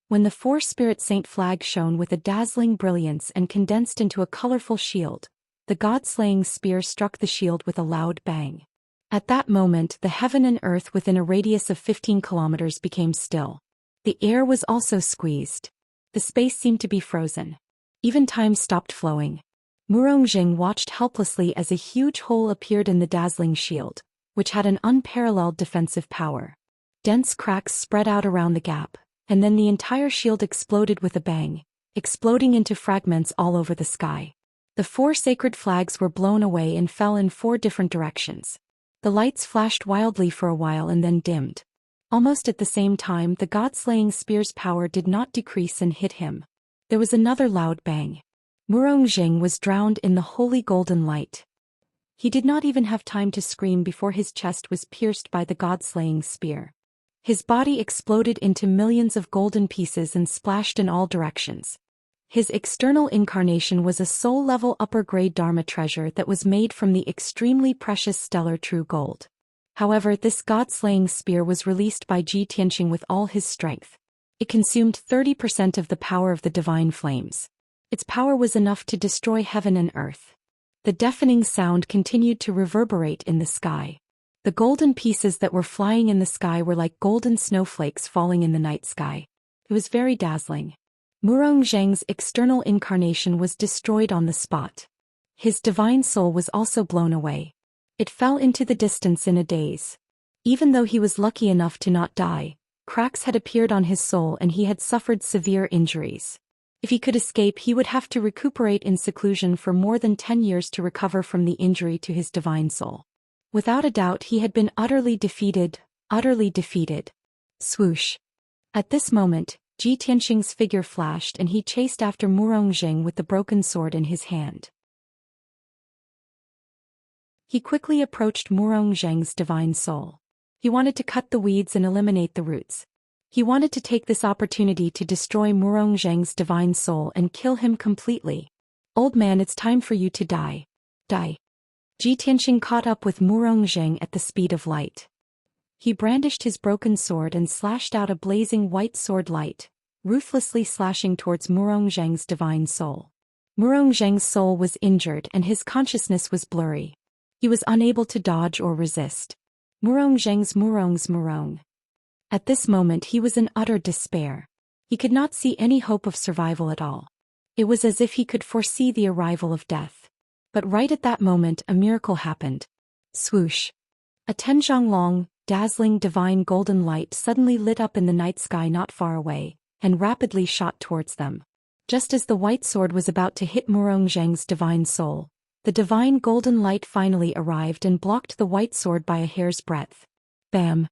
When the 4 spirit saint flags shone with a dazzling brilliance and condensed into a colorful shield, the god-slaying spear struck the shield with a loud bang. At that moment, the heaven and earth within a radius of 15 kilometers became still. The air was also squeezed. The space seemed to be frozen. Even time stopped flowing. Murongzheng watched helplessly as a huge hole appeared in the dazzling shield, which had an unparalleled defensive power. Dense cracks spread out around the gap, and then the entire shield exploded with a bang, exploding into fragments all over the sky. The 4 sacred flags were blown away and fell in 4 different directions. The lights flashed wildly for a while and then dimmed. Almost at the same time, the god-slaying spear's power did not decrease and hit him. There was another loud bang. Murongzheng was drowned in the holy golden light. He did not even have time to scream before his chest was pierced by the god-slaying spear. His body exploded into millions of golden pieces and splashed in all directions. His external incarnation was a soul-level upper-grade Dharma treasure that was made from the extremely precious stellar true gold. However, this god-slaying spear was released by Ji Tianxing with all his strength. It consumed 30% of the power of the divine flames. Its power was enough to destroy heaven and earth. The deafening sound continued to reverberate in the sky. The golden pieces that were flying in the sky were like golden snowflakes falling in the night sky. It was very dazzling. Murongzheng's external incarnation was destroyed on the spot. His divine soul was also blown away. It fell into the distance in a daze. Even though he was lucky enough to not die, cracks had appeared on his soul and he had suffered severe injuries. If he could escape, he would have to recuperate in seclusion for more than 10 years to recover from the injury to his divine soul. Without a doubt, he had been utterly defeated, utterly defeated. Swoosh! At this moment, Ji Tianxing's figure flashed and he chased after Murongzheng with the broken sword in his hand. He quickly approached Murongzheng's divine soul. He wanted to cut the weeds and eliminate the roots. He wanted to take this opportunity to destroy Murongzheng's divine soul and kill him completely. "Old man, it's time for you to die. Die." Ji Tianxing caught up with Murongzheng at the speed of light. He brandished his broken sword and slashed out a blazing white sword light, ruthlessly slashing towards Murongzheng's divine soul. Murongzheng's soul was injured and his consciousness was blurry. He was unable to dodge or resist. Murong. At this moment he was in utter despair. He could not see any hope of survival at all. It was as if he could foresee the arrival of death. But right at that moment a miracle happened. Swoosh! A long, dazzling divine golden light suddenly lit up in the night sky not far away, and rapidly shot towards them. Just as the white sword was about to hit Murong Zheng's divine soul, the divine golden light finally arrived and blocked the white sword by a hair's breadth. Bam!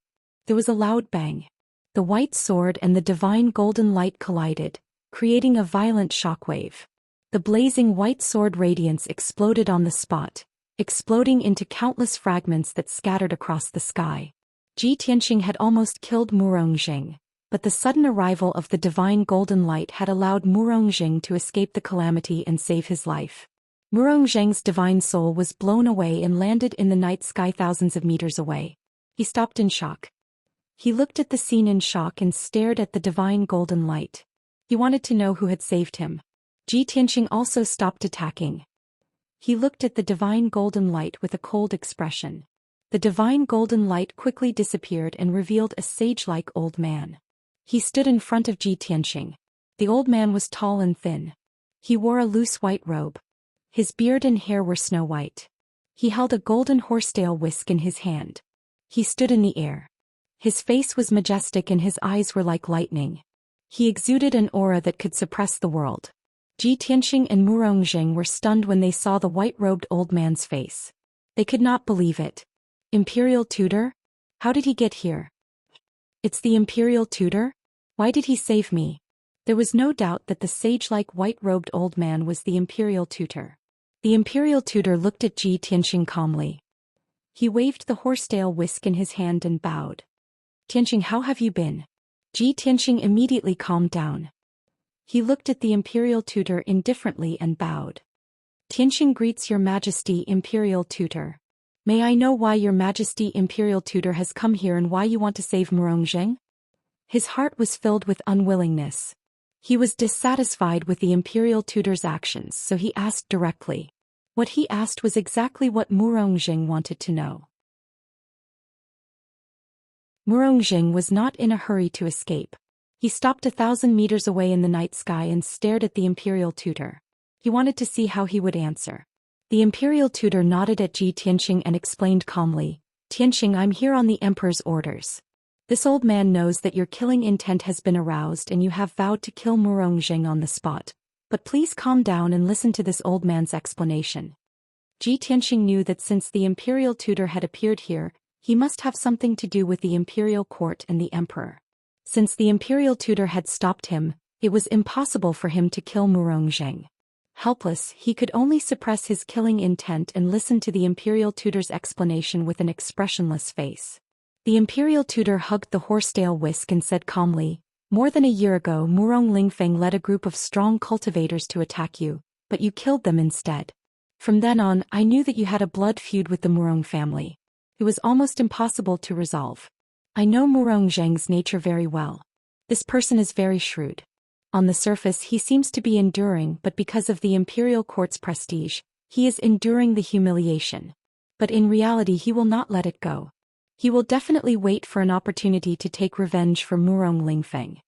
There was a loud bang. The white sword and the divine golden light collided, creating a violent shockwave. The blazing white sword radiance exploded on the spot, exploding into countless fragments that scattered across the sky. Ji Tianxing had almost killed Murong Zheng, but the sudden arrival of the divine golden light had allowed Murong Zheng to escape the calamity and save his life. Murong Zheng's divine soul was blown away and landed in the night sky thousands of meters away. He stopped in shock. He looked at the scene in shock and stared at the divine golden light. He wanted to know who had saved him. Ji Tianxing also stopped attacking. He looked at the divine golden light with a cold expression. The divine golden light quickly disappeared and revealed a sage-like old man. He stood in front of Ji Tianxing. The old man was tall and thin. He wore a loose white robe. His beard and hair were snow white. He held a golden horsetail whisk in his hand. He stood in the air. His face was majestic and his eyes were like lightning. He exuded an aura that could suppress the world. Ji Tianxing and Murong Zheng were stunned when they saw the white-robed old man's face. They could not believe it. Imperial tutor? How did he get here? It's the Imperial tutor? Why did he save me? There was no doubt that the sage-like white-robed old man was the Imperial tutor. The Imperial tutor looked at Ji Tianxing calmly. He waved the horsetail whisk in his hand and bowed. Tianxing, how have you been? Ji Tianxing immediately calmed down. He looked at the Imperial tutor indifferently and bowed. Tianxing greets your Majesty, Imperial tutor. May I know why your Majesty, Imperial tutor has come here and why you want to save Murong Zheng? His heart was filled with unwillingness. He was dissatisfied with the Imperial tutor's actions, so he asked directly. What he asked was exactly what Murong Zheng wanted to know. Murong Zheng was not in a hurry to escape. He stopped 1,000 meters away in the night sky and stared at the Imperial tutor. He wanted to see how he would answer. The Imperial tutor nodded at Ji Tianxing and explained calmly, Tianxing, I'm here on the Emperor's orders. This old man knows that your killing intent has been aroused and you have vowed to kill Murong Zheng on the spot. But please calm down and listen to this old man's explanation. Ji Tianxing knew that since the Imperial tutor had appeared here, he must have something to do with the Imperial court and the Emperor. Since the Imperial tutor had stopped him, it was impossible for him to kill Murong Zheng. Helpless, he could only suppress his killing intent and listen to the Imperial tutor's explanation with an expressionless face. The Imperial tutor hugged the horsetail whisk and said calmly, more than a year ago Murong Lingfeng led a group of strong cultivators to attack you, but you killed them instead. From then on, I knew that you had a blood feud with the Murong family. It was almost impossible to resolve. I know Murong Zheng's nature very well. This person is very shrewd. On the surface he seems to be enduring, but because of the Imperial court's prestige, he is enduring the humiliation. But in reality he will not let it go. He will definitely wait for an opportunity to take revenge for Murong Lingfeng.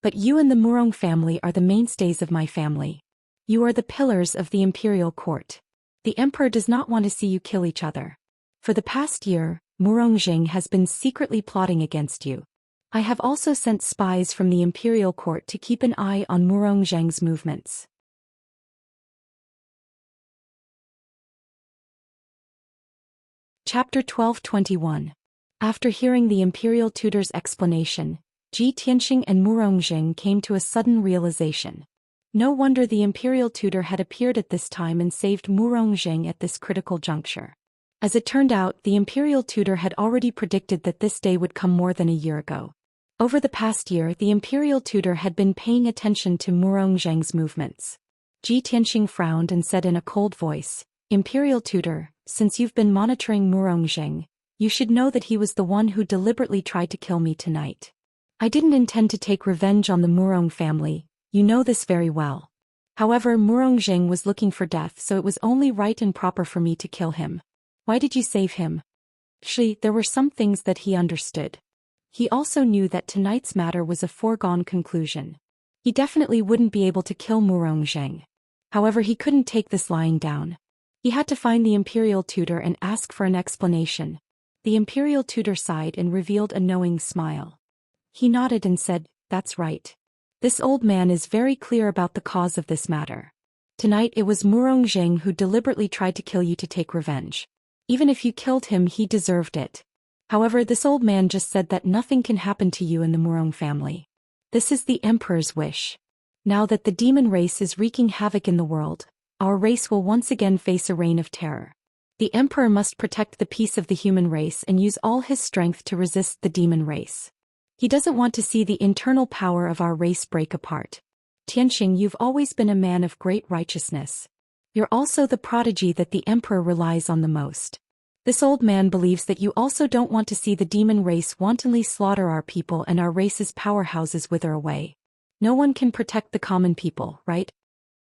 But you and the Murong family are the mainstays of my family. You are the pillars of the Imperial court. The Emperor does not want to see you kill each other. For the past year, Murong Zheng has been secretly plotting against you. I have also sent spies from the Imperial court to keep an eye on Murong Zheng's movements. Chapter 12:21. After hearing the Imperial tutor's explanation, Ji Tianxing and Murong Zheng came to a sudden realization. No wonder the Imperial tutor had appeared at this time and saved Murong Zheng at this critical juncture. As it turned out, the Imperial tutor had already predicted that this day would come more than a year ago. Over the past year, the Imperial tutor had been paying attention to Murong Zheng's movements. Ji Tianxing frowned and said in a cold voice, Imperial tutor, since you've been monitoring Murong Zheng, you should know that he was the one who deliberately tried to kill me tonight. I didn't intend to take revenge on the Murong family, you know this very well. However, Murong Zheng was looking for death, so it was only right and proper for me to kill him. Why did you save him? Actually, there were some things that he understood. He also knew that tonight's matter was a foregone conclusion. He definitely wouldn't be able to kill Murongzheng. However, he couldn't take this lying down. He had to find the imperial tutor and ask for an explanation. The imperial tutor sighed and revealed a knowing smile. He nodded and said, "That's right. This old man is very clear about the cause of this matter. Tonight it was Murongzheng who deliberately tried to kill you to take revenge. Even if you killed him, he deserved it. However, this old man just said that nothing can happen to you and the Murong family. This is the Emperor's wish. Now that the demon race is wreaking havoc in the world, our race will once again face a reign of terror. The Emperor must protect the peace of the human race and use all his strength to resist the demon race. He doesn't want to see the internal power of our race break apart. Tianxing, you've always been a man of great righteousness. You're also the prodigy that the Emperor relies on the most. This old man believes that you also don't want to see the demon race wantonly slaughter our people and our race's powerhouses wither away. No one can protect the common people, right?"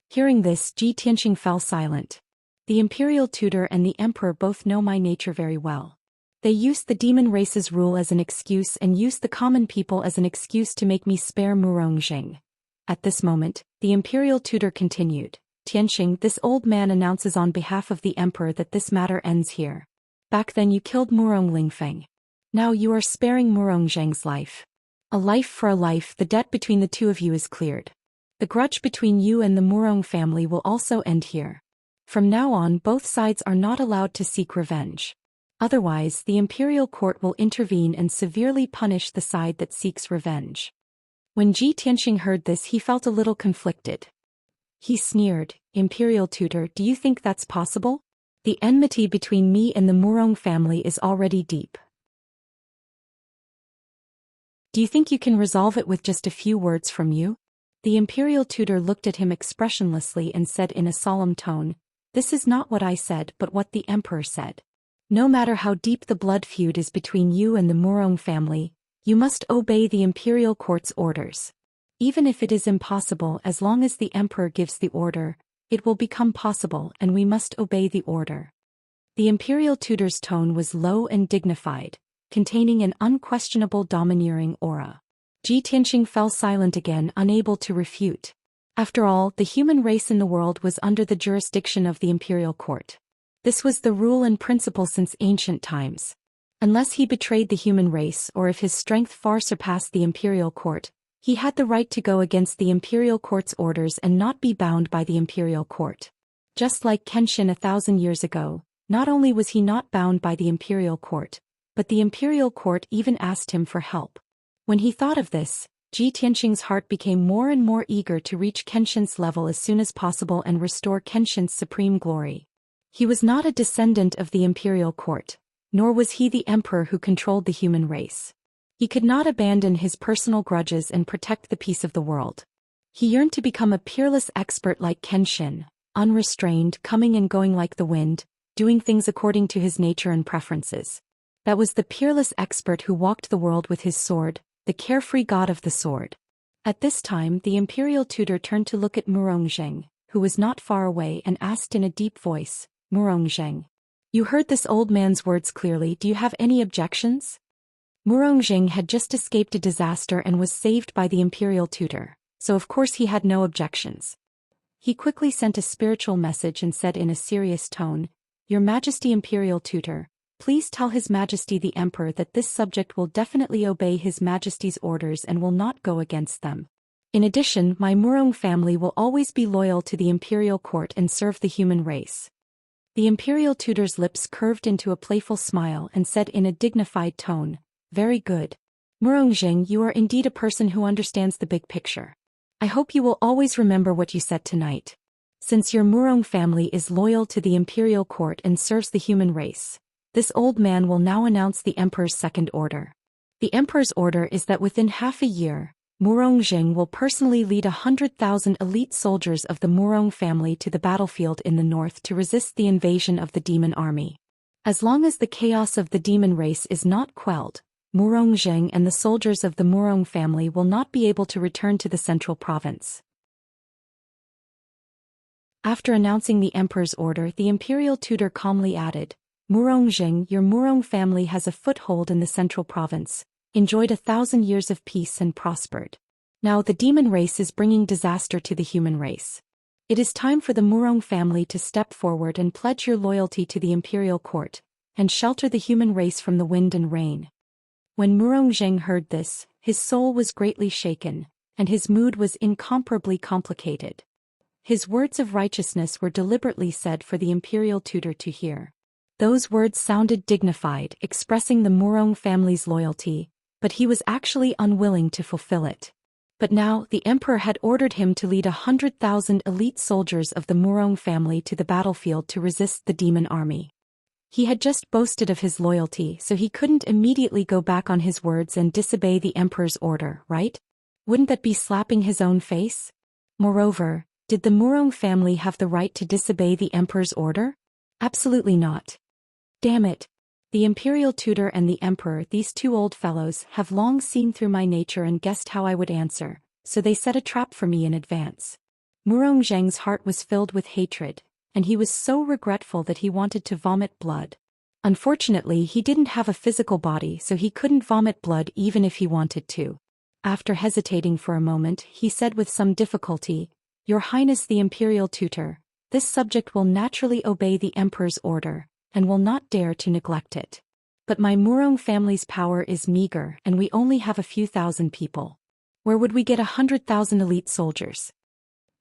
Hearing this, Tianxing fell silent. The imperial tutor and the Emperor both know my nature very well. They used the demon race's rule as an excuse and used the common people as an excuse to make me spare Murongzheng. At this moment, the imperial tutor continued, "Tianxing, this old man announces on behalf of the Emperor that this matter ends here. Back then you killed Murong Lingfeng. Now you are sparing Murongzheng's life. A life for a life, the debt between the two of you is cleared. The grudge between you and the Murong family will also end here. From now on, both sides are not allowed to seek revenge. Otherwise, the imperial court will intervene and severely punish the side that seeks revenge." When Tianxing heard this, he felt a little conflicted. He sneered, "Imperial tutor, do you think that's possible? The enmity between me and the Murong family is already deep. Do you think you can resolve it with just a few words from you?" The imperial tutor looked at him expressionlessly and said in a solemn tone, "This is not what I said but what the Emperor said. No matter how deep the blood feud is between you and the Murong family, you must obey the imperial court's orders. Even if it is impossible, as long as the Emperor gives the order, it will become possible and we must obey the order." The imperial tutor's tone was low and dignified, containing an unquestionable domineering aura. Tianxing fell silent again, unable to refute. After all, the human race in the world was under the jurisdiction of the imperial court. This was the rule and principle since ancient times. Unless he betrayed the human race or if his strength far surpassed the imperial court, he had the right to go against the imperial court's orders and not be bound by the imperial court. Just like Kenshin 1,000 years ago, not only was he not bound by the imperial court, but the imperial court even asked him for help. When he thought of this, Tianxing's heart became more and more eager to reach Kenshin's level as soon as possible and restore Kenshin's supreme glory. He was not a descendant of the imperial court, nor was he the emperor who controlled the human race. He could not abandon his personal grudges and protect the peace of the world. He yearned to become a peerless expert like Kenshin, unrestrained, coming and going like the wind, doing things according to his nature and preferences. That was the peerless expert who walked the world with his sword, the carefree god of the sword. At this time, the imperial tutor turned to look at Murongzheng, who was not far away, and asked in a deep voice, "Murongzheng, you heard this old man's words clearly. Do you have any objections?" Murongzheng had just escaped a disaster and was saved by the imperial tutor, so of course he had no objections. He quickly sent a spiritual message and said in a serious tone, "Your Majesty imperial tutor, please tell His Majesty the Emperor that this subject will definitely obey His Majesty's orders and will not go against them. In addition, my Murong family will always be loyal to the imperial court and serve the human race." The imperial tutor's lips curved into a playful smile and said in a dignified tone, "Very good. Murongzheng, you are indeed a person who understands the big picture. I hope you will always remember what you said tonight. Since your Murong family is loyal to the imperial court and serves the human race, this old man will now announce the emperor's second order. The emperor's order is that within half a year, Murongzheng will personally lead 100,000 elite soldiers of the Murong family to the battlefield in the north to resist the invasion of the demon army. As long as the chaos of the demon race is not quelled, Murongzheng and the soldiers of the Murong family will not be able to return to the central province." After announcing the emperor's order, the imperial tutor calmly added, "Murongzheng, your Murong family has a foothold in the central province, enjoyed 1,000 years of peace and prospered. Now the demon race is bringing disaster to the human race. It is time for the Murong family to step forward and pledge your loyalty to the imperial court, and shelter the human race from the wind and rain. When Murong Zheng heard this, his soul was greatly shaken, and his mood was incomparably complicated. His words of righteousness were deliberately said for the imperial tutor to hear. Those words sounded dignified, expressing the Murong family's loyalty, but he was actually unwilling to fulfill it. But now, the emperor had ordered him to lead 100,000 elite soldiers of the Murong family to the battlefield to resist the demon army. He had just boasted of his loyalty, so he couldn't immediately go back on his words and disobey the emperor's order, right? Wouldn't that be slapping his own face? Moreover, did the Murong family have the right to disobey the emperor's order? Absolutely not. Damn it. The imperial tutor and the emperor, these two old fellows, have long seen through my nature and guessed how I would answer, so they set a trap for me in advance. Murong Zheng's heart was filled with hatred, and he was so regretful that he wanted to vomit blood. Unfortunately, he didn't have a physical body, so he couldn't vomit blood even if he wanted to. After hesitating for a moment, he said with some difficulty, "Your Highness the imperial tutor, this subject will naturally obey the emperor's order, and will not dare to neglect it. But my Murong family's power is meager and we only have a few thousand people. Where would we get 100,000 elite soldiers?"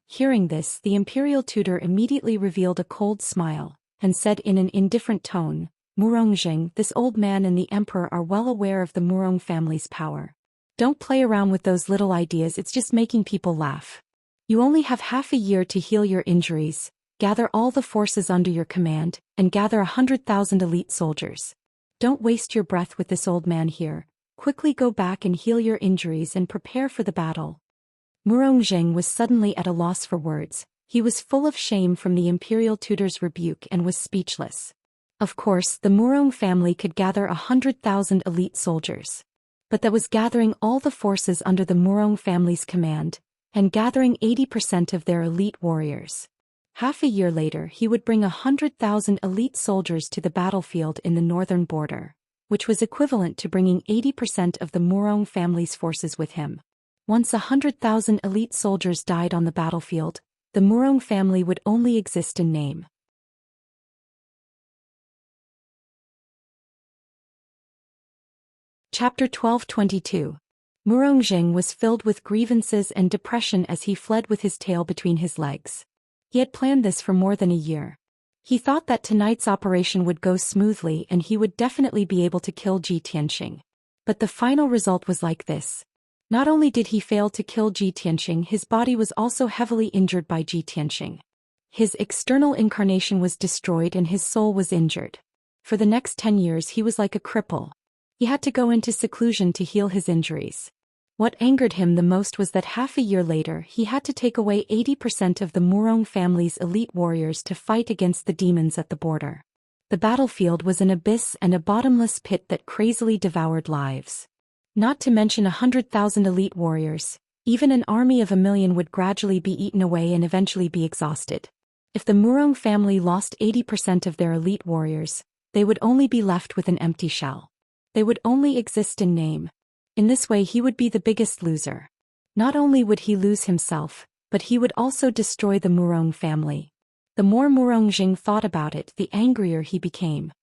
Hearing this, the imperial tutor immediately revealed a cold smile, and said in an indifferent tone, "Murong Zheng, this old man and the emperor are well aware of the Murong family's power. Don't play around with those little ideas, it's just making people laugh. You only have half a year to heal your injuries, gather all the forces under your command, and gather 100,000 elite soldiers. Don't waste your breath with this old man here, quickly go back and heal your injuries and prepare for the battle." Murong Zheng was suddenly at a loss for words. He was full of shame from the imperial tutor's rebuke and was speechless. Of course, the Murong family could gather 100,000 elite soldiers. But that was gathering all the forces under the Murong family's command, and gathering 80% of their elite warriors. Half a year later, he would bring 100,000 elite soldiers to the battlefield in the northern border, which was equivalent to bringing 80% of the Murong family's forces with him. Once 100,000 elite soldiers died on the battlefield, the Murong family would only exist in name. Chapter 12:22. Murong Zheng was filled with grievances and depression as he fled with his tail between his legs. He had planned this for more than a year. He thought that tonight's operation would go smoothly and he would definitely be able to kill Zhi Tianxing. But the final result was like this. Not only did he fail to kill Zhi Tianxing, his body was also heavily injured by Zhi Tianxing. His external incarnation was destroyed and his soul was injured. For the next 10 years he was like a cripple. He had to go into seclusion to heal his injuries. What angered him the most was that half a year later he had to take away 80% of the Murong family's elite warriors to fight against the demons at the border. The battlefield was an abyss and a bottomless pit that crazily devoured lives. Not to mention 100,000 elite warriors, even an army of 1,000,000 would gradually be eaten away and eventually be exhausted. If the Murong family lost 80% of their elite warriors, they would only be left with an empty shell. They would only exist in name. In this way he would be the biggest loser. Not only would he lose himself, but he would also destroy the Murong family. The more Murong Zheng thought about it, the angrier he became.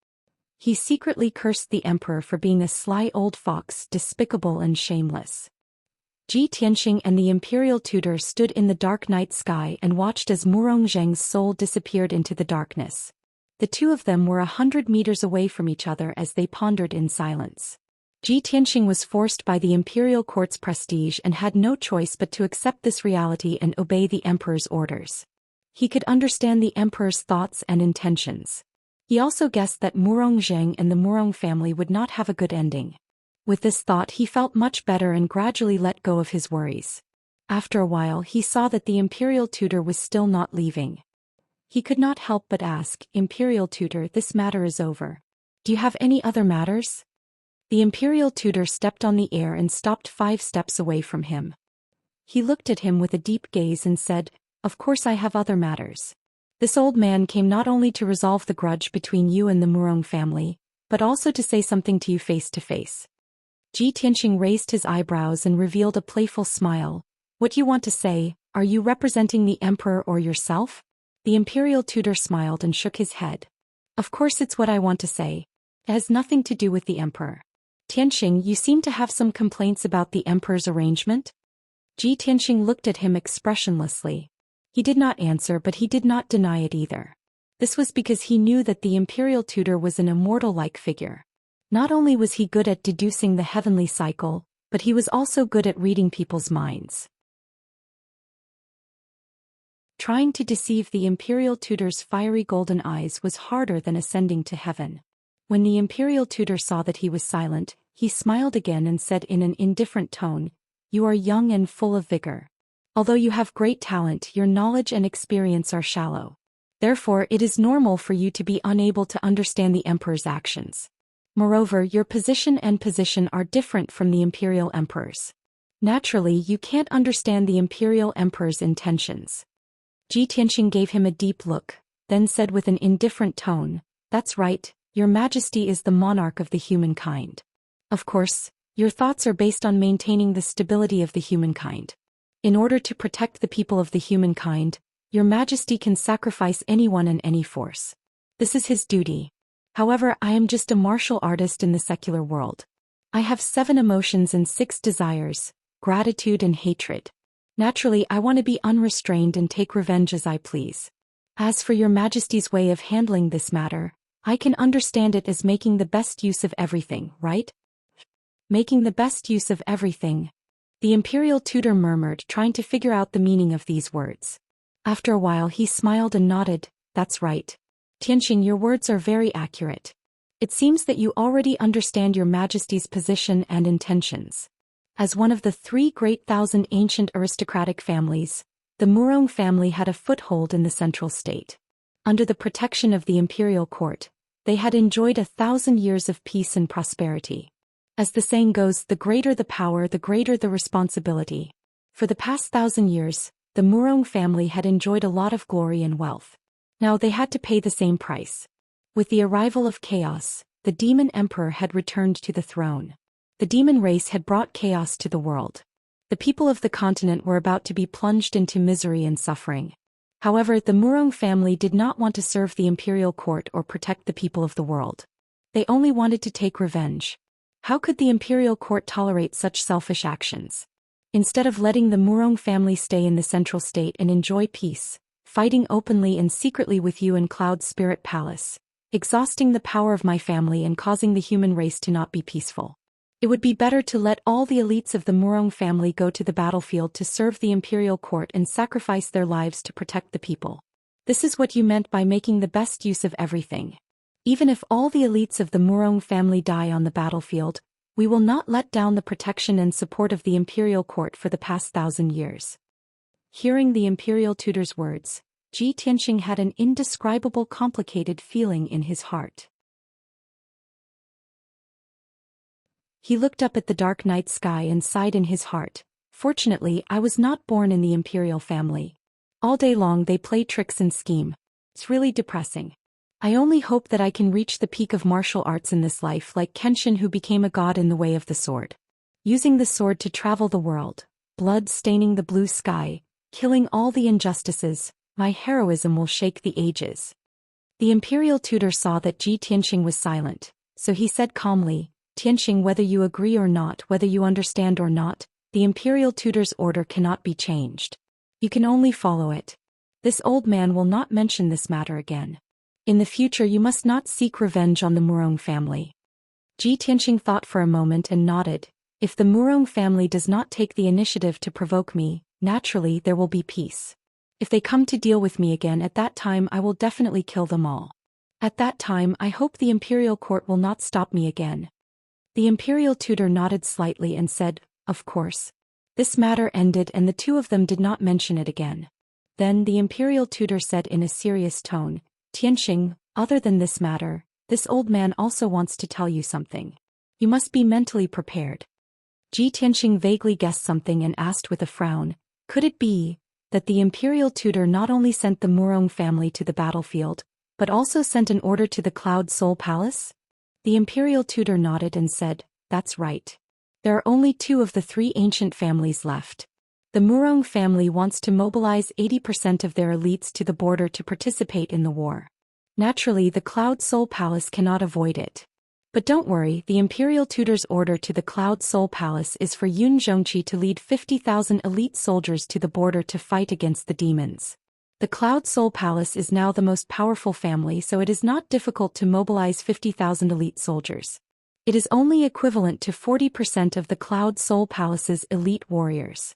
He secretly cursed the emperor for being a sly old fox, despicable and shameless. Zhi Tianxing and the imperial tutor stood in the dark night sky and watched as Murong Zheng's soul disappeared into the darkness. The two of them were 100 meters away from each other as they pondered in silence. Zhi Tianxing was forced by the imperial court's prestige and had no choice but to accept this reality and obey the emperor's orders. He could understand the emperor's thoughts and intentions. He also guessed that Murong Zheng and the Murong family would not have a good ending. With this thought he felt much better and gradually let go of his worries. After a while he saw that the imperial tutor was still not leaving. He could not help but ask, "Imperial tutor, this matter is over. Do you have any other matters?" The imperial tutor stepped on the air and stopped 5 steps away from him. He looked at him with a deep gaze and said, "Of course I have other matters. This old man came not only to resolve the grudge between you and the Murong family, but also to say something to you face to face." Ji Tianxing raised his eyebrows and revealed a playful smile. What do you want to say? Are you representing the emperor or yourself? The imperial tutor smiled and shook his head. Of course it's what I want to say. It has nothing to do with the emperor. Tianxing, you seem to have some complaints about the emperor's arrangement? Ji Tianxing looked at him expressionlessly. He did not answer, but he did not deny it either. This was because he knew that the imperial tutor was an immortal-like figure. Not only was he good at deducing the heavenly cycle, but he was also good at reading people's minds. Trying to deceive the imperial tutor's fiery golden eyes was harder than ascending to heaven. When the imperial tutor saw that he was silent, he smiled again and said in an indifferent tone, "You are young and full of vigor. Although you have great talent, your knowledge and experience are shallow. Therefore, it is normal for you to be unable to understand the emperor's actions. Moreover, your position and position are different from the imperial emperor's. Naturally, you can't understand the imperial emperor's intentions." Ji Tianxing gave him a deep look, then said with an indifferent tone, "That's right, your majesty is the monarch of the humankind. Of course, your thoughts are based on maintaining the stability of the humankind. In order to protect the people of the humankind, your majesty can sacrifice anyone and any force. This is his duty. However, I am just a martial artist in the secular world. I have 7 emotions and 6 desires, gratitude and hatred. Naturally, I want to be unrestrained and take revenge as I please. As for your majesty's way of handling this matter, I can understand it as making the best use of everything, right?" Making the best use of everything. The imperial tutor murmured, trying to figure out the meaning of these words. After a while he smiled and nodded, "That's right. Tianxing, your words are very accurate. It seems that you already understand your majesty's position and intentions. As one of the 3 great thousand ancient aristocratic families, the Murong family had a foothold in the central state. Under the protection of the imperial court, they had enjoyed 1,000 years of peace and prosperity. As the saying goes, the greater the power, the greater the responsibility. For the past 1,000 years, the Murong family had enjoyed a lot of glory and wealth. Now they had to pay the same price. With the arrival of chaos, the demon emperor had returned to the throne. The demon race had brought chaos to the world. The people of the continent were about to be plunged into misery and suffering. However, the Murong family did not want to serve the imperial court or protect the people of the world. They only wanted to take revenge. How could the imperial court tolerate such selfish actions? Instead of letting the Murong family stay in the central state and enjoy peace, fighting openly and secretly with you in Cloud Spirit Palace, exhausting the power of my family and causing the human race to not be peaceful. It would be better to let all the elites of the Murong family go to the battlefield to serve the imperial court and sacrifice their lives to protect the people. This is what you meant by making the best use of everything. Even if all the elites of the Murong family die on the battlefield, we will not let down the protection and support of the imperial court for the past 1,000 years." Hearing the imperial tutor's words, Ji Tianxing had an indescribable complicated feeling in his heart. He looked up at the dark night sky and sighed in his heart. "Fortunately, I was not born in the imperial family. All day long they play tricks and scheme. It's really depressing. I only hope that I can reach the peak of martial arts in this life like Kenshin, who became a god in the way of the sword. Using the sword to travel the world, blood staining the blue sky, killing all the injustices, my heroism will shake the ages." The imperial tutor saw that Ji Tianxing was silent, so he said calmly, "Tianxing, whether you agree or not, whether you understand or not, the imperial tutor's order cannot be changed. You can only follow it. This old man will not mention this matter again. In the future you must not seek revenge on the Murong family." Ji Tianxing thought for a moment and nodded. "If the Murong family does not take the initiative to provoke me, naturally there will be peace. If they come to deal with me again, at that time I will definitely kill them all. At that time I hope the imperial court will not stop me again." The imperial tutor nodded slightly and said, "Of course." This matter ended and the two of them did not mention it again. Then the imperial tutor said in a serious tone, "Tianxing, other than this matter, this old man also wants to tell you something. You must be mentally prepared." Ji Tianxing vaguely guessed something and asked with a frown, "Could it be that the imperial tutor not only sent the Murong family to the battlefield, but also sent an order to the Cloud Soul Palace?" The imperial tutor nodded and said, "That's right. There are only two of the three ancient families left. The Murong family wants to mobilize 80% of their elites to the border to participate in the war. Naturally, the Cloud Soul Palace cannot avoid it. But don't worry, the Imperial Tutor's order to the Cloud Soul Palace is for Yun Zhongqi to lead 50,000 elite soldiers to the border to fight against the demons. The Cloud Soul Palace is now the most powerful family, so it is not difficult to mobilize 50,000 elite soldiers. It is only equivalent to 40% of the Cloud Soul Palace's elite warriors.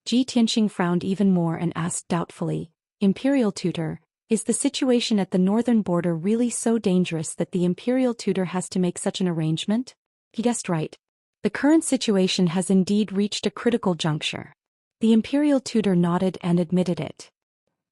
Ji Tianxing frowned even more and asked doubtfully, Imperial Tutor, is the situation at the northern border really so dangerous that the Imperial Tutor has to make such an arrangement? He guessed right. The current situation has indeed reached a critical juncture. The Imperial Tutor nodded and admitted it.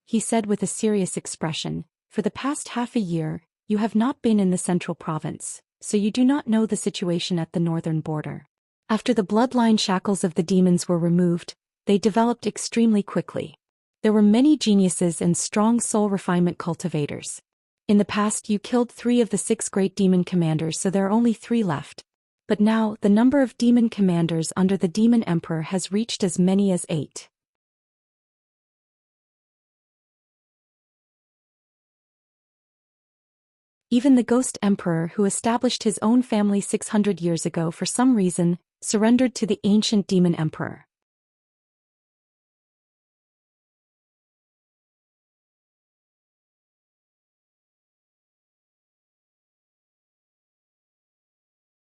He said with a serious expression, for the past half a year, you have not been in the central province, so you do not know the situation at the northern border. After the bloodline shackles of the demons were removed, they developed extremely quickly. There were many geniuses and strong soul refinement cultivators. In the past you killed 3 of the 6 great demon commanders, so there are only 3 left. But now, the number of demon commanders under the Demon Emperor has reached as many as 8. Even the Ghost Emperor, who established his own family 600 years ago for some reason, surrendered to the ancient Demon Emperor.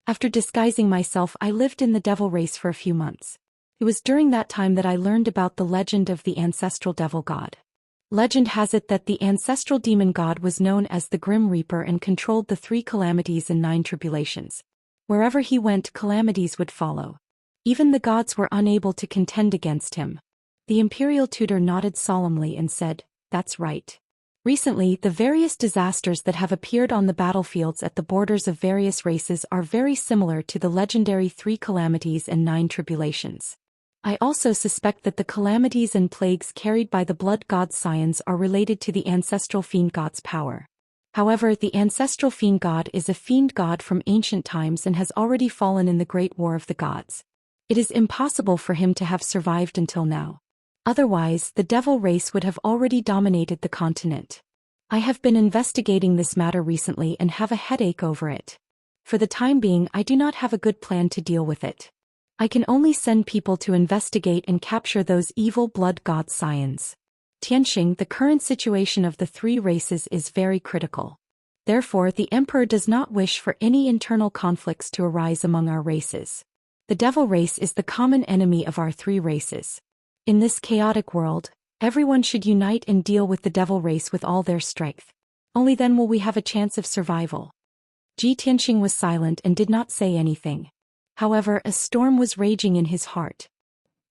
After disguising myself, I lived in the devil race for a few months. It was during that time that I learned about the legend of the ancestral devil god. Legend has it that the ancestral demon god was known as the Grim Reaper and controlled the 3 calamities and 9 tribulations. Wherever he went, calamities would follow. Even the gods were unable to contend against him. The Imperial Tutor nodded solemnly and said, "That's right." Recently, the various disasters that have appeared on the battlefields at the borders of various races are very similar to the legendary 3 calamities and 9 tribulations. I also suspect that the calamities and plagues carried by the blood god Xians are related to the ancestral fiend god's power. However, the ancestral fiend god is a fiend god from ancient times and has already fallen in the Great War of the Gods. It is impossible for him to have survived until now. Otherwise, the devil race would have already dominated the continent. I have been investigating this matter recently and have a headache over it. For the time being, I do not have a good plan to deal with it. I can only send people to investigate and capture those evil blood god Xians. Tianxing, the current situation of the 3 races is very critical. Therefore, the Emperor does not wish for any internal conflicts to arise among our races. The devil race is the common enemy of our 3 races. In this chaotic world, everyone should unite and deal with the devil race with all their strength. Only then will we have a chance of survival. Ji Tianxing was silent and did not say anything. However, a storm was raging in his heart.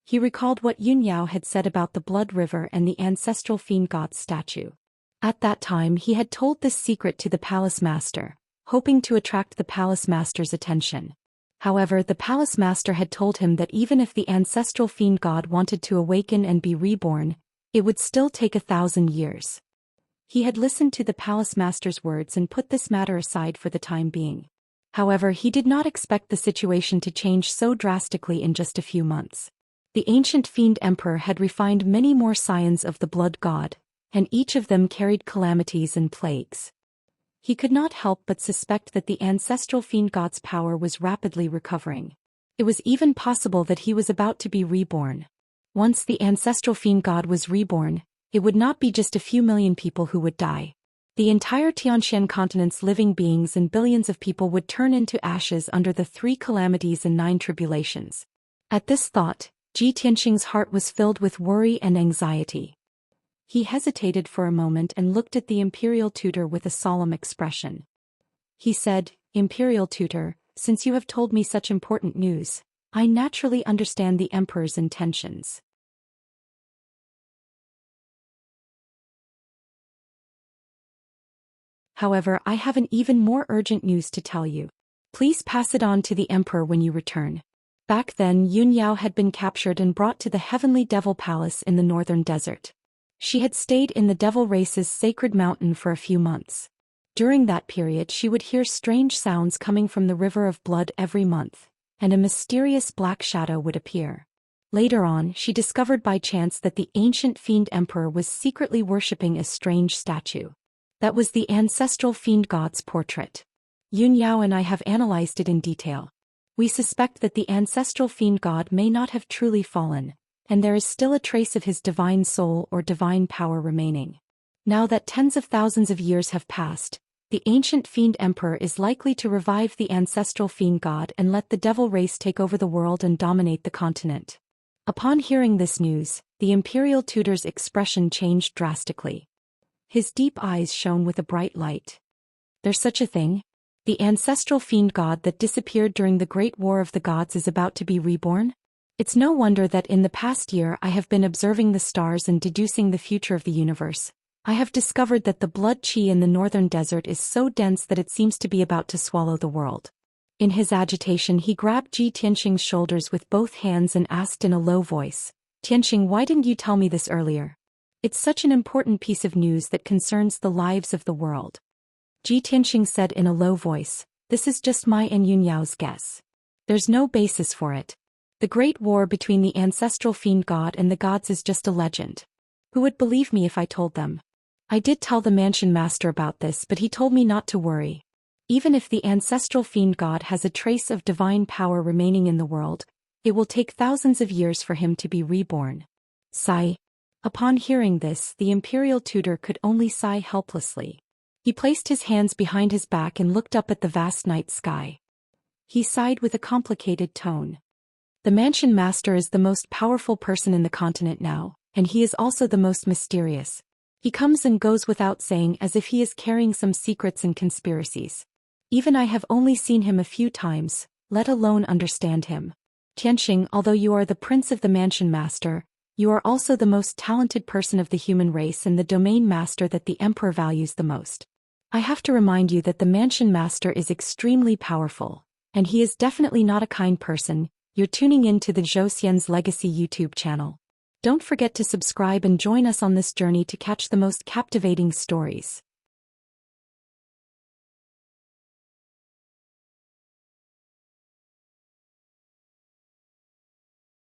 He recalled what Yun Yao had said about the Blood River and the ancestral fiend god's statue. At that time he had told this secret to the palace master, hoping to attract the palace master's attention. However, the palace master had told him that even if the ancestral fiend god wanted to awaken and be reborn, it would still take 1,000 years. He had listened to the palace master's words and put this matter aside for the time being. However, he did not expect the situation to change so drastically in just a few months. The ancient fiend emperor had refined many more scions of the blood god, and each of them carried calamities and plagues. He could not help but suspect that the ancestral fiend god's power was rapidly recovering. It was even possible that he was about to be reborn. Once the ancestral fiend god was reborn, it would not be just a few million people who would die. The entire Tianxian continent's living beings and billions of people would turn into ashes under the 3 calamities and 9 tribulations. At this thought, Ji Tianxing's heart was filled with worry and anxiety. He hesitated for a moment and looked at the Imperial Tutor with a solemn expression. He said, "Imperial Tutor, since you have told me such important news, I naturally understand the Emperor's intentions. However, I have an even more urgent news to tell you. Please pass it on to the Emperor when you return." Back then, Yun Yao had been captured and brought to the Heavenly Devil Palace in the northern desert. She had stayed in the devil race's sacred mountain for a few months. During that period she would hear strange sounds coming from the river of blood every month, and a mysterious black shadow would appear. Later on, she discovered by chance that the ancient fiend emperor was secretly worshipping a strange statue. That was the ancestral fiend god's portrait. Yun Yao and I have analyzed it in detail. We suspect that the ancestral fiend god may not have truly fallen, and there is still a trace of his divine soul or divine power remaining. Now that tens of thousands of years have passed, the ancient fiend emperor is likely to revive the ancestral fiend god and let the devil race take over the world and dominate the continent. Upon hearing this news, the imperial tutor's expression changed drastically. His deep eyes shone with a bright light. There's such a thing? The ancestral fiend god that disappeared during the Great War of the Gods is about to be reborn? It's no wonder that in the past year I have been observing the stars and deducing the future of the universe. I have discovered that the blood qi in the northern desert is so dense that it seems to be about to swallow the world. In his agitation he grabbed Ji Tianxing's shoulders with both hands and asked in a low voice, "Tianxing, why didn't you tell me this earlier? It's such an important piece of news that concerns the lives of the world." Ji Tianxing said in a low voice, "This is just my and Yun Yao's guess. There's no basis for it. The great war between the ancestral fiend god and the gods is just a legend. Who would believe me if I told them? I did tell the mansion master about this, but he told me not to worry. Even if the ancestral fiend god has a trace of divine power remaining in the world, it will take thousands of years for him to be reborn." Sigh. Upon hearing this, the imperial tutor could only sigh helplessly. He placed his hands behind his back and looked up at the vast night sky. He sighed with a complicated tone. The mansion master is the most powerful person in the continent now, and he is also the most mysterious. He comes and goes without saying, as if he is carrying some secrets and conspiracies. Even I have only seen him a few times, let alone understand him. Tianxing, although you are the prince of the mansion master, you are also the most talented person of the human race and the domain master that the emperor values the most. I have to remind you that the mansion master is extremely powerful, and he is definitely not a kind person. You're tuning in to the Zhou Xian's Legacy YouTube channel. Don't forget to subscribe and join us on this journey to catch the most captivating stories.